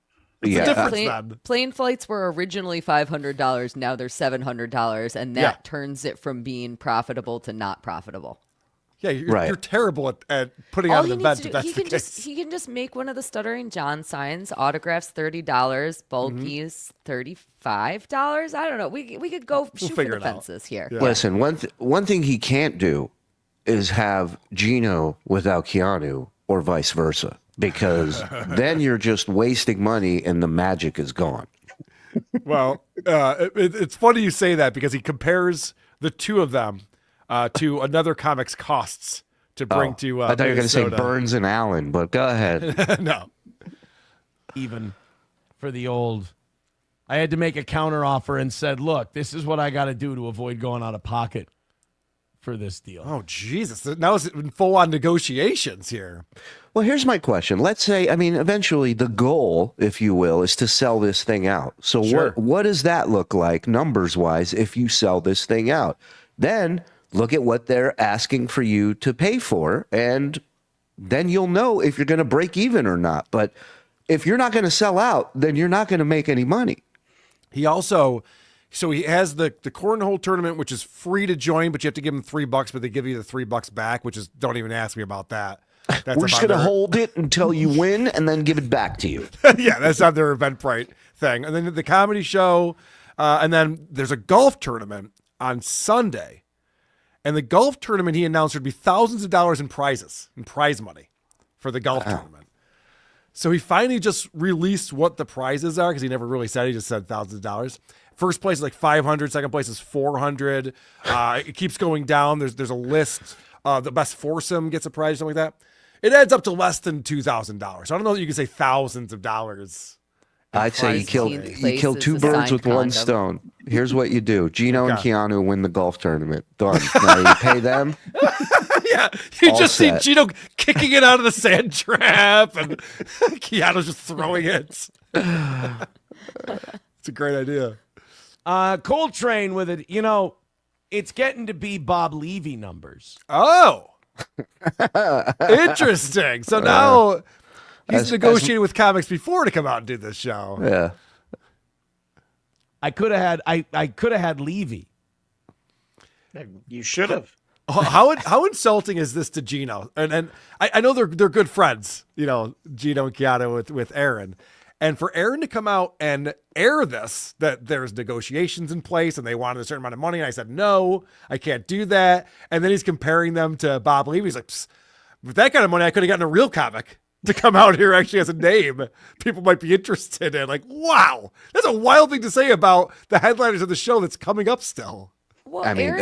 It's a difference then. Plane flights were originally $500. Now they're $700. And that turns it from being profitable to not profitable. Yeah, you're terrible at putting on an event if that's the case. He can just make one of the Stuttering John signs, autographs $30, bulkies $35. I don't know. We could go shoot for the fences here. Yeah. Listen, one thing he can't do is have Geno without Keanu or vice versa, because then you're just wasting money and the magic is gone. Well, it's funny you say that because he compares the two of them to another comic's costs to bring to I thought you were going to say Burns and Allen, but go ahead. No. Even for the old, I had to make a counter offer and said, look, this is what I got to do to avoid going out of pocket for this deal. Oh, Jesus. Now it's in full-on negotiations here. Well, here's my question. Let's say, I mean, eventually the goal, if you will, is to sell this thing out. So Sure. what does that look like numbers-wise if you sell this thing out? Then look at what they're asking for you to pay for, and then you'll know if you're going to break even or not. But if you're not going to sell out, then you're not going to make any money. He also, so he has the cornhole tournament, which is free to join, but you have to give them $3, but they give you the $3 back, which is, don't even ask me about that. That's We're just about going to their- hold it until you win and then give it back to you. Yeah, that's on their Eventbrite thing. And then the comedy show, and then there's a golf tournament on Sunday. And the golf tournament, he announced, would be thousands of dollars in prizes, in prize money for the golf tournament. So he finally just released what the prizes are, because he never really said. He just said thousands of dollars. First place is like 500. Second place is 400. It keeps going down. There's a list. The best foursome gets a prize, something like that. It adds up to less than $2,000. I don't know that you can say thousands of dollars. I'd say you kill two birds with one stone. Here's what you do. Geno and Keanu win the golf tournament. Done. Now you pay them. Yeah, you All just set. see Geno kicking it out of the sand trap, and Keanu's just throwing it. It's a great idea. Coltrane with it. You know, it's getting to be Bob Levy numbers. Oh, interesting. So now he's negotiated with comics before to come out and do this show. Yeah. I could have had Levy. You should have. How insulting is this to Geno? And I know they're good friends, you know, Geno and Keanu with Aaron. And for Aaron to come out and air this, that there's negotiations in place and they wanted a certain amount of money. And I said, no, I can't do that. And then he's comparing them to Bob Levy. He's like, with that kind of money, I could have gotten a real comic to come out here actually has a name people might be interested in. Like, wow, that's a wild thing to say about the headliners of the show that's coming up still. Well, I mean,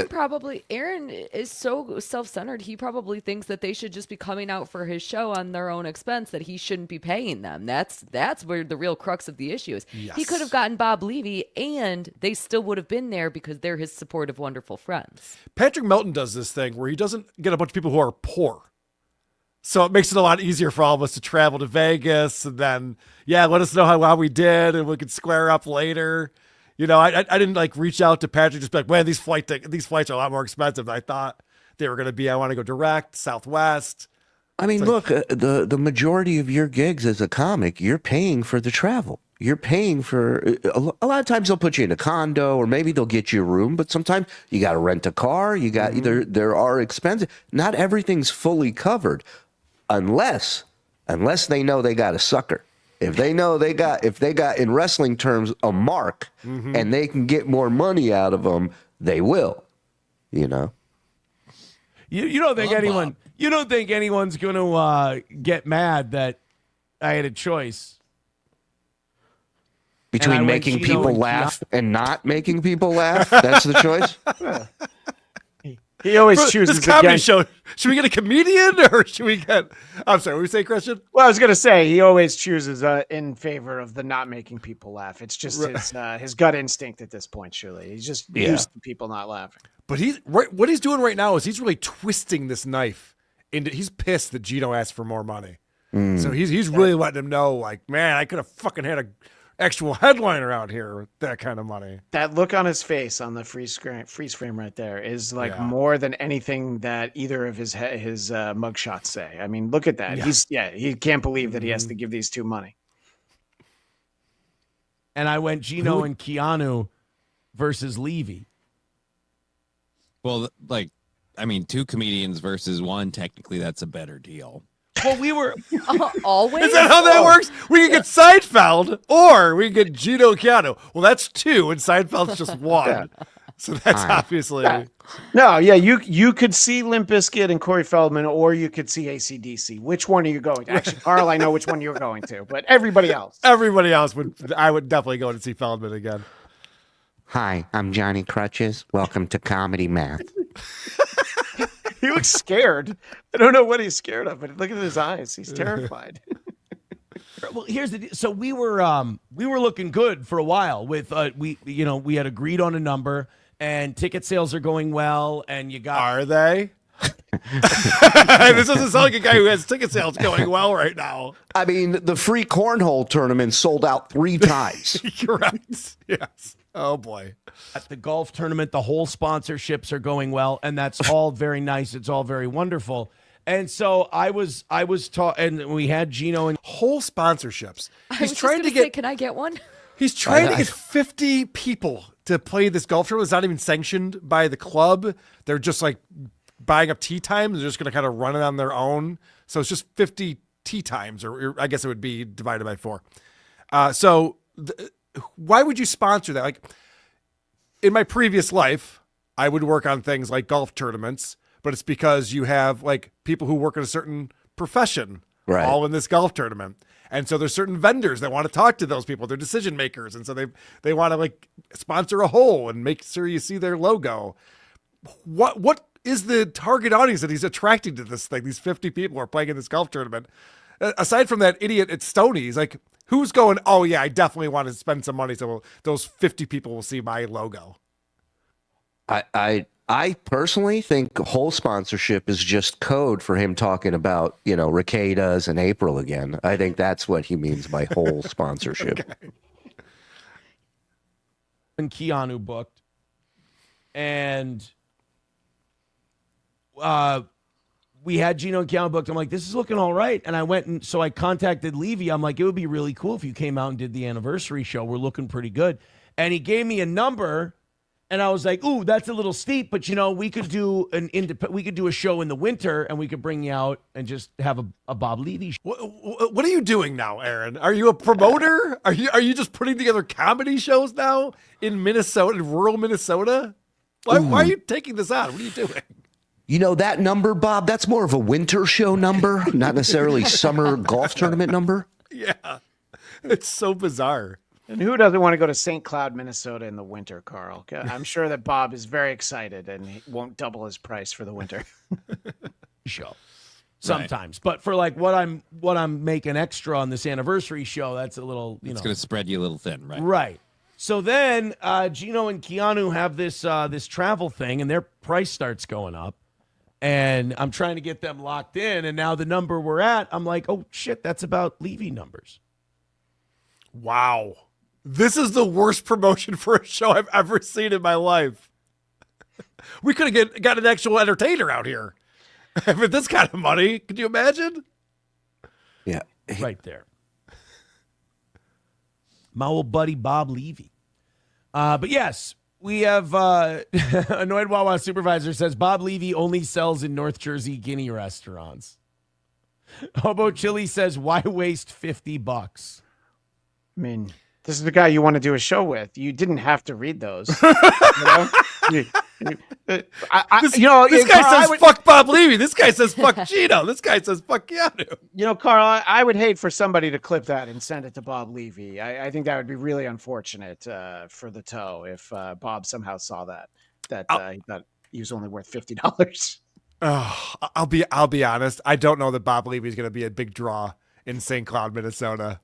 Aaron is so self-centered. He probably thinks that they should just be coming out for his show on their own expense, that he shouldn't be paying them. That's where the real crux of the issue is. Yes. He could have gotten Bob Levy and they still would have been there because they're his supportive, wonderful friends. Patrick Melton does this thing where he doesn't get a bunch of people who are poor. So it makes it a lot easier for all of us to travel to Vegas and then, let us know how well we did and we can square up later. You know, I didn't like reach out to Patrick just be like, man, these flights are a lot more expensive than I thought they were going to be. I want to go direct, Southwest. I mean, look, the majority of your gigs as a comic, you're paying for the travel. You're paying for a lot of times they'll put you in a condo or maybe they'll get you a room, but sometimes you got to rent a car. You got there are expenses. Not everything's fully covered unless they know they got a sucker. If they know if they got in wrestling terms a mark and they can get more money out of them, they will. You know. You don't think anyone's going to get mad that I had a choice Between making people laugh and not making people laugh, that's the choice. He always chooses this comedy against. show. Should we get a comedian or should we get? I'm sorry. What were you saying, Christian? Well, I was gonna say he always chooses in favor of the not making people laugh. It's just his gut instinct at this point. Surely he's just used to people not laughing. But what he's doing right now is he's really twisting this knife into. He's pissed that Geno asked for more money, so he's really letting him know, like, man, I could have fucking had a actual headliner out here with that kind of money. That look on his face on the freeze frame right there is like more than anything that either of his mugshots say. I mean, look at that. Yeah. He can't believe that he has to give these two money. And I went Geno and Keanu versus Levy. Well, two comedians versus one, technically that's a better deal. Well, we were always. Is that how that works? We can get Seinfeld or we can get Geno and Keanu. Well, that's two, and Seinfeld's just one. Yeah. So that's obviously. You could see Limp Bizkit and Corey Feldman, or you could see AC/DC. Which one are you going to? Actually, Carl, I know which one you're going to, but everybody else. I would definitely go to see Feldman again. Hi, I'm Johnny Crutches. Welcome to Comedy Math. He looks scared. I don't know what he's scared of, but look at his eyes. He's terrified. Well, here's the deal. So we were looking good for a while with we had agreed on a number and ticket sales are going well, and you got. Are they? This doesn't sound like a guy who has ticket sales going well right now. I mean, the free cornhole tournament sold out 3 times. Correct. Yes. Oh boy. At the golf tournament, the whole sponsorships are going well, and that's all very nice. It's all very wonderful. And so I was taught, and we had Geno and whole sponsorships. He's trying to get. Can I get one? He's trying to get 50 people to play this golf tournament. It's not even sanctioned by the club. They're just like buying up tee times. They're just going to kind of run it on their own. So it's just 50 tee times, or I guess it would be divided by 4. Why would you sponsor that? Like in my previous life, I would work on things like golf tournaments, but it's because you have like people who work in a certain profession all in this golf tournament. And so there's certain vendors that want to talk to those people. They're decision makers. And so they want to like sponsor a hole and make sure you see their logo. What is the target audience that he's attracting to this thing? These 50 people who are playing in this golf tournament. Aside from that idiot at Stoney's, like who's going, oh yeah, I definitely want to spend some money so those 50 people will see my logo. I personally think whole sponsorship is just code for him talking about, Riquetas and April again. I think that's what he means by whole sponsorship. Okay. And Keanu booked. And we had Geno and Keanu booked. I'm like, this is looking all right. And I went and so I contacted Levy. I'm like, it would be really cool if you came out and did the anniversary show. We're looking pretty good. And he gave me a number. And I was like, ooh, that's a little steep, but we could do we could do a show in the winter, and we could bring you out and just have a Bob Levy show. What are you doing now, Aaron? Are you a promoter? Are you just putting together comedy shows now in Minnesota, in rural Minnesota? Why are you taking this on? What are you doing? That number, Bob, that's more of a winter show number, not necessarily summer golf tournament number. Yeah, it's so bizarre. And who doesn't want to go to St. Cloud, Minnesota in the winter, Carl? I'm sure that Bob is very excited and he won't double his price for the winter. Show. Sometimes. Right. But for like what I'm making extra on this anniversary show, that's a little, It's going to spread you a little thin, right? Right. So then Geno and Keanu have this travel thing, and their price starts going up. And I'm trying to get them locked in, and now the number we're at, I'm like, oh shit, that's about Levy numbers. Wow. This is the worst promotion for a show I've ever seen in my life. We could have got an actual entertainer out here. With this kind of money, could you imagine? Yeah. Right there. My old buddy Bob Levy. But yes, we have Annoyed Wawa Supervisor says Bob Levy only sells in North Jersey Guinea restaurants. Hobo Chili says, why waste $50? I mean, this is the guy you want to do a show with. You didn't have to read those. This guy says fuck Bob Levy. This guy says fuck Geno. This guy says fuck Keanu. Carl, I would hate for somebody to clip that and send it to Bob Levy. I think that would be really unfortunate for the toe if Bob somehow saw that he thought he was only worth $50. I'll be honest. I don't know that Bob Levy is going to be a big draw in St. Cloud, Minnesota.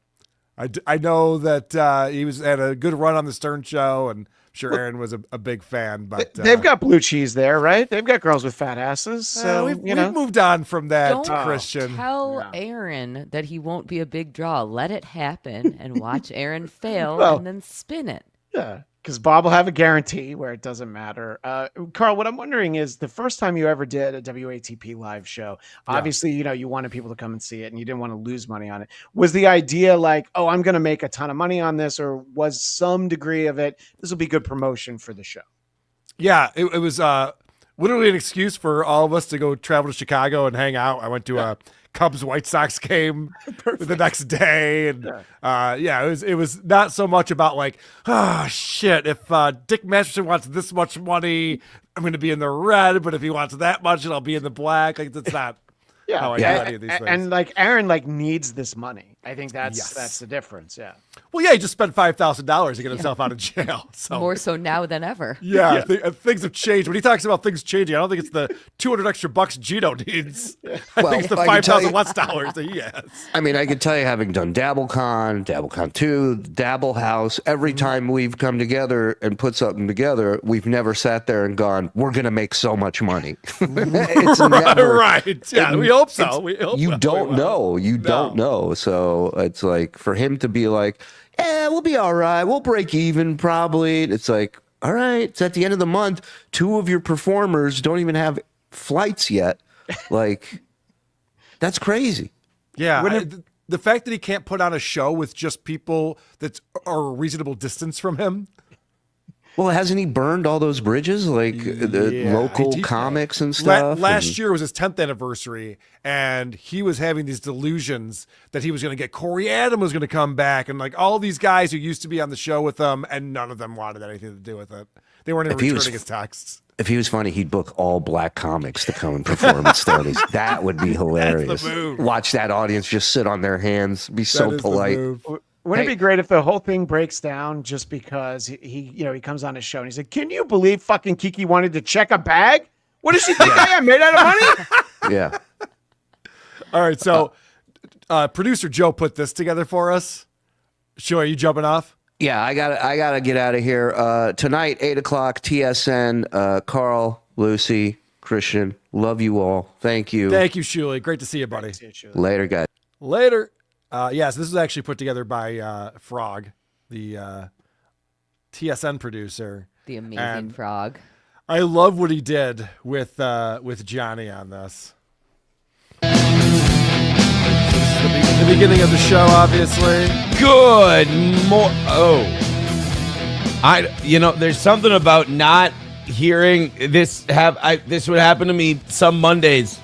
I know that he had a good run on the Stern Show, and I'm sure Aaron was a big fan. But they've got blue cheese there, right? They've got girls with fat asses. So we've moved on from that, Christian. Tell Aaron that he won't be a big draw. Let it happen and watch Aaron fail and then spin it. Yeah, because Bob will have a guarantee where it doesn't matter. Carl, what I'm wondering is the first time you ever did a WATP live show, obviously, you wanted people to come and see it and you didn't want to lose money on it. Was the idea like, oh, I'm going to make a ton of money on this, or was some degree of it, this will be good promotion for the show? Yeah, it was literally an excuse for all of us to go travel to Chicago and hang out. I went to a Cubs White Sox game the next day, and it was not so much about like, shit, if Dick Masterson wants this much money, I'm going to be in the red, but if he wants that much, then I'll be in the black. Like that's not how I do any of these things. And like Aaron needs this money. I think that's the difference. Yeah. Well, yeah, he just spent $5,000 to get himself out of jail. So More so now than ever. yeah, things have changed. When he talks about things changing, I don't think it's the 200 extra bucks Geno needs. I think it's the 5,000 less dollars that he has. I mean, I can tell you, having done DabbleCon 2, Dabble House, every time we've come together and put something together, we've never sat there and gone, we're going to make so much money. It's never, right. Yeah, we hope so. You don't know. You don't know. So it's like, for him to be like, we'll be all right. We'll break even probably. It's like, all right, it's at the end of the month. 2 of your performers don't even have flights yet. Like, that's crazy. Yeah. The fact that he can't put on a show with just people that are a reasonable distance from him. Well, hasn't he burned all those bridges, like the local comics and stuff? Last year was his 10th anniversary, and he was having these delusions that he was going to get Corey Adam was going to come back, and like all these guys who used to be on the show with him, and none of them wanted anything to do with it. They weren't even returning his texts. If he was funny, he'd book all black comics to come and perform at Stoney's. That would be hilarious. That's the move. Watch that audience just sit on their hands, be so polite. Wouldn't it be great if the whole thing breaks down just because he comes on his show and he's like, "Can you believe fucking Kiki wanted to check a bag? What does she think I am, made out of money?" Yeah. All right, so producer Joe put this together for us. Sure, are you jumping off? Yeah, I gotta get out of here. Tonight, 8:00 TSN. Carl, Lucy, Christian, love you all. Thank you. Thank you, Shuley. Great to see you, buddy. Later, guys. Later. Yes, this is actually put together by Frog, the TSN producer. The amazing Frog. I love what he did with Johnny on this. So this is the beginning of the show, obviously. Good there's something about not hearing this. This would happen to me some Mondays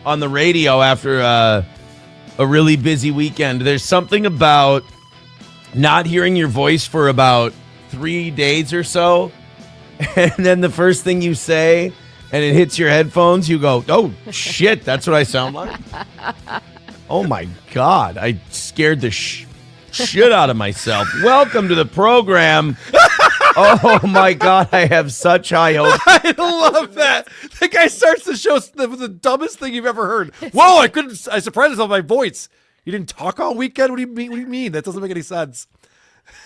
on the radio after a really busy weekend. There's something about not hearing your voice for about 3 days or so, and then the first thing you say and it hits your headphones, you go, "Oh shit, that's what I sound like." Oh my God, I scared the shit out of myself. Welcome to the program. Oh my God, I have such high hopes. I love that. The guy starts the show with the dumbest thing you've ever heard. Whoa, I surprised myself by my voice. You didn't talk all weekend? What do you mean? That doesn't make any sense.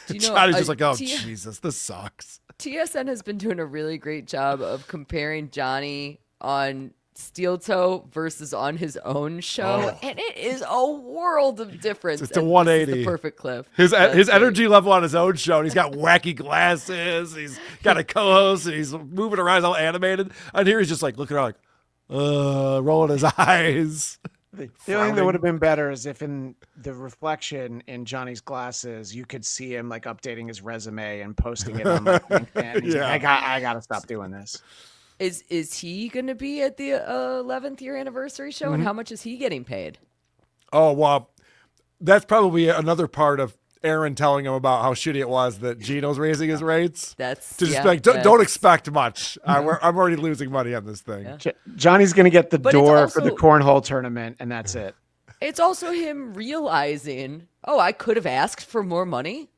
Johnny's just like, oh, Jesus, this sucks. TSN has been doing a really great job of comparing Johnny on SteelToe versus on his own show, and it is a world of difference. It's a 180. The perfect clip. His energy level on his own show, and he's got wacky glasses. He's got a co-host, and he's moving around, he's all animated. And here he's just like looking around, like rolling his eyes. The only thing that would have been better is if in the reflection in Johnny's glasses, you could see him like updating his resume and posting it on like LinkedIn. He's like, I got to stop doing this. Is he going to be at the 11th year anniversary show? And how much is he getting paid? Oh, well, that's probably another part of Aaron telling him about how shitty it was that Geno's raising his rates. That's to just like, don't expect much. I'm already losing money on this thing. Yeah. Johnny's going to get the door for the cornhole tournament, and that's it. It's also him realizing, I could have asked for more money.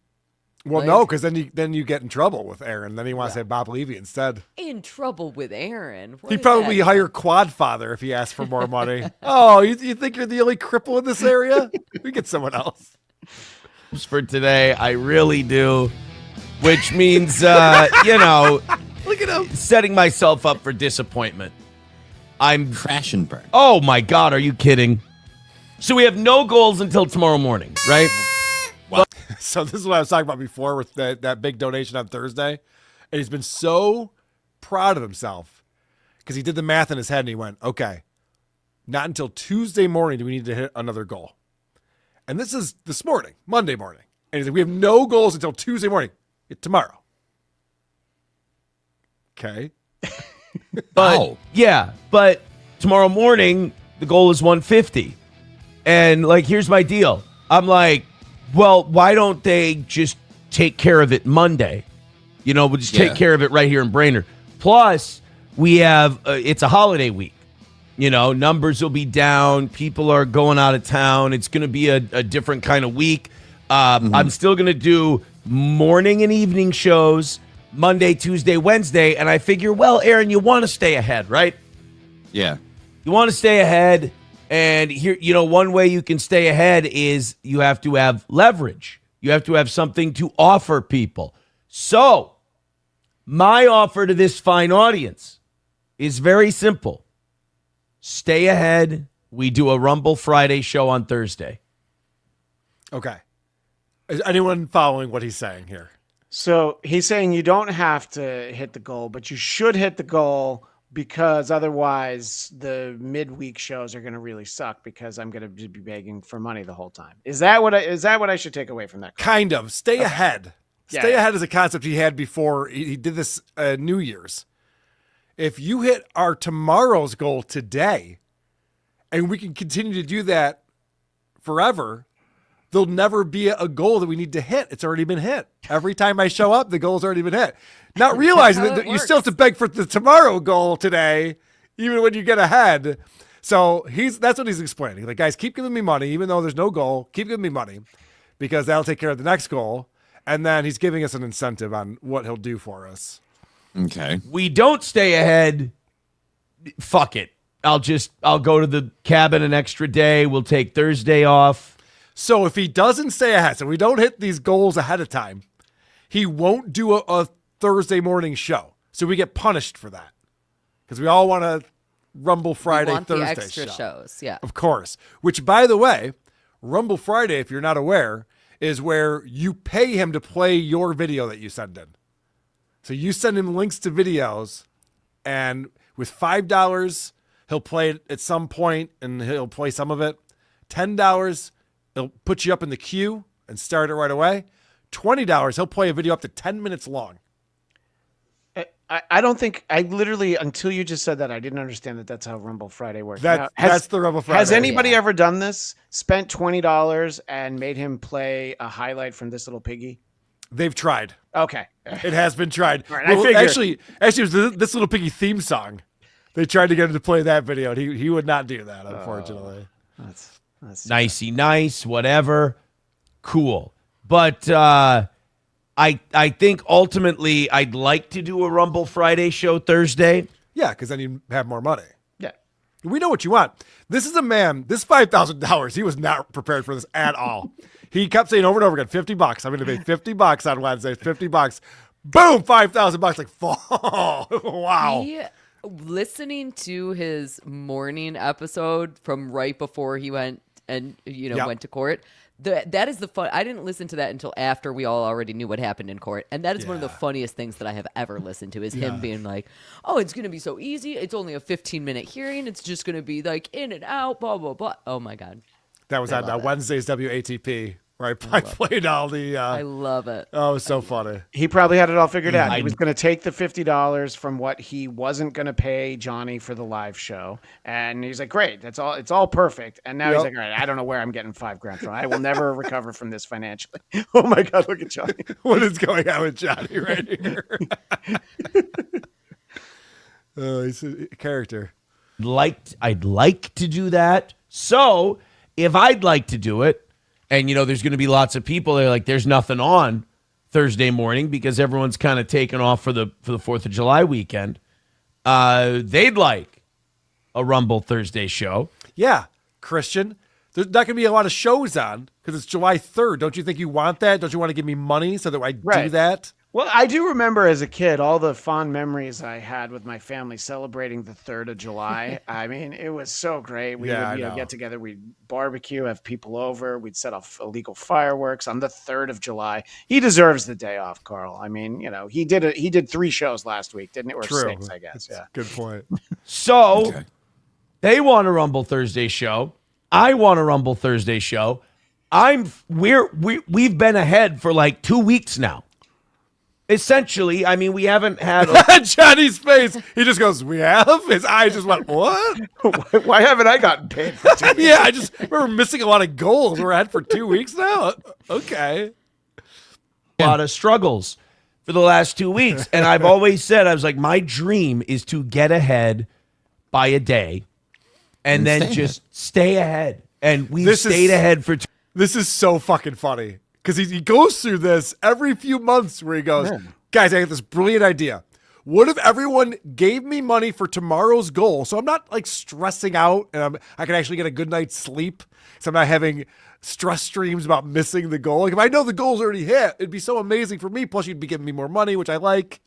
Well, no, because then you get in trouble with Aaron. Then he wants to have Bob Levy instead. In trouble with Aaron? He'd probably hire Quadfather if he asked for more money. Oh, you think you're the only cripple in this area? We get someone else. For today, I really do. Which means, look at him, setting myself up for disappointment. I'm crash and burn. Oh my God, are you kidding? So we have no goals until tomorrow morning, right? Well, so this is what I was talking about before with that big donation on Thursday. And he's been so proud of himself because he did the math in his head and he went, okay, not until Tuesday morning do we need to hit another goal. And this is this morning, Monday morning. And he's like, we have no goals until Tuesday morning. Tomorrow. Okay. But but tomorrow morning, the goal is 150. And like, here's my deal. I'm like, well, why don't they just take care of it Monday? We'll just take care of it right here in Brainerd. Plus, we have, it's a holiday week. Numbers will be down. People are going out of town. It's going to be a different kind of week. I'm still going to do morning and evening shows Monday, Tuesday, Wednesday. And I figure, well, Aaron, you want to stay ahead, right? Yeah. You want to stay ahead. And here, one way you can stay ahead is you have to have leverage. You have to have something to offer people. So my offer to this fine audience is very simple. Stay ahead. We do a Rumble Friday show on Thursday. Okay. Is anyone following what he's saying here? So he's saying you don't have to hit the goal, but you should hit the goal because otherwise the midweek shows are going to really suck because I'm going to be begging for money the whole time. Is that what I should take away from that? Kind of. Stay ahead. Yeah, Stay yeah. ahead is a concept he had before. He did this New Year's. If you hit our tomorrow's goal today, and we can continue to do that forever, there'll never be a goal that we need to hit. It's already been hit. Every time I show up, the goal's already been hit. Not realizing that you still have to beg for the tomorrow goal today, even when you get ahead. So that's what he's explaining. Like, guys, keep giving me money, even though there's no goal. Keep giving me money because that'll take care of the next goal. And then he's giving us an incentive on what he'll do for us. Okay. We don't stay ahead. Fuck it. I'll go to the cabin an extra day. We'll take Thursday off. So if he doesn't stay ahead, so we don't hit these goals ahead of time, he won't do a Thursday morning show. So we get punished for that. Because we all want to Rumble Friday, we want Thursday the extra shows. Yeah. Of course. Which, by the way, Rumble Friday, if you're not aware, is where you pay him to play your video that you send in. So you send him links to videos, and with $5, he'll play it at some point, and he'll play some of it. $10, he'll put you up in the queue and start it right away. $20, he'll play a video up to 10 minutes long. I don't think until you just said that, I didn't understand that that's how Rumble Friday works. That's the Rumble Friday. Has anybody ever done this? Spent $20 and made him play a highlight from This Little Piggy? They've tried. Okay. It has been tried. Right, I figured. Actually, it was This Little Piggy theme song. They tried to get him to play that video, and he would not do that, unfortunately. That's Nicey nice, whatever. Cool. But I think ultimately I'd like to do a Rumble Friday show Thursday. Yeah, because then you have more money. Yeah. We know what you want. This is a man, this $5,000, he was not prepared for this at all. He kept saying over and over again, $50. I'm going to pay $50 on Wednesday, $50. Boom, $5,000. Like, wow. Listening to his morning episode from right before he went and went to court. That is the fun. I didn't listen to that until after we all already knew what happened in court, and that is one of the funniest things that I have ever listened to. Is him being like, "Oh, it's going to be so easy. It's only a 15-minute hearing. It's just going to be like in and out, blah blah blah." Oh my god, that was on Wednesday's WATP. Right, I played all the. I love it. Oh, it was so funny. He probably had it all figured out. He was going to take the $50 from what he wasn't going to pay Johnny for the live show, and he's like, "Great, that's all. It's all perfect." And now he's like, "All right, I don't know where I'm getting $5,000 from. I will never recover from this financially." Oh my god, look at Johnny. What is going on with Johnny right here? Oh, he's a character. I'd like to do that. So if I'd like to do it. And, there's going to be lots of people that are like, there's nothing on Thursday morning because everyone's kind of taken off for the 4th of July weekend. They'd like a Rumble Thursday show. Yeah, Christian. There's not going to be a lot of shows on because it's July 3rd. Don't you think you want that? Don't you want to give me money so that I do that? Well, I do remember as a kid all the fond memories I had with my family celebrating the 3rd of July. I mean, it was so great. We would get together, we'd barbecue, have people over, we'd set off illegal fireworks on the 3rd of July. He deserves the day off, Carl. I mean, he did 3 shows last week, didn't it? Or True. 6, I guess. Yeah. Good point. So they want a Rumble Thursday show. I want a Rumble Thursday show. We've been ahead for like 2 weeks now. Essentially, I mean, we haven't had Johnny's face. He just goes, "We have." His eyes just went, "What? Why haven't I gotten paid for 2 weeks?" Yeah, I just remember missing a lot of goals. We're ahead for 2 weeks now. Okay. A lot of struggles for the last 2 weeks, and I've always said, I was like, my dream is to get ahead by a day and then stay just stay ahead. And we've stayed ahead for. This is so fucking funny because he goes through this every few months where he goes, guys, I got this brilliant idea. What if everyone gave me money for tomorrow's goal? So I'm not like stressing out and I can actually get a good night's sleep. So I'm not having stress streams about missing the goal. Like if I know the goal's already hit, it'd be so amazing for me. Plus you'd be giving me more money, which I like.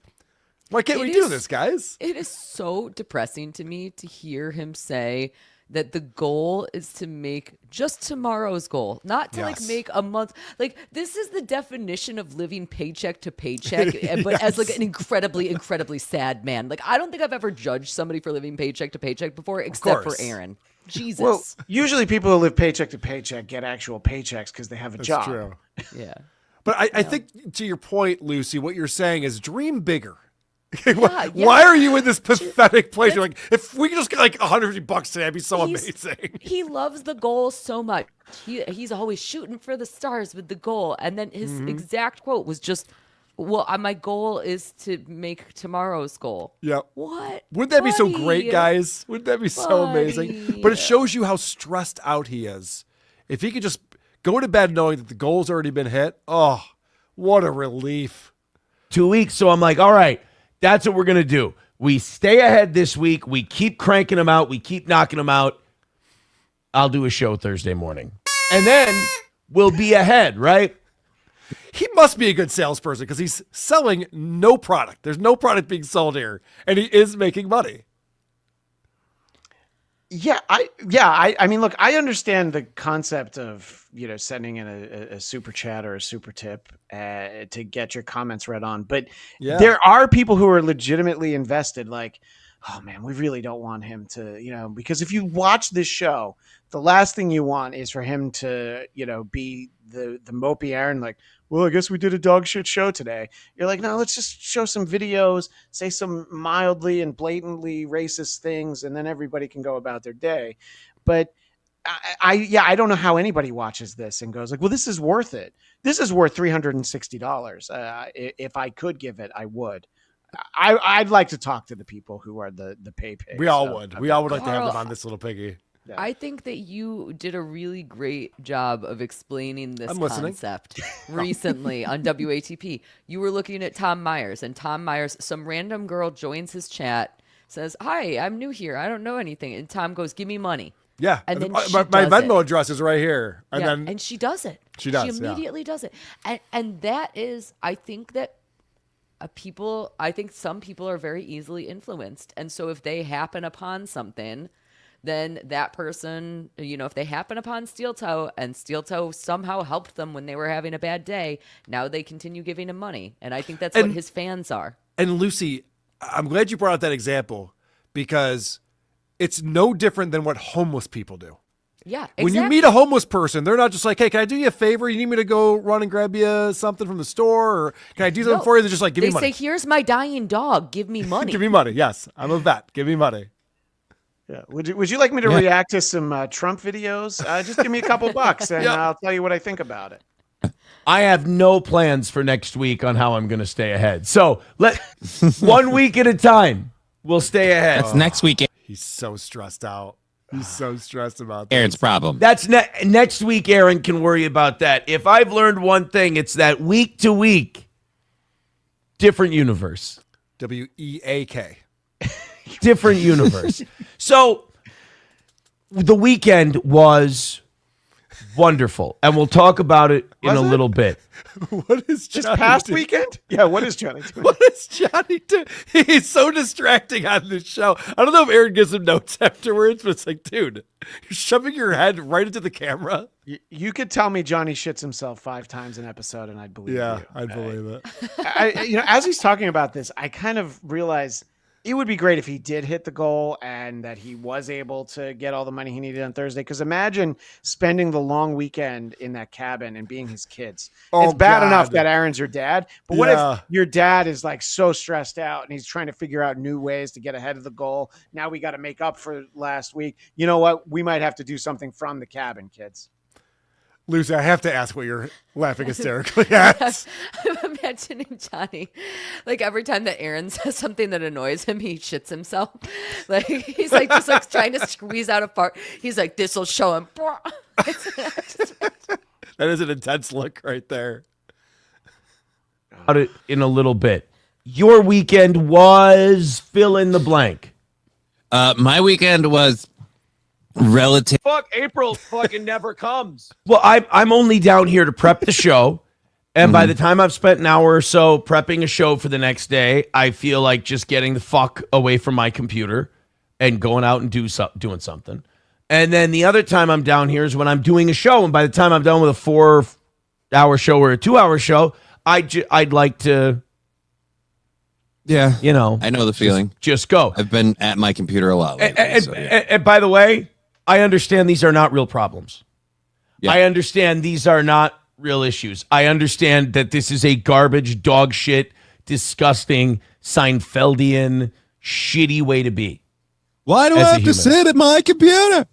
Why can't we do this, guys? It is so depressing to me to hear him say that the goal is to make just tomorrow's goal, not to like make a month. Like this is the definition of living paycheck to paycheck, but as like an incredibly, incredibly sad man. Like I don't think I've ever judged somebody for living paycheck to paycheck before, except for Aaron. Jesus. Well, usually people who live paycheck to paycheck get actual paychecks because they have a job. True. Yeah. But I think to your point, Lucy, what you're saying is dream bigger. Why are you in this pathetic place? You're like, if we could just get like $150 today, it'd be so amazing. He loves the goal so much. He's always shooting for the stars with the goal. And then his exact quote was just, well, my goal is to make tomorrow's goal. Yeah. What? Wouldn't that be so great, guys? Wouldn't that be so amazing? But it shows you how stressed out he is. If he could just go to bed knowing that the goal's already been hit, oh, what a relief. 2 weeks. So I'm like, all right. That's what we're going to do. We stay ahead this week. We keep cranking them out. We keep knocking them out. I'll do a show Thursday morning. And then we'll be ahead, right? He must be a good salesperson because he's selling no product. There's no product being sold here. And he is making money. I mean, look, I understand the concept of, sending in a super chat or a super tip to get your comments read on. But there are people who are legitimately invested. Like, oh man, we really don't want him to, because if you watch this show, the last thing you want is for him to, be the mopey Aaron, like, well, I guess we did a dog shit show today. You're like, no, let's just show some videos, say some mildly and blatantly racist things, and then everybody can go about their day. But I don't know how anybody watches this and goes like, well, this is worth it. This is worth $360. If I could give it, I would. I'd like to talk to the people who are the pay pigs. We all would. We all would like to have them on this little piggy. Yeah. I think that you did a really great job of explaining this concept recently on WATP. You were looking at Tom Myers, and Tom Myers, some random girl joins his chat, says, "Hi, I'm new here. I don't know anything." And Tom goes, "Give me money." Yeah. And then my Venmo address is right here. And she does it. She does. She immediately does it. And that is, I think that some people are very easily influenced. And so if they happen upon something, then that person, if they happen upon SteelToe and SteelToe somehow helped them when they were having a bad day, now they continue giving him money. And I think that's what his fans are. And Lucy, I'm glad you brought out that example because it's no different than what homeless people do. Yeah, exactly. When you meet a homeless person, they're not just like, hey, can I do you a favor? You need me to go run and grab you something from the store? Or can I do something for you? They're just like, give me money. They say, here's my dying dog. Give me money. Give me money. Yes, I'm a vet. Give me money. Yeah. Would you like me to react to some Trump videos? Just give me a couple bucks and I'll tell you what I think about it. I have no plans for next week on how I'm going to stay ahead. So let 1 week at a time. We'll stay ahead. That's next week. He's so stressed out. He's so stressed about that. Aaron's problem. That's next week. Aaron can worry about that. If I've learned one thing, it's that week to week, different universe. WEAK. Different universe. So the weekend was wonderful, and we'll talk about it in a little bit. What is Johnny this past doing? weekend? Yeah, what is Johnny doing? What is Johnny doing? He's so distracting on this show. I don't know if Aaron gives him notes afterwards, but it's like, dude, you're shoving your head right into the camera. You could tell me Johnny shits himself 5 times an episode, and I'd believe you. I'd believe it. As he's talking about this, I kind of realize it would be great if he did hit the goal and that he was able to get all the money he needed on Thursday. Because imagine spending the long weekend in that cabin and being his kids. It's bad enough that Aaron's your dad, but what if your dad is like so stressed out and he's trying to figure out new ways to get ahead of the goal? Now we got to make up for last week. You know what? We might have to do something from the cabin, kids. Lucy, I have to ask what you're laughing hysterically at. I'm imagining Johnny, like every time that Aaron says something that annoys him, he shits himself. Like he's like just like trying to squeeze out a fart. He's like, "This will show him." That is an intense look right there. About it in a little bit. Your weekend was fill in the blank. My weekend was relative. Fuck, April fucking never comes. Well, I'm only down here to prep the show. And by the time I've spent an hour or so prepping a show for the next day, I feel like just getting the fuck away from my computer and going out and doing something. And then the other time I'm down here is when I'm doing a show. And by the time I'm done with a 4-hour show or a 2-hour show, I'd like to, Yeah. you know, I know the feeling. Just go. I've been at my computer a lot lately. And by the way, I understand these are not real problems. Yeah. I understand these are not real issues. I understand that this is a garbage, dog shit, disgusting, Seinfeldian, shitty way to be. Why do I have to sit at my computer?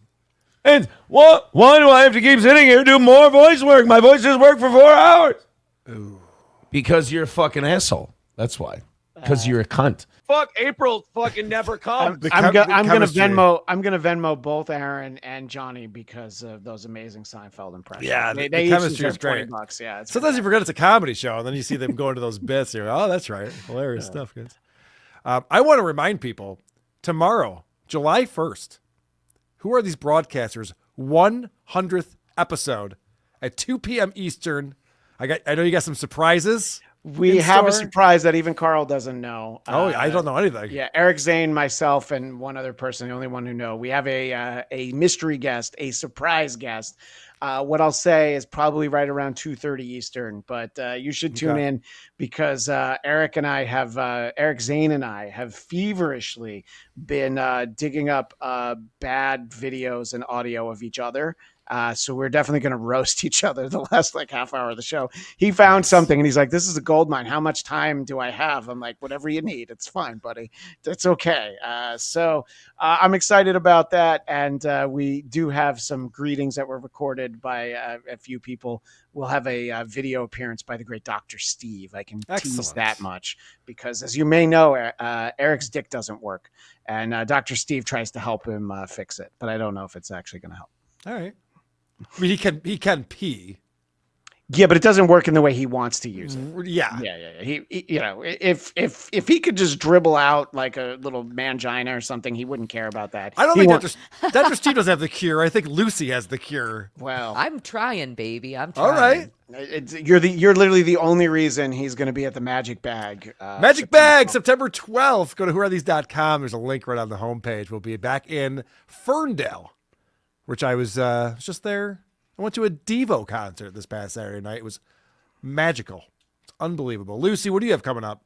And why do I have to keep sitting here doing more voice work? My voice just worked for 4 hours. Ooh. Because you're a fucking asshole. That's why. Because you're a cunt. Fuck, April fucking never comes. I'm gonna Venmo both Aaron and Johnny because of those amazing Seinfeld impressions. Yeah, they the each chemistry is deserve great. $20. Yeah, it's Sometimes you forget it's a comedy show, and then you see them go into those bits. You're like, oh, that's right. Hilarious stuff, guys. I want to remind people, tomorrow, July 1st, who are these broadcasters? 100th episode at 2 p.m. Eastern. I know you got some surprises. We have a surprise that even Carl doesn't know. I don't know anything. Yeah, Eric Zane, myself, and one other person, the only one who know. We have a mystery guest, a surprise guest. What I'll say is probably right around 2:30 Eastern, but you should tune in because Eric Zane and I have feverishly been digging up bad videos and audio of each other. So we're definitely going to roast each other the last half hour of the show. He found something and he's like, this is a gold mine. How much time do I have? I'm like, whatever you need. It's fine, buddy. It's okay. So I'm excited about that. And we do have some greetings that were recorded by a few people. We'll have a video appearance by the great Dr. Steve. I can tease that much because, as you may know, Eric's dick doesn't work. And Dr. Steve tries to help him fix it. But I don't know if it's actually going to help. All right. I mean, he can pee. Yeah, but it doesn't work in the way he wants to use it. Yeah. He if he could just dribble out like a little mangina or something, he wouldn't care about that. I don't think Dr. Steve doesn't have the cure. I think Lucy has the cure. Well, I'm trying, baby. I'm trying. All right. You're literally the only reason he's going to be at the Magic Bag. September 12th. Go to whoarethese.com. There's a link right on the homepage. We'll be back in Ferndale, which I was just there. I went to a Devo concert this past Saturday night. It was magical. It's unbelievable. Lucy, what do you have coming up?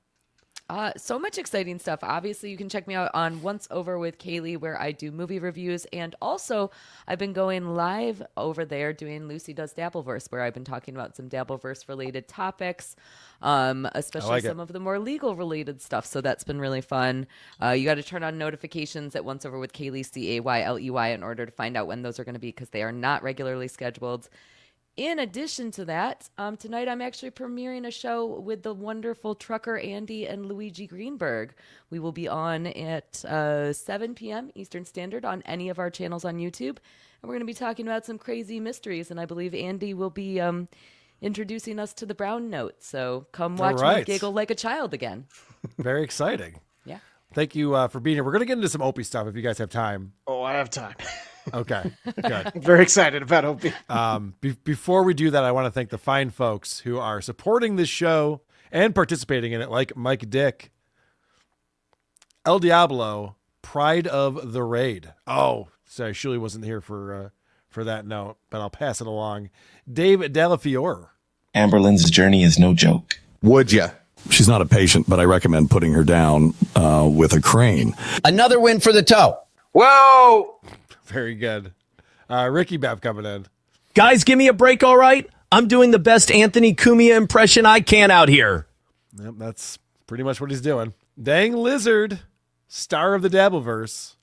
So much exciting stuff. Obviously, you can check me out on Once Over with Kaylee, where I do movie reviews. And also, I've been going live over there doing Lucy Does Dabbleverse, where I've been talking about some Dabbleverse-related topics, especially some of the more legal-related stuff. So that's been really fun. You got to turn on notifications at Once Over with Kaylee, Cayley, in order to find out when those are going to be, because they are not regularly scheduled. In addition to that, tonight I'm actually premiering a show with the wonderful trucker Andy and Luigi Greenberg. We will be on at 7 p.m. Eastern Standard on any of our channels on YouTube. And we're going to be talking about some crazy mysteries. And I believe Andy will be introducing us to the Brown Note. So come watch me giggle like a child again. Very exciting. Yeah. Thank you for being here. We're going to get into some Opie stuff if you guys have time. Oh, I have time. Okay, good. I'm very excited about Opie. Before we do that, I want to thank the fine folks who are supporting this show and participating in it, like Mike Dick, El Diablo, Pride of the Raid. Oh, sorry, Shirley wasn't here for that note, but I'll pass it along. Dave Delafiore. Amber Lynn's journey is no joke. Would ya? She's not a patient, but I recommend putting her down with a crane. Another win for the toe. Whoa! Very good. Ricky Bev coming in. Guys, give me a break, all right? I'm doing the best Anthony Cumia impression I can out here. Yep, that's pretty much what he's doing. Dang Lizard, star of the Dabbleverse.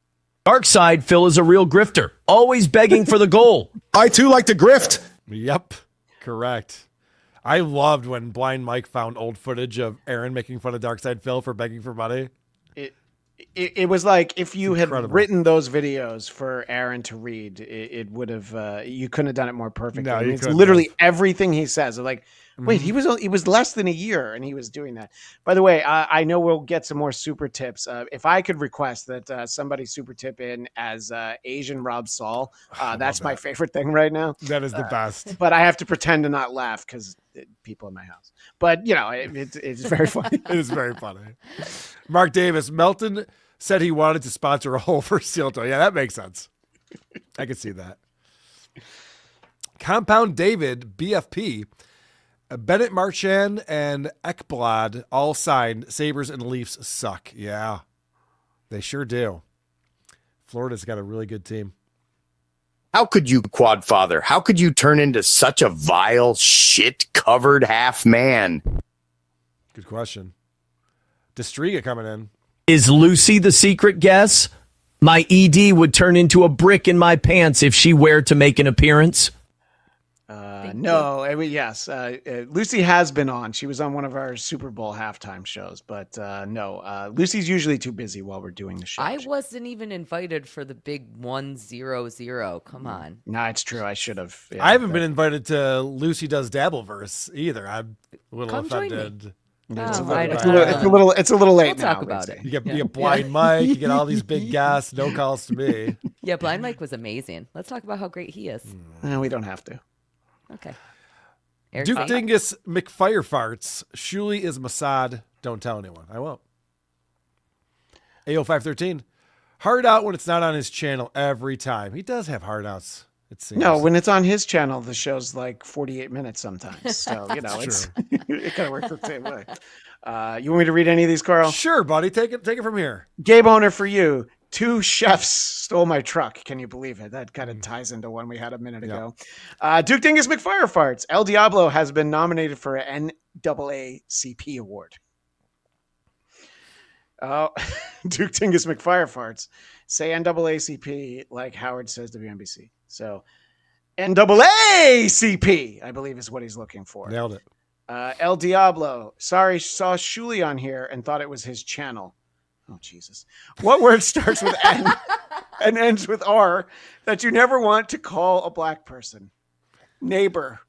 Dark side, Phil is a real grifter, always begging for the goal. I too like to grift. Yep, correct. I loved when Blind Mike found old footage of Aaron making fun of Darkside Phil for begging for money. It was like if you had Incredible. written those videos for Aaron to read, it would have. You couldn't have done it more perfectly. No, I mean, you it's couldn't literally have. everything he says. Like, wait, he was less than a year, and he was doing that. By the way, I know we'll get some more super tips. If I could request that somebody super tip in as Asian Rob Saul, that's my favorite thing right now. That is the best. But I have to pretend to not laugh because people in my house. But you know, it's very funny. It is very funny. Mark Davis, Melton said he wanted to sponsor a hole for SteelToe. Yeah, that makes sense. I can see that. Compound David, BFP, Bennett Marchand and Ekblad all signed. Sabres and Leafs suck. Yeah, they sure do. Florida's got a really good team. How could you, Quadfather? How could you turn into such a vile, shit-covered half man? Good question. Destriga coming in. Is Lucy the secret guess? My ED would turn into a brick in my pants if she were to make an appearance. No, I mean, yes. Lucy has been on. She was on one of our Super Bowl halftime shows, but no, Lucy's usually too busy while we're doing the show. I wasn't even invited for the big 100. Come on. No, it's true. I should have. I haven't been invited to Lucy Does Dabbleverse either. I'm a little Come join me. offended. It's, Oh, it's a little late We'll now. talk about Lindsay. it. You get Blind Mike, you get all these big guests, no calls to me. Yeah, Blind Mike was amazing. Let's talk about how great he is. No, we don't have to. Okay. Eric, Duke Dingus McFirefarts. Shuli is Mossad. Don't tell anyone. I won't. AO513. Hard out when it's not on his channel every time. He does have hard outs, it seems. No, when it's on his channel, the show's like 48 minutes sometimes. So, you know, It's it kind of works the same way. You want me to read any of these, Carl? Sure, buddy. Take it from here. Gabe Owner for you. 2 chefs stole my truck. Can you believe it? That kind of ties into one we had a minute ago. Duke Dingus McFirefarts. El Diablo has been nominated for an NAACP award. Oh, Duke Dingus McFirefarts. Say NAACP like Howard says WNBC. So NAACP, I believe is what he's looking for. Nailed it. El Diablo. Sorry, saw Shuli on here and thought it was his channel. Oh, Jesus. What word starts with N and ends with R that you never want to call a black person? Neighbor.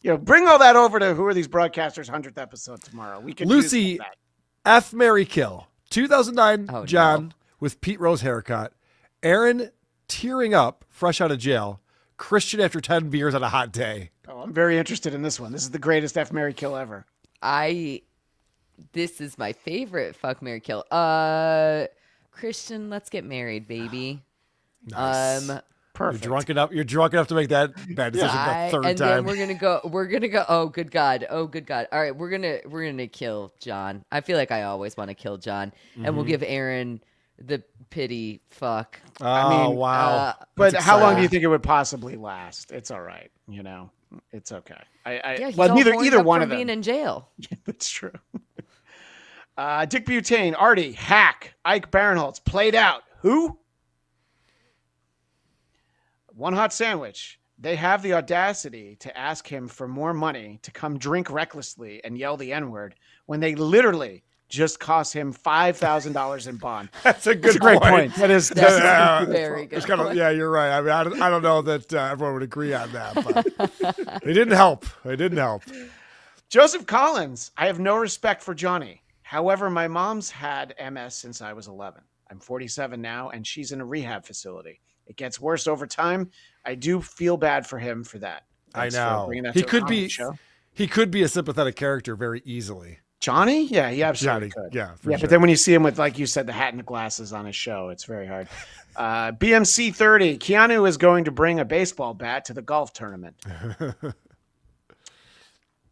You know, bring all that over to Who Are These Broadcasters 100th episode tomorrow. We can Lucy use that. F. Mary Kill. 2009 John with Pete Rose haircut. Aaron tearing up fresh out of jail. Christian after 10 beers on a hot day. Oh, I'm very interested in this one. This is the greatest F. Mary Kill ever. This is my favorite fuck, marry, kill. Christian, let's get married, baby. Nice. Perfect. You're drunk enough to make that bad decision the third and time. then we're gonna go. Oh, good God. All right, we're gonna kill John. I feel like I always want to kill John, and we'll give Aaron the pity fuck. Oh, wow. But how long do you think it would possibly last? It's all right. You know, it's okay. He's well, all horned neither up one from of them. being in jail. That's true. Dick Butane, Artie, Hack, Ike Barinholtz, played out. Who? One Hot Sandwich. They have the audacity to ask him for more money to come drink recklessly and yell the N-word when they literally just cost him $5,000 in bond. That's a good great point. That is very good. Point. Yeah, you're right. I mean, I don't know that everyone would agree on that, but they didn't help. Joseph Collins. I have no respect for Johnny. However, my mom's had MS since I was 11. I'm 47 now, and she's in a rehab facility. It gets worse over time. I do feel bad for him for that. I Thanks for know. bringing that He to a could comedy be. show. He could be a sympathetic character very easily. Johnny? Yeah, he absolutely Johnny, could. yeah, for But sure. then when you see him with, like you said, the hat and the glasses on his show, it's very hard. BMC 30. Keanu is going to bring a baseball bat to the golf tournament.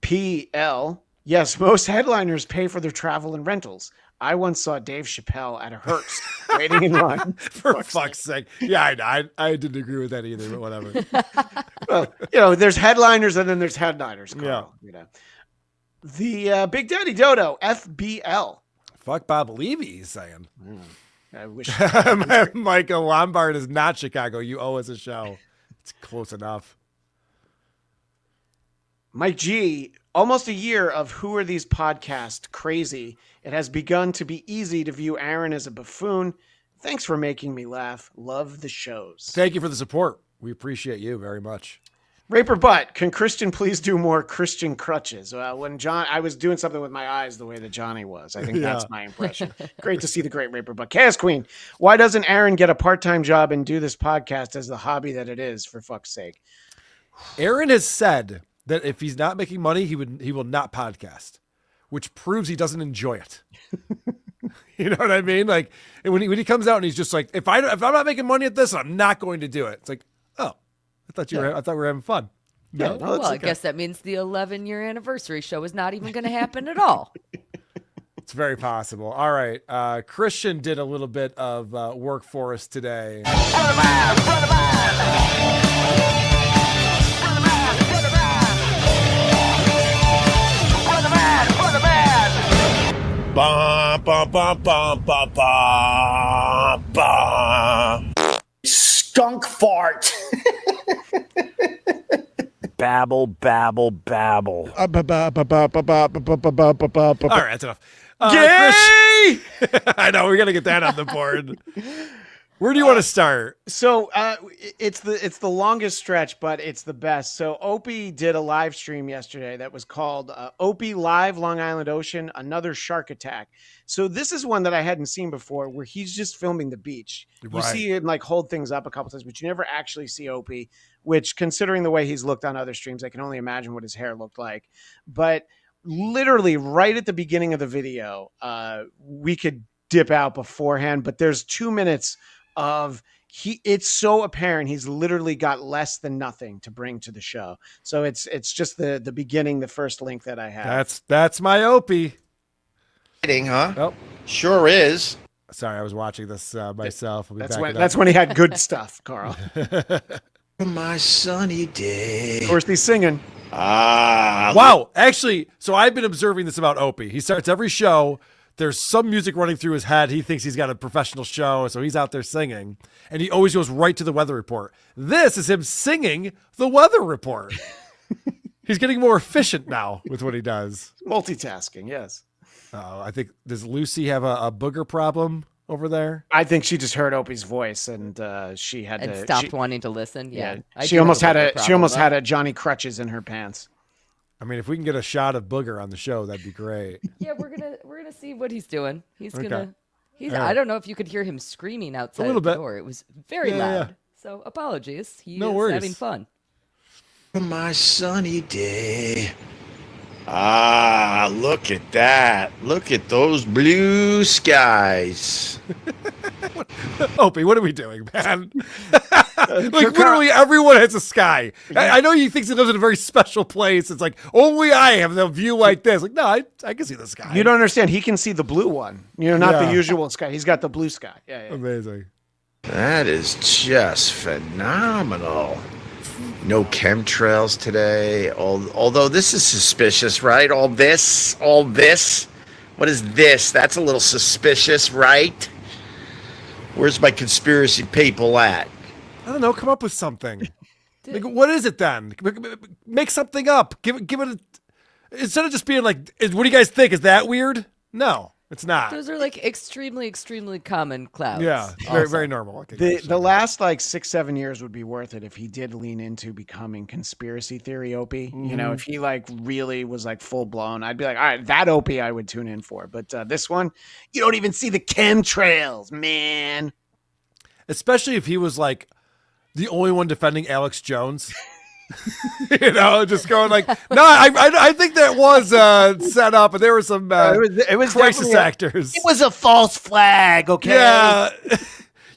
PL. Yes, most headliners pay for their travel and rentals. I once saw Dave Chappelle at a Hearst waiting in line. For fuck's sake. Yeah, I didn't agree with that either, but whatever. Well, you know, there's headliners and then there's headliners. Carl, Yeah. You know. The Big Daddy Dodo, FBL. Fuck Bob Levy, he's saying. I wish. Michael Lombard is not Chicago. You owe us a show. It's close enough. Mike G, almost a year of Who Are These Podcasts crazy. It has begun to be easy to view Aaron as a buffoon. Thanks for making me laugh. Love the shows. Thank you for the support. We appreciate you very much. Raper Butt, can Christian please do more Christian crutches? When I was doing something with my eyes the way that Johnny was. I think that's my impression. Great to see the great Raper Butt. Chaos Queen, why doesn't Aaron get a part-time job and do this podcast as the hobby that it is, for fuck's sake? Aaron has said that if he's not making money, he will not podcast, which proves he doesn't enjoy it. You know what I mean? Like when he comes out and he's just like, if I'm not making money at this, I'm not going to do it. It's like, oh, I thought we were having fun. Yeah, No, I guess that means the 11-year anniversary show is not even going to happen at all. It's very possible. All right. Christian did a little bit of work for us today. Ba, ba, ba, ba, ba, ba, ba. Skunk fart. Babble, babble, babble. All right, that's enough. Gay! I know, we got to get that on the board. Where do you want to start? So it's the longest stretch, but it's the best. So Opie did a live stream yesterday that was called Opie Live Long Island Ocean, Another Shark Attack. So this is one that I hadn't seen before, where he's just filming the beach. You Right. see him like hold things up a couple times, but you never actually see Opie, which, considering the way he's looked on other streams, I can only imagine what his hair looked like. But literally right at the beginning of the video, we could dip out beforehand, but there's 2 minutes of it's so apparent he's literally got less than nothing to bring to the show. So it's just the beginning, the first link that I have. That's my Opie. Huh? Oh, sure is. sorry, I was watching this myself. That's when he had good stuff, Carl. My sunny day. Of course, he's singing. Wow. Actually, so I've been observing this about Opie. He starts every show. There's some music running through his head. He thinks he's got a professional show, so he's out there singing. And he always goes right to the weather report. This is him singing the weather report. He's getting more efficient now with what he does. Multitasking, yes. I think, does Lucy have a booger problem over there? I think she just heard Opie's voice and she had and to stopped wanting to listen. Yeah, she almost had a Johnny Crutches in her pants. I mean, if we can get a shot of Booger on the show, that'd be great. Yeah, we're gonna see what he's doing. He's Okay. gonna. He's. All right. I don't know if you could hear him screaming outside little the bit. door. It was very Yeah, loud. yeah. So apologies. He No is worries. having fun. My sunny day. Ah, look at that. Look at those blue skies. Opie, what are we doing, man? Like, literally everyone has a sky. I know he thinks he lives in a very special place. It's like, only I have the view like this. Like, no, I can see the sky. You don't understand. He can see the blue one. Not Yeah. the usual sky. He's got the blue sky. Yeah. Amazing. That is just phenomenal. No chemtrails today. Although this is suspicious, right? All this. What is this? That's a little suspicious, right? Where's my conspiracy people at? I don't know. Come up with something. Like, what is it then? Make something up. Give it instead of just being like, what do you guys think? Is that weird? No, it's not. Those are like extremely, extremely common clouds. Yeah, very, very normal. Okay, The last like 6-7 years would be worth it if he did lean into becoming conspiracy theory Opie. Mhm. If he like really was like full blown, I'd be like, all right, that Opie I would tune in for. But this one, you don't even see the chemtrails, man. Especially if he was like the only one defending Alex Jones. Just going like, no, I think that was set up, and there were some it was crisis definitely actors. It was a false flag, okay? Yeah.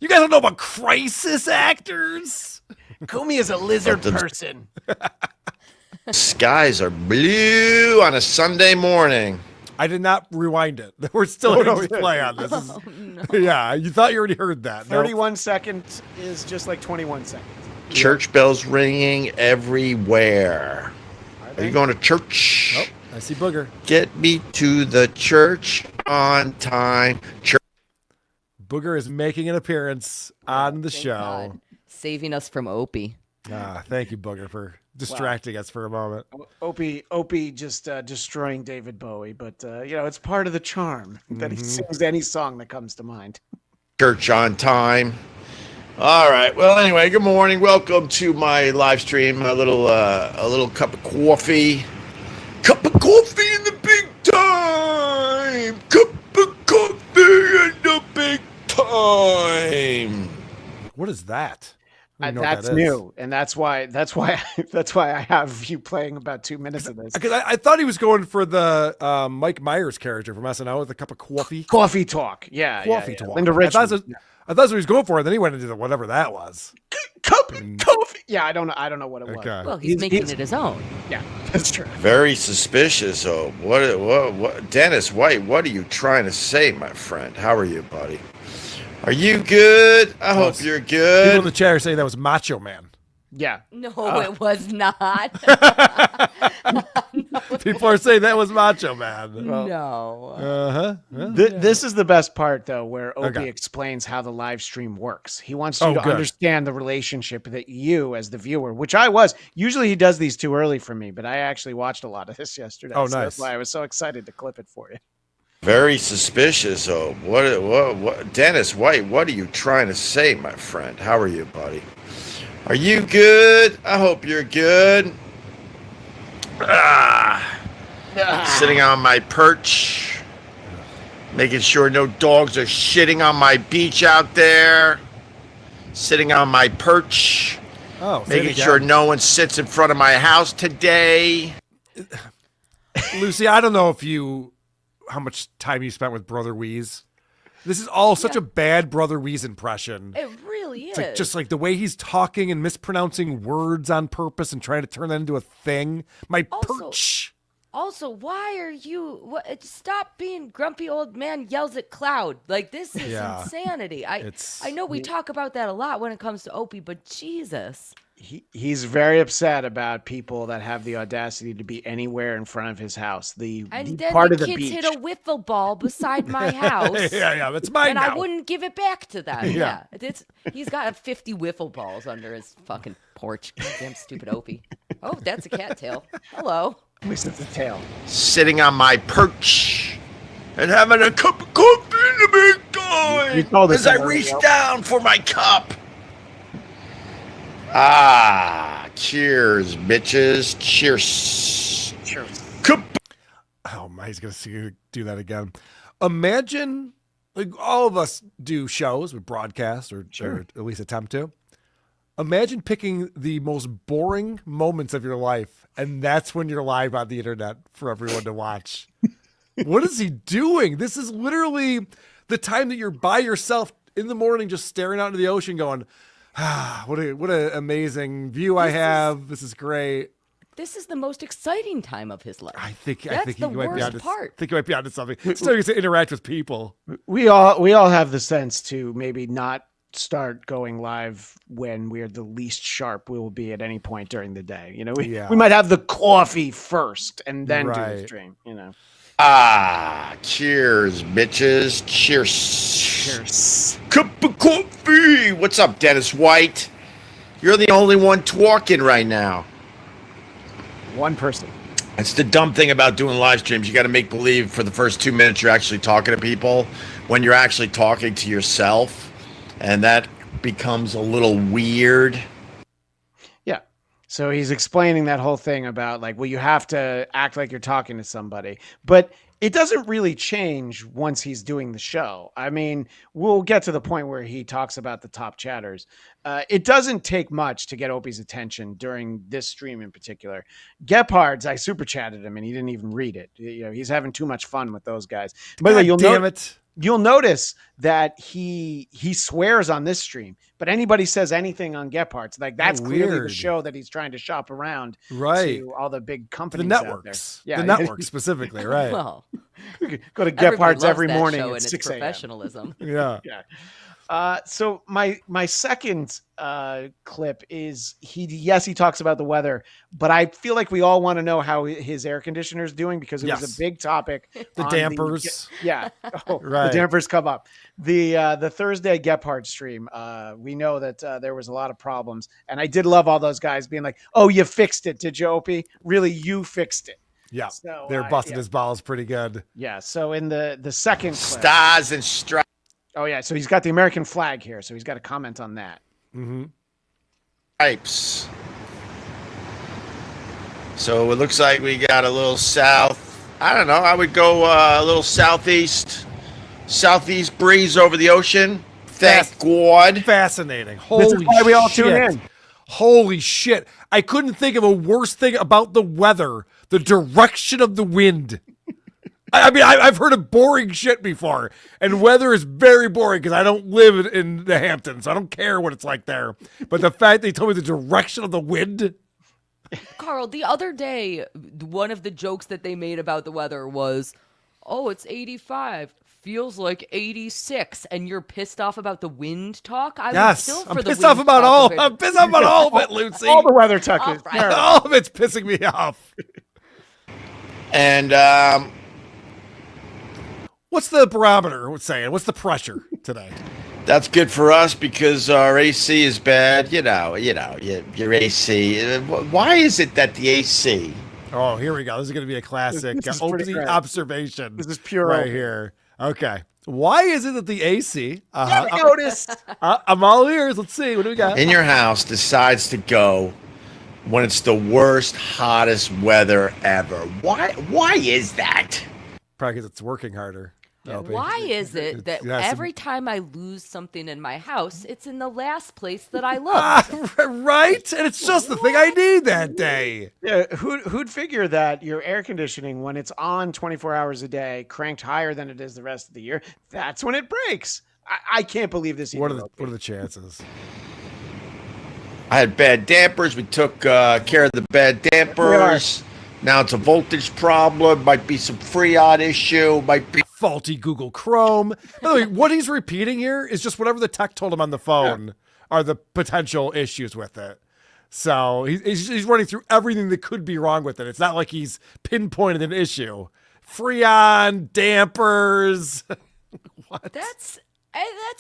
You guys don't know about crisis actors? Comey is a lizard person. Skies are blue on a Sunday morning. I did not rewind it. We're still hitting play on this. Yeah, you thought you already heard that. 31 seconds is just like 21 seconds. Church bells ringing everywhere. Are you going to church? Nope. I see Booger. Get me to the church on time. Booger is making an appearance on the show. God. Saving us from Opie. Thank you, Booger, for distracting us for a moment. Opie just destroying David Bowie, but it's part of the charm that he sings any song that comes to mind. Church on time. All right. Well, anyway, good morning. Welcome to my live stream. A little cup of coffee. Cup of coffee in the big time. Cup of coffee in the big time. What is that? I don't know what That's that is. new, and that's why I have you playing about 2 minutes of this. Because I thought he was going for the Mike Myers character from SNL with a cup of coffee. Coffee talk, yeah, Coffee talk. Linda I thought Richmond. that's what he was going for, and then he went into whatever that was. Cup of coffee. Yeah, I don't know what it was. Okay. Well, he's making it his own. Yeah, that's true. Very suspicious. Oh, what? Dennis White, what are you trying to say, my friend? How are you, buddy? Are you good? I hope you're good. People in the chat are saying that was Macho Man. Yeah. No, it was not. People are saying that was Macho Man. No. This is the best part, though, where Opie Okay. explains how the live stream works. He wants you Oh, to good. understand the relationship that you, as the viewer, which I was. Usually he does these too early for me, but I actually watched a lot of this yesterday. Oh, so nice. That's why I was so excited to clip it for you. Very suspicious. Oh, what? Dennis White, what are you trying to say, my friend? How are you, buddy? Are you good? I hope you're good. Sitting on my perch, making sure no dogs are shitting on my beach out there. Sitting on my perch, Oh, say it making again. sure no one sits in front of my house today. Lucy, I don't know how much time you spent with Brother Weeze. This is all such a bad Brother Weeze impression. It really is. It's like just like the way he's talking and mispronouncing words on purpose and trying to turn that into a thing. My perch. Also, why are you? Stop being grumpy old man yells at cloud. Like, this is Yeah. insanity. I know we talk about that a lot when it comes to Opie, but Jesus. He's very upset about people that have the audacity to be anywhere in front of his house. And then part the of the kids beach. hit a wiffle ball beside my house. yeah, that's mine and now. I wouldn't give it back to them. Yeah. He's got 50 wiffle balls under his fucking porch. Damn stupid Opie. Oh, that's a cattail. Hello. At least it's a tail. Sitting on my perch and having a cup of coffee in the big time as I reach down for my cup. Cheers, bitches. Cheers. Cup. Oh my, he's gonna see you do that again. Imagine, like, all of us do shows, we broadcast or at least attempt to. Imagine picking the most boring moments of your life, and that's when you're live on the internet for everyone to watch. What is he doing? This is literally the time that you're by yourself in the morning, just staring out into the ocean, going, what an amazing view I have. This is great. This is the most exciting time of his life. I think That's he the might be worst onto, part. I think he might be onto something. So you get to interact with people. We all have the sense to maybe not start going live when we're the least sharp we will be at any point during the day. We might have the coffee first and then do the stream. Cheers, bitches. Cheers. Cup of coffee. What's up, Dennis White? You're the only one talking right now. One person. It's the dumb thing about doing live streams. You got to make believe for the first 2 minutes you're actually talking to people when you're actually talking to yourself. And that becomes a little weird. Yeah. So he's explaining that whole thing about you have to act like you're talking to somebody. But it doesn't really change once he's doing the show. I mean, we'll get to the point where he talks about the top chatters. It doesn't take much to get Opie's attention during this stream in particular. Gephards, I super chatted him and he didn't even read it. He's having too much fun with those guys. By the way, you'll notice that he swears on this stream, but anybody says anything on Gephards, that's clearly the show that he's trying to shop around to all the big companies. The networks. Out there. The networks specifically, right? Well, go to Gephards every morning show at and its 6 a.m. professionalism. Yeah. So my second clip is he talks about the weather, but I feel like we all want to know how his air conditioner is doing because it was a big topic. The dampers. The dampers come up. The Thursday Gephardt stream, we know that there was a lot of problems, and I did love all those guys being like, "Oh, you fixed it, did you, Opie? Really, you fixed it." Yeah, so, they're busting his balls pretty good. Yeah. So in the second clip, Stars and stripes. oh yeah, so he's got the American flag here, so he's got to comment on that. Mm-hmm. Stripes. So it looks like we got a little south. I don't know. I would go a little southeast breeze over the ocean. Thank God. Fascinating. This is why we all tune shit. in. Holy shit. I couldn't think of a worse thing about the weather. The direction of the wind. I mean, I've heard of boring shit before, and weather is very boring because I don't live in the Hamptons. So I don't care what it's like there. But the fact they told me the direction of the wind. Carl, the other day, one of the jokes that they made about the weather was, oh, it's 85. Feels like 86, and you're pissed off about the wind talk? I'm pissed off about all. I'm pissed off about all of it, Lucy. All the weather talk is all of it's pissing me off. And what's the barometer saying? What's the pressure today? that's good for us because our AC is bad. You know, your AC. Why is it that the AC? Oh, here we go. This is going to be a classic opening observation. This is pure right open. here. Okay. Why is it that the AC? Notice. I'm all ears. Let's see. What do we got? In your house decides to go when it's the worst, hottest weather ever. Why is that? Probably because it's working harder. Opie. Why is it that Yeah, every time I lose something in my house, it's in the last place that I look? Right? And it's just the thing I need that day. Yeah, who'd figure that your air conditioning, when it's on 24 hours a day, cranked higher than it is the rest of the year, that's when it breaks. I can't believe this. What are the chances? I had bad dampers. We took care of the bad dampers. Now it's a voltage problem. Might be some Freon issue. Might be faulty Google Chrome. By the way, what he's repeating here is just whatever the tech told him on the phone are the potential issues with it. So he's running through everything that could be wrong with it. It's not like he's pinpointed an issue. Freon, dampers. What? That's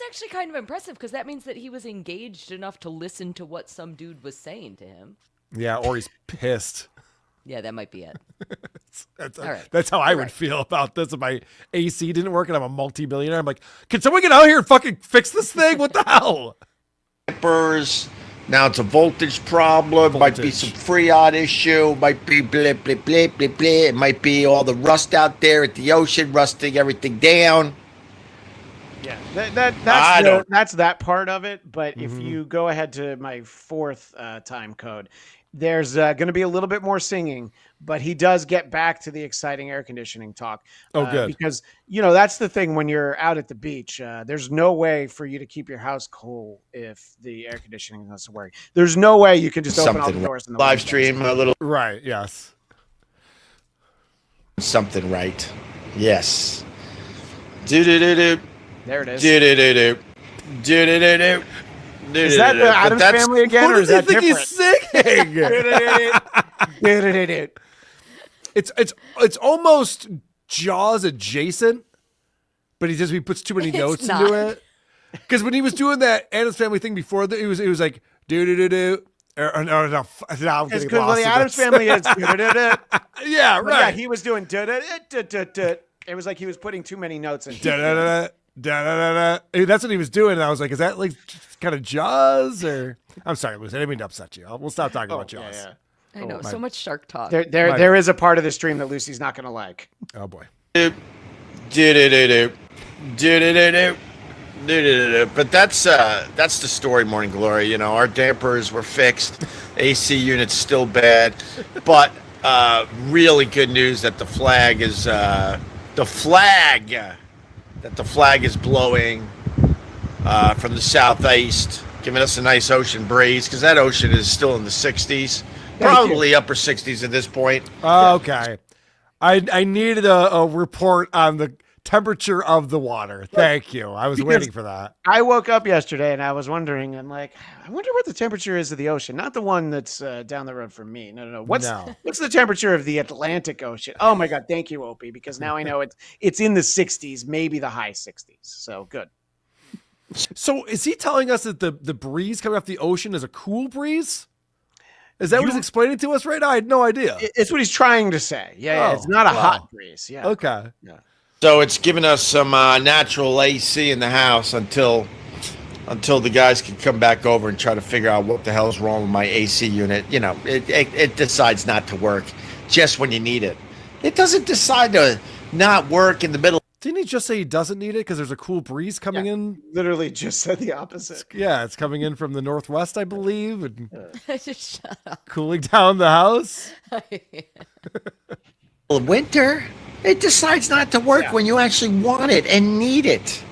actually kind of impressive because that means that he was engaged enough to listen to what some dude was saying to him. Yeah, or he's pissed. Yeah, that might be it. That's how I would feel about this if my AC didn't work and I'm a multi-billionaire. I'm like, can someone get out here and fucking fix this thing? What the hell? dampers. Now it's a voltage problem. Might be some Freon issue. Might be blip, blip, blip, blip, blip. It might be all the rust out there at the ocean, rusting everything down. Yeah, that's that part of it. But if you go ahead to my fourth time code, there's going to be a little bit more singing, but he does get back to the exciting air conditioning talk. Oh, good. Because, that's the thing when you're out at the beach. There's no way for you to keep your house cool if the air conditioning doesn't work. There's no way you can just open all the doors and the live stream a little. Right, yes. Something right. Yes. Do-do-do-do. There it is. Do-do-do-do. Do-do-do-do. Is that the Addams Family again, or is that different? He's singing? It's almost Jaws adjacent, but he puts too many notes into it. Because when he was doing that Addams Family thing before, it was like do do do do. No, I'm it's because the Addams Family is yeah, right. Yeah, he was doing it was like he was putting too many notes in. That's what he was doing, and I was like, "Is that like kind of Jaws?" Or I'm sorry, Lucy, I didn't mean to upset you. We'll stop talking about Jaws. Yeah. I know, so much shark talk. There is a part of the stream that Lucy's not going to like. Oh boy. But that's the story, Morning Glory. Our dampers were fixed, AC unit's still bad, but really good news that the flag is blowing from the southeast, giving us a nice ocean breeze because that ocean is still in the 60s, probably upper 60s at this point. Okay. I needed a report on the temperature of the water. Thank you. I was Because waiting for that. I woke up yesterday and I was wondering, I'm like, I wonder what the temperature is of the ocean. Not the one that's down the road from me. No. What's the temperature of the Atlantic Ocean? Oh my God. Thank you, Opie, because now I know it's in the 60s, maybe the high 60s. So good. So is he telling us that the breeze coming off the ocean is a cool breeze? Is that what he's explaining to us right now? I had no idea. It's what he's trying to say. Yeah, it's not a hot breeze. Yeah. Okay. Yeah. So it's giving us some natural AC in the house until the guys can come back over and try to figure out what the hell's wrong with my AC unit. You know, it decides not to work just when you need it. It doesn't decide to not work in the middle. Didn't he just say he doesn't need it because there's a cool breeze coming in? Literally just said the opposite. Yeah, it's coming in from the northwest, I believe, and Just shut up. cooling down the house. Winter, it decides not to work when you actually want it and need it.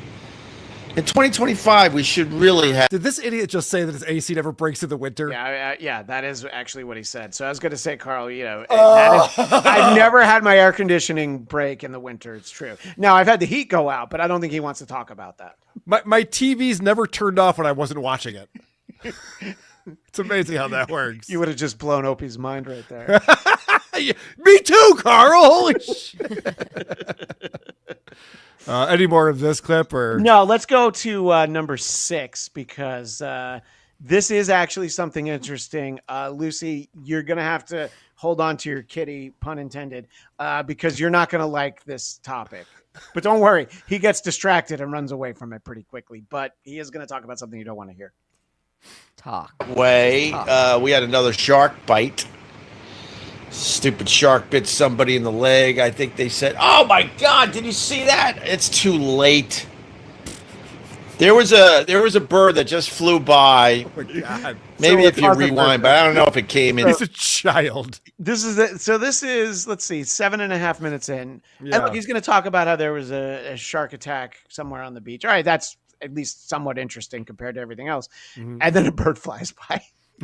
In 2025, we should really have. Did this idiot just say that his AC never breaks in the winter? Yeah, that is actually what he said. So I was going to say, Carl, I've never had my air conditioning break in the winter. It's true. Now, I've had the heat go out, but I don't think he wants to talk about that. My TV's never turned off when I wasn't watching it. It's amazing how that works. You would have just blown Opie's mind right there. Me too, Carl. Holy shit. Any more of this clip or no? Let's go to number 6 because this is actually something interesting. Lucy, you're gonna have to hold on to your kitty, pun intended, because you're not gonna like this topic. But don't worry, he gets distracted and runs away from it pretty quickly. But he is gonna talk about something you don't want to hear. We had another shark bite. Stupid shark bit somebody in the leg. I think they said, "Oh my God, did you see that?" It's too late. There was a bird that just flew by. Oh my God. Maybe if you rewind, but I don't know if it came in. He's a child. This is let's see, 7.5 minutes in. Yeah. And look, he's going to talk about how there was a shark attack somewhere on the beach. All right, that's at least somewhat interesting compared to everything else. Mm-hmm. And then a bird flies by.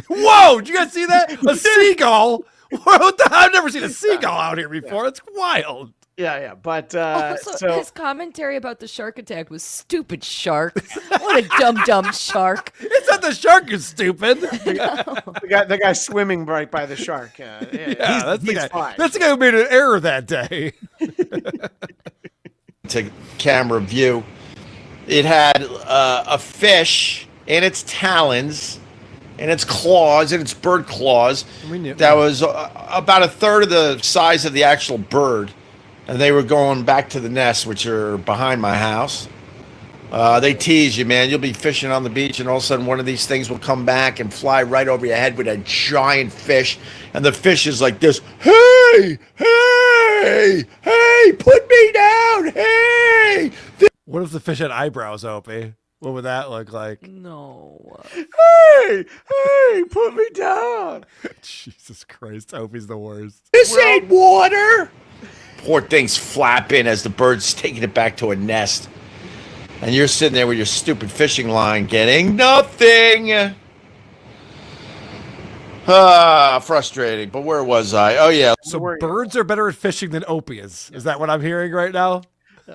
Whoa! Did you guys see that? A seagull? What the? I've never seen a seagull out here before. It's wild. Yeah. But Also, his commentary about the shark attack was stupid shark. What a dumb shark. It's not the shark is stupid. the guy swimming right by the shark. That's the guy. Fine. That's the guy who made an error that day. To camera view, it had a fish in its talons and its claws and its bird claws that was about a third of the size of the actual bird, and they were going back to the nest, which are behind my house. They tease you, man. You'll be fishing on the beach, and all of a sudden one of these things will come back and fly right over your head with a giant fish, and the fish is like this, hey, put me down, hey. What if the fish had eyebrows, Opie? What would that look like? No. Hey, put me down. Jesus Christ, Opie's the worst. This ain't water. Poor thing's flapping as the bird's taking it back to a nest. And you're sitting there with your stupid fishing line getting nothing. Frustrating. But where was I? Oh, yeah. So birds are better at fishing than Opie is. Is that what I'm hearing right now?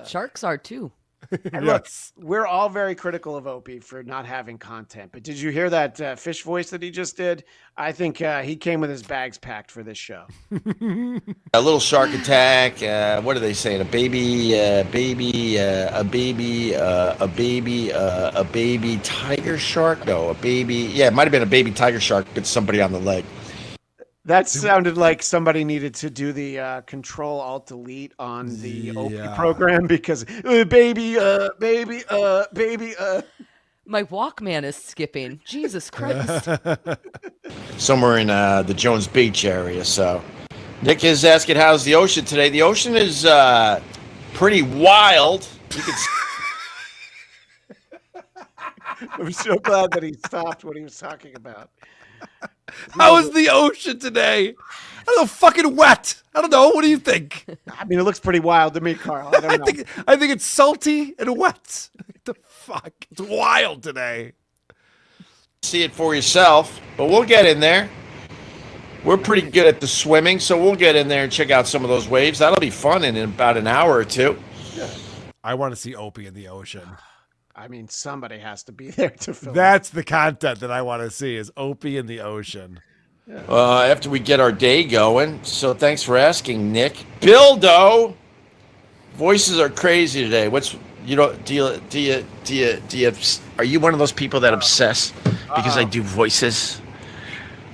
Sharks are too. And look, we're all very critical of Opie for not having content. But did you hear that fish voice that he just did? I think he came with his bags packed for this show. A little shark attack. What are they saying? A baby tiger shark? No, a baby. Yeah, it might have been a baby tiger shark, but somebody on the leg. That sounded like somebody needed to do the Control-Alt-Delete on the Opie program because baby. My Walkman is skipping. Jesus Christ. Somewhere in the Jones Beach area. So Nick is asking, how's the ocean today? The ocean is pretty wild. You can I'm so glad that he stopped what he was talking about. How is the ocean today? I don't know, fucking wet. I don't know. What do you think? I mean, it looks pretty wild to me, Carl. I don't know. I think it's salty and wet. What the fuck? It's wild today. see it for yourself, but we'll get in there. We're pretty good at the swimming, so we'll get in there and check out some of those waves. That'll be fun in about an hour or two. I want to see Opie in the ocean. I mean, somebody has to be there to film. That's the content that I want to see is Opie in the ocean. After we get our day going. So thanks for asking, Nick. Bildo, voices are crazy today. Are you one of those people that obsess because I do voices?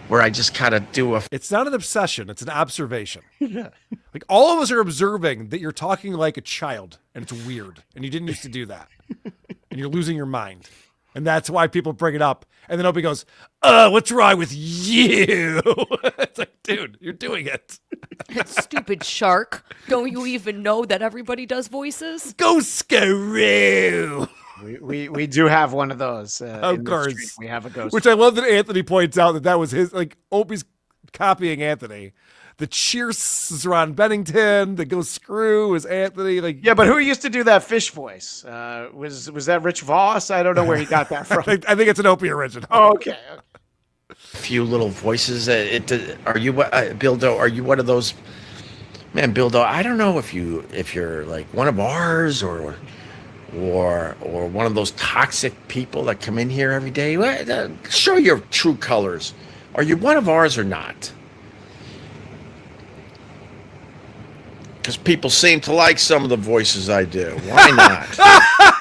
Where I just kind of do a. It's not an obsession. It's an observation. Like all of us are observing that you're talking like a child, and it's weird, and you didn't used to do that, and you're losing your mind, and that's why people bring it up. And then Opie goes, what's wrong with you?" It's like, dude, you're doing it. Stupid shark. Don't you even know that everybody does voices? Go screw. We do have one of those. Of course. We have a ghost. Which I love that Anthony points out that was his, like, Opie's copying Anthony. The cheers is Ron Bennington. The go screw is Anthony. Like, yeah, but who used to do that fish voice? Was that Rich Voss? I don't know where he got that from. I think it's an Opie original. Oh, okay. A few little voices. Are you, Bildo? Are you one of those? Man, Bildo, I don't know if you're like one of ours or one of those toxic people that come in here every day. Show your true colors. Are you one of ours or not? Because people seem to like some of the voices I do. Why not?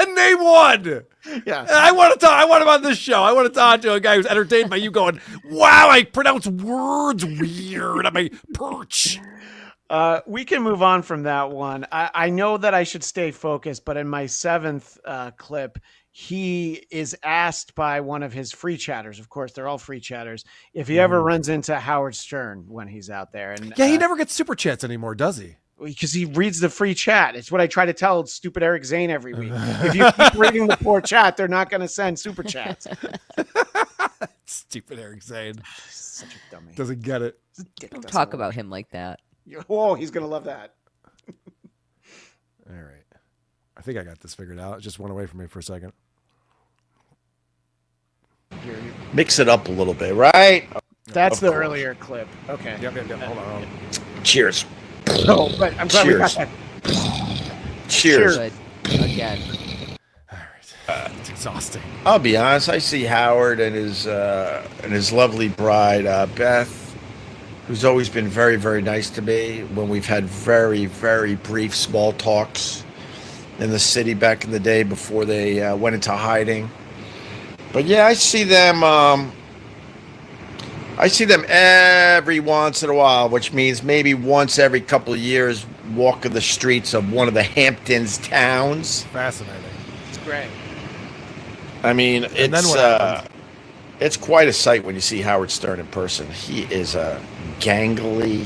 Name one. Yeah. I want him on this show. I want to talk to a guy who's entertained by you going, "Wow, I pronounce words weird on my perch." We can move on from that one. I know that I should stay focused, but in my 7th clip, he is asked by one of his free chatters. Of course, they're all free chatters. If he ever runs into Howard Stern when he's out there, and yeah, he never gets super chats anymore, does he? Because he reads the free chat. It's what I try to tell stupid Eric Zane every week. If you keep reading the poor chat, they're not going to send super chats. Stupid Eric Zane. Such a dummy. Doesn't get it. Don't talk about him like that. Whoa, he's going to love that. All right. I think I got this figured out. It just went away from me for a second. Mix it up a little bit, right? That's the earlier clip. Okay. Yep. Hold on. Cheers. Oh, but I'm glad we got that. Cheers. Again. All right. It's exhausting. I'll be honest. I see Howard and his lovely bride Beth, who's always been very, very nice to me when we've had very, very brief small talks in the city back in the day before they went into hiding. But yeah, I see them. I see them every once in a while, which means maybe once every couple of years, walking the streets of one of the Hamptons towns. Fascinating. It's great. I mean, And then what happens? It's quite a sight when you see Howard Stern in person. He is a gangly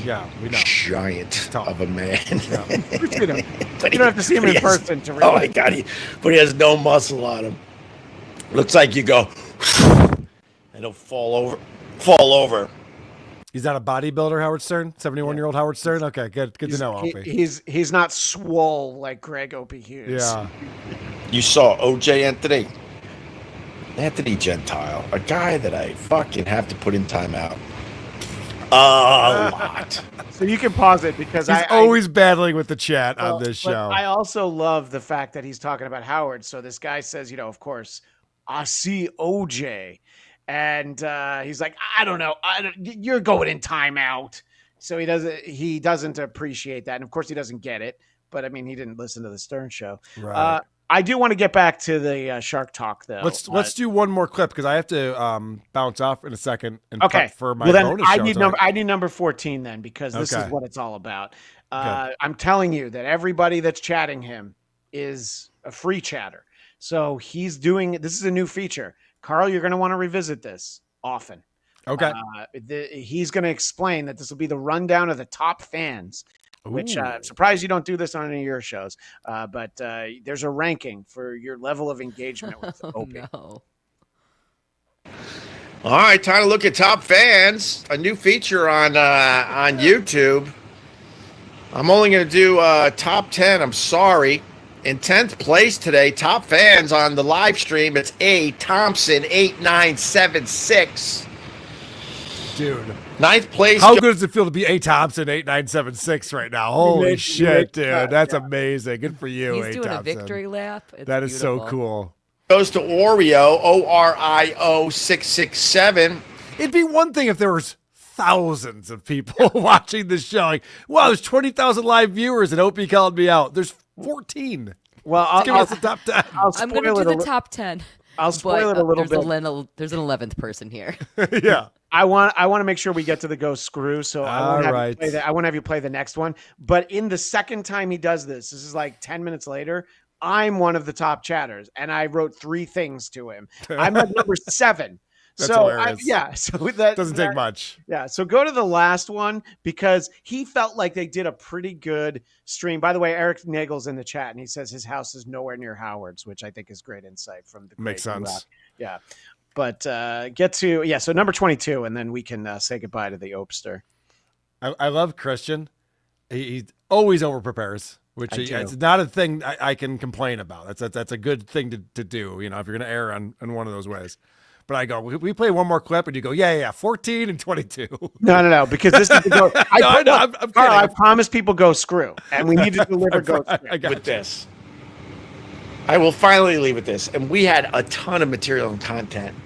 giant of a man. You don't have to see him in person to read. Oh my God! But he has no muscle on him. Looks like you go, and he'll fall over. He's not a bodybuilder, Howard Stern? 71-year-old Howard Stern? Okay, good to know, Opie. He's not swole like Greg Opie Hughes. Yeah. You saw OJ Anthony Gentile, a guy that I fucking have to put in timeout a lot. So you can pause it because he's always battling with the chat on this but show. I also love the fact that he's talking about Howard. So this guy says, of course, I see OJ. And he's like, I don't know. You're going in timeout. So he doesn't appreciate that. And of course he doesn't get it. But I mean, he didn't listen to the Stern show. Right. I do want to get back to the Shark Talk though. Let's do one more clip because I have to bounce off in a second and okay. prep for my bonus show. I need number 14 then because this is what it's all about. I'm telling you that everybody that's chatting him is a free chatter. So this is a new feature. Carl, you're going to want to revisit this often. Okay. He's going to explain that this will be the rundown of the top fans, which I'm surprised you don't do this on any of your shows. But there's a ranking for your level of engagement with Opie. No. All right, time to look at top fans. A new feature on YouTube. I'm only going to do top 10. I'm sorry. In 10th place today, top fans on the live stream, it's A. Thompson 8976. Dude, Ninth place. How good does it feel to be A. Thompson 8976 right now? Holy made shit, dude. that, That's amazing. Good for you, He's A. doing Thompson. a victory lap. It's That is so beautiful. cool. Goes to Oreo, ORIO667. It'd be one thing if there was thousands of people watching this show. Like, wow, there's 20,000 live viewers, and Opie called me out. There's 14. Well, Let's give us the top 10. I'm going to do the top 10. I'll spoil it a little bit. There's an 11th person here. Yeah. I want to make sure we get to the go screw, so I won't have you play I won't have you play the next one. But in the second time he does this is like 10 minutes later, I'm one of the top chatters, and I wrote 3 things to him. I'm at number 7. That's so hilarious. so that Doesn't take much. Yeah, so go to the last one because he felt like they did a pretty good stream. By the way, Eric Nagel's in the chat, and he says his house is nowhere near Howard's, which I think is great insight from the Makes great sense. Rock. Yeah, but get to so number 22, and then we can say goodbye to the Opester. I love Christian. He always over prepares, which it's not a thing I can complain about. That's a good thing to do. You know, if you're going to err on one of those ways. But I go, we play one more clip, and you go, yeah, 14 and 22. No, because this is the go. I know, I'm kidding. Carl, I promise people go screw, and we need to deliver go screw. With this. I will finally leave with this. And we had a ton of material and content.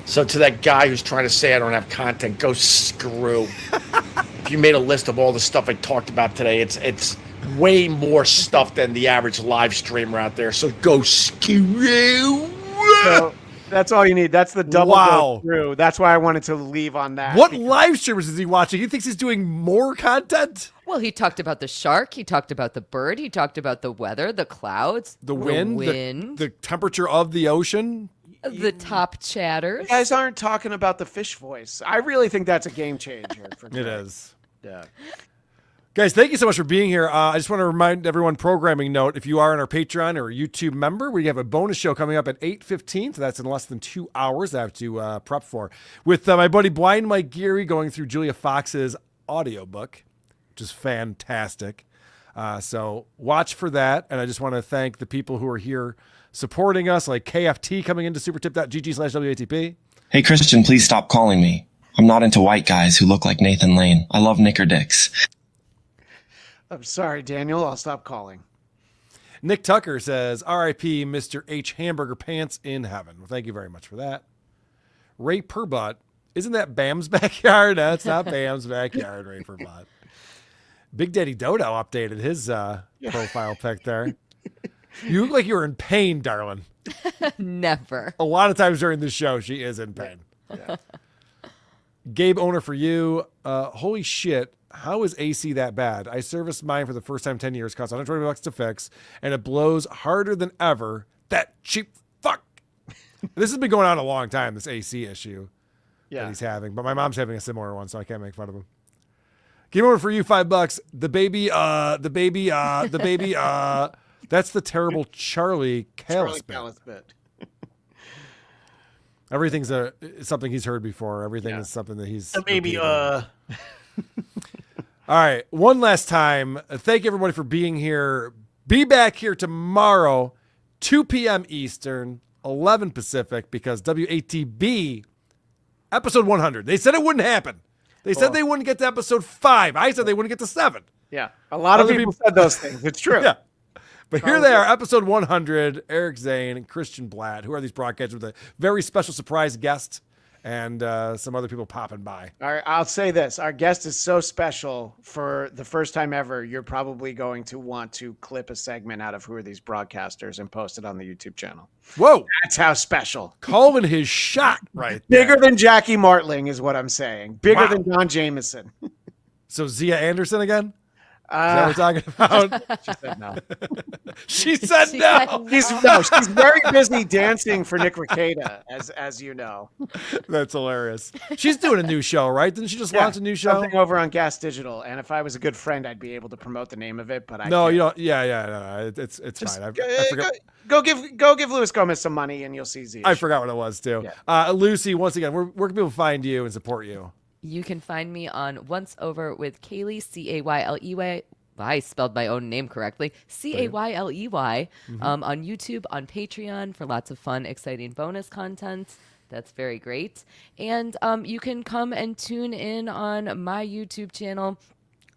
So to that guy who's trying to say I don't have content, go screw. If you made a list of all the stuff I talked about today, it's way more stuff than the average live streamer out there. So go screw. So that's all you need. That's the double Wow. go through. That's why I wanted to leave on that. What live streamers is he watching? He thinks he's doing more content? Well, he talked about the shark. He talked about the bird. He talked about the weather, the clouds, The wind, the temperature of the ocean. the top chatters. You guys aren't talking about the fish voice. I really think that's a game changer. For It is. Yeah. Guys, thank you so much for being here. I just want to remind everyone, programming note, if you are on our Patreon or YouTube member, we have a bonus show coming up at 8:15. So that's in less than 2 hours I have to prep for. With my buddy Blind Mike Geary going through Julia Fox's audiobook, which is fantastic. So watch for that. And I just want to thank the people who are here supporting us, like KFT coming into supertip.gg/WATP. Hey, Christian, please stop calling me. I'm not into white guys who look like Nathan Lane. I love knicker dicks. I'm sorry, Daniel. I'll stop calling. Nick Tucker says, RIP Mr. H. Hamburger Pants in heaven. Well, thank you very much for that. Ray Perbutt. Isn't that Bam's backyard? That's not Bam's backyard, Ray Perbutt. Big Daddy Dodo updated his profile pic there. You look like you were in pain, darling. Never. A lot of times during the show, she is in pain. Yeah. Gabe Owner for you. Holy shit. How is AC that bad? I serviced mine for the first time 10 years, cost $120 to fix, and it blows harder than ever. That cheap fuck. This has been going on a long time, this AC issue that he's having. But my mom's having a similar one, so I can't make fun of him. Game over for you, $5. The baby, that's the terrible Charlie Callis bit. Everything's something he's heard before. Everything is something that he's Maybe All right, one last time. Thank you everybody for being here. Be back here tomorrow, 2 p.m. Eastern, 11 Pacific, because WATB episode 100. They said it wouldn't happen. They said they wouldn't get to episode 5. I said they wouldn't get to 7. Yeah, a lot of people said those things. It's true. Yeah. But here they are, episode 100, Eric Zane and Christian Blatt, who are these broadcasters with a very special surprise guest and some other people popping by. All right, I'll say this. Our guest is so special for the first time ever. You're probably going to want to clip a segment out of Who Are These Broadcasters and post it on the YouTube channel. Whoa. That's how special. Calling his shot right Bigger than Jackie Martling is what I'm saying. Bigger than Don Jameson. So Zia Anderson again? Is that what we're talking about? She said no. She said no. She's very busy dancing for Nick Rekieta, as you know. That's hilarious. She's doing a new show, right? Didn't she just launch a new show? Something over on Gas Digital. And if I was a good friend, I'd be able to promote the name of it. But I no, can't. you don't. Yeah, no, it's fine. I forgot. Go give Luis Gomez some money, and you'll see Zia. I forgot what it was too. Yeah. Lucy, once again, where can people find you and support you? You can find me on Once Over with Kaylee, Cayley. I spelled my own name correctly. Cayley on YouTube, on Patreon for lots of fun, exciting bonus content. That's very great. And you can come and tune in on my YouTube channel,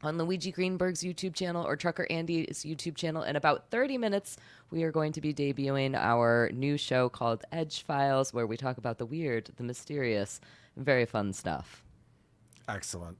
on Luigi Greenberg's YouTube channel, or Trucker Andy's YouTube channel. In about 30 minutes, we are going to be debuting our new show called Edge Files, where we talk about the weird, the mysterious, very fun stuff. Excellent.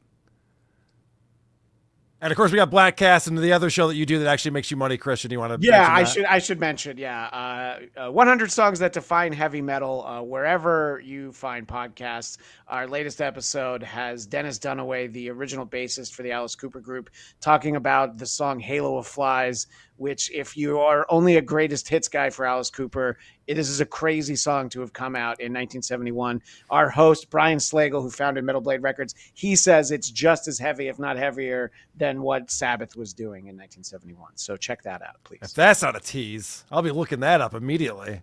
And of course, we got Black Cast and the other show that you do that actually makes you money, Christian. You want to? Yeah, mention that? I should mention. 100 songs that define heavy metal. Wherever you find podcasts, our latest episode has Dennis Dunaway, the original bassist for the Alice Cooper group, talking about the song "Halo of Flies," which, if you are only a greatest hits guy for Alice Cooper, this is a crazy song to have come out in 1971. Our host, Brian Slagle, who founded Metal Blade Records, he says it's just as heavy, if not heavier, than what Sabbath was doing in 1971. So check that out, please. If that's not a tease, I'll be looking that up immediately.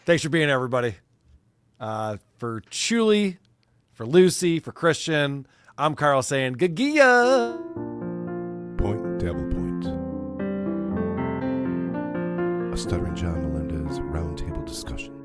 Thanks for being here, everybody. For Chuli, for Lucy, for Christian, I'm Carl saying Gagia. Point Dabble Point. A Stuttering John Melendez roundtable discussion.